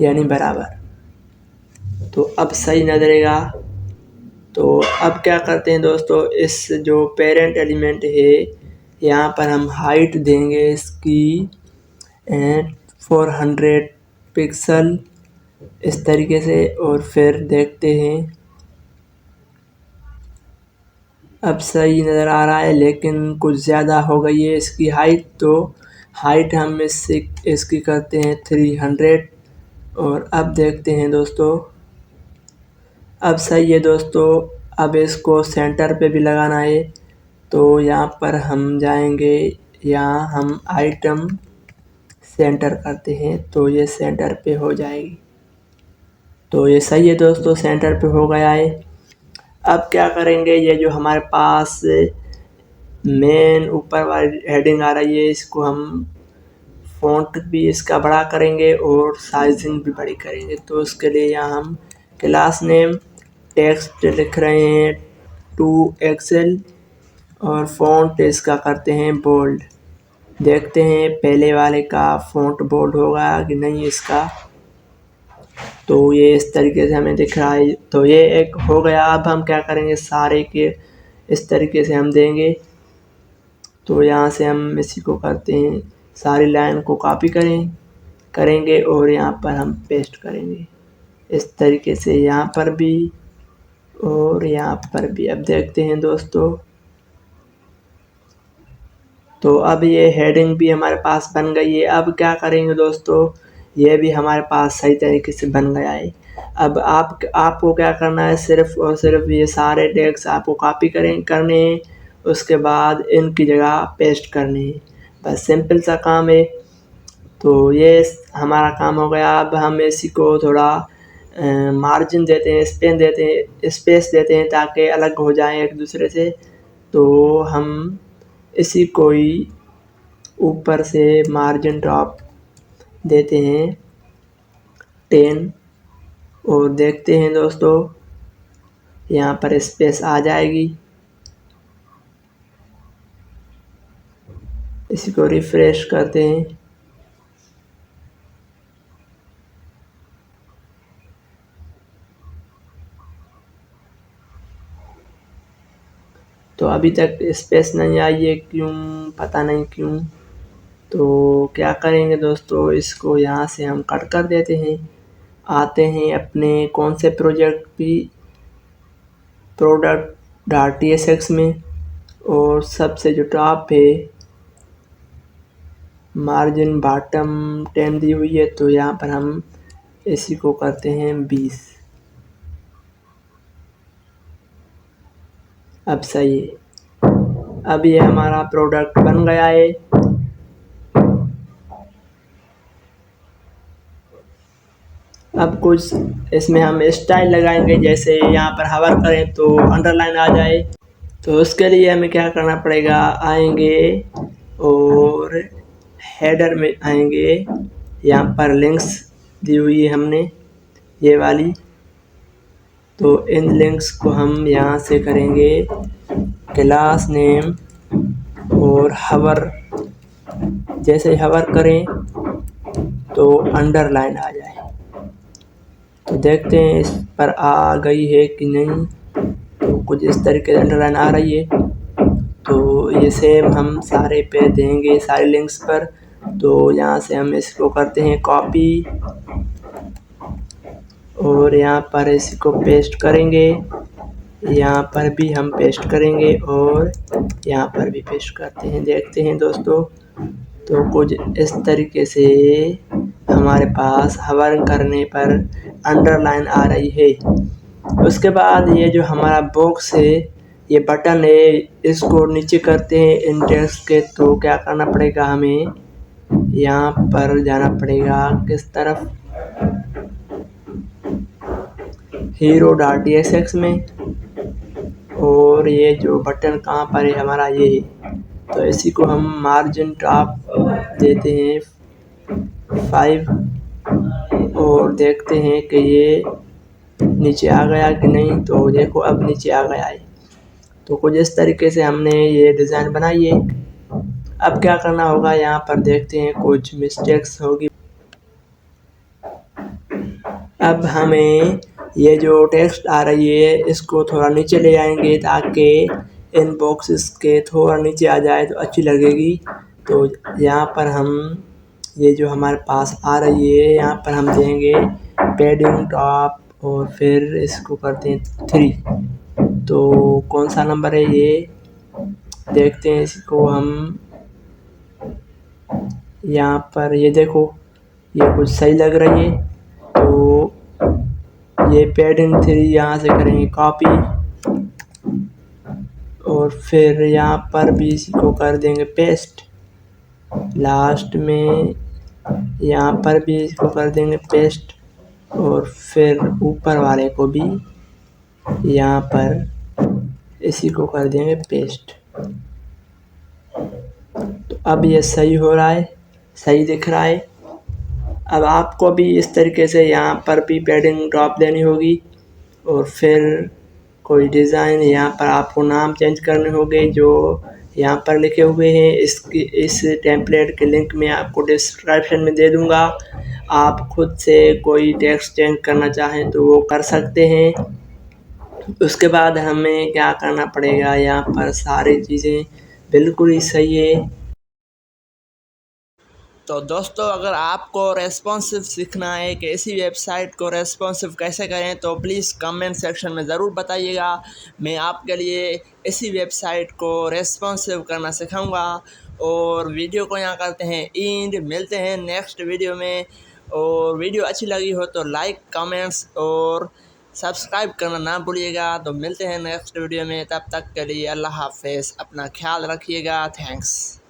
यानी बराबर। तो अब सही नजरेगा। तो अब क्या करते हैं दोस्तों, इस जो पेरेंट एलिमेंट है यहाँ पर हम हाइट देंगे इसकी 400 पिक्सल इस तरीके से। और फिर देखते हैं, अब सही नज़र आ रहा है लेकिन कुछ ज़्यादा हो गई है इसकी हाइट। तो हाइट हम इसकी करते हैं 300। और अब देखते हैं दोस्तों, अब सही है दोस्तों। अब इसको सेंटर पे भी लगाना है। तो यहाँ पर हम जाएंगे, यहाँ हम आइटम सेंटर करते हैं तो ये सेंटर पे हो जाएगी। तो ये सही है दोस्तों, सेंटर पे हो गया है। अब क्या करेंगे, ये जो हमारे पास मेन ऊपर वाली हेडिंग आ रही है इसको हम फ़ॉन्ट भी इसका बड़ा करेंगे और साइजिंग भी बड़ी करेंगे। तो उसके लिए यहाँ हम क्लास नेम टेक्स्ट लिख रहे हैं 2XL और फ़ॉन्ट इसका करते हैं बोल्ड। देखते हैं पहले वाले का फ़ॉन्ट बोल्ड होगा कि नहीं इसका। तो ये इस तरीके से हमें दिख रहा है। तो ये एक हो गया। अब हम क्या करेंगे, सारे के इस तरीके से हम देंगे। तो यहाँ से हम इसी को करते हैं, सारी लाइन को कॉपी करेंगे और यहाँ पर हम पेस्ट करेंगे इस तरीके से, यहाँ पर भी और यहाँ पर भी। अब देखते हैं दोस्तों, तो अब ये हेडिंग भी हमारे पास बन गई है। अब क्या करेंगे दोस्तों, ये भी हमारे पास सही तरीके से बन गया है। अब आपको क्या करना है, सिर्फ और सिर्फ ये सारे टैग्स आपको कॉपी करने हैं, उसके बाद इनकी जगह पेस्ट करने हैं। बस सिंपल सा काम है। तो ये हमारा काम हो गया। अब हम इसी को थोड़ा मार्जिन देते हैं, स्पेस देते हैं ताकि अलग हो जाएं एक दूसरे से। तो हम इसी को ही ऊपर से मार्जिन ड्रॉप देते हैं 10 और देखते हैं दोस्तों यहाँ पर स्पेस आ जाएगी। इसी को रिफ्रेश करते हैं। तो अभी तक स्पेस नहीं आई है, क्यों पता नहीं क्यों। तो क्या करेंगे दोस्तों, इसको यहाँ से हम कट कर देते हैं। आते हैं अपने कौन से प्रोडक्ट.tsx में, और सबसे जो टॉप है मार्जिन बॉटम 10 दी हुई है, तो यहाँ पर हम इसी को करते हैं 20। अब सही है। अब ये हमारा प्रोडक्ट बन गया है। अब कुछ इसमें हम स्टाइल लगाएंगे, जैसे यहाँ पर हवर करें तो अंडरलाइन आ जाए। तो उसके लिए हमें क्या करना पड़ेगा, आएंगे और हेडर में आएंगे। यहाँ पर लिंक्स दी हुई है हमने ये वाली, तो इन लिंक्स को हम यहाँ से करेंगे क्लास नेम और हवर। जैसे हवर करें तो अंडरलाइन आ जाए। तो देखते हैं इस पर आ गई है कि नहीं। तो कुछ इस तरीके से अंडरलाइन आ रही है। तो ये सेम हम सारे पे देंगे, सारे लिंक्स पर। तो यहाँ से हम इसको करते हैं कॉपी और यहाँ पर इसको पेस्ट करेंगे। यहाँ पर भी हम पेस्ट करेंगे और यहाँ पर भी पेस्ट करते हैं। देखते हैं दोस्तों, तो कुछ इस तरीके से हमारे पास हवर करने पर अंडरलाइन आ रही है। उसके बाद ये जो हमारा बॉक्स है, ये बटन है, इसको नीचे करते हैं इंडेक्स के। तो क्या करना पड़ेगा, हमें यहाँ पर जाना पड़ेगा किस तरफ, hero.tsx में। और ये जो बटन कहाँ पर है हमारा, ये है। तो इसी को हम मार्जिन टॉप देते हैं 5 और देखते हैं कि ये नीचे आ गया कि नहीं। तो देखो अब नीचे आ गया है। तो कुछ इस तरीके से हमने ये डिज़ाइन बनाई है। अब क्या करना होगा, यहाँ पर देखते हैं कुछ मिस्टेक्स होगी। अब हमें ये जो टेक्स्ट आ रही है इसको थोड़ा नीचे ले आएंगे ताकि इन बॉक्सेस के थोड़ा नीचे आ जाए तो अच्छी लगेगी। तो यहाँ पर हम ये जो हमारे पास आ रही है, यहाँ पर हम देंगे पैडिंग टॉप और फिर इसको करते हैं 3। तो कौन सा नंबर है ये देखते हैं। इसको हम यहाँ पर ये देखो, ये कुछ सही लग रही है। तो ये पैडिंग 3 यहाँ से करेंगे कॉपी और फिर यहाँ पर भी इसको कर देंगे पेस्ट। लास्ट में यहाँ पर भी इसको कर देंगे पेस्ट और फिर ऊपर वाले को भी यहाँ पर इसी को कर देंगे पेस्ट। तो अब ये सही हो रहा है, सही दिख रहा है। अब आपको भी इस तरीके से यहाँ पर भी पैडिंग ड्रॉप देनी होगी और फिर कोई डिज़ाइन, यहाँ पर आपको नाम चेंज करने होंगे जो यहाँ पर लिखे हुए हैं। इस टेम्पलेट के लिंक मैं आपको डिस्क्रिप्शन में दे दूँगा। आप खुद से कोई टेक्स्ट चेंज करना चाहें तो वो कर सकते हैं। उसके बाद हमें क्या करना पड़ेगा, यहाँ पर सारी चीज़ें बिल्कुल ही सही है। तो दोस्तों, अगर आपको रेस्पॉन्सिव सीखना है कि इसी वेबसाइट को रेस्पॉन्सिव कैसे करें तो प्लीज़ कमेंट सेक्शन में ज़रूर बताइएगा। मैं आपके लिए इसी वेबसाइट को रेस्पॉन्सिव करना सिखाऊंगा। और वीडियो को यहाँ करते हैं एंड, मिलते हैं नेक्स्ट वीडियो में। और वीडियो अच्छी लगी हो तो लाइक, कमेंट्स और सब्सक्राइब करना ना भूलिएगा। तो मिलते हैं नेक्स्ट वीडियो में, तब तक के लिए अल्लाह हाफ़िज़, अपना ख्याल रखिएगा। थैंक्स।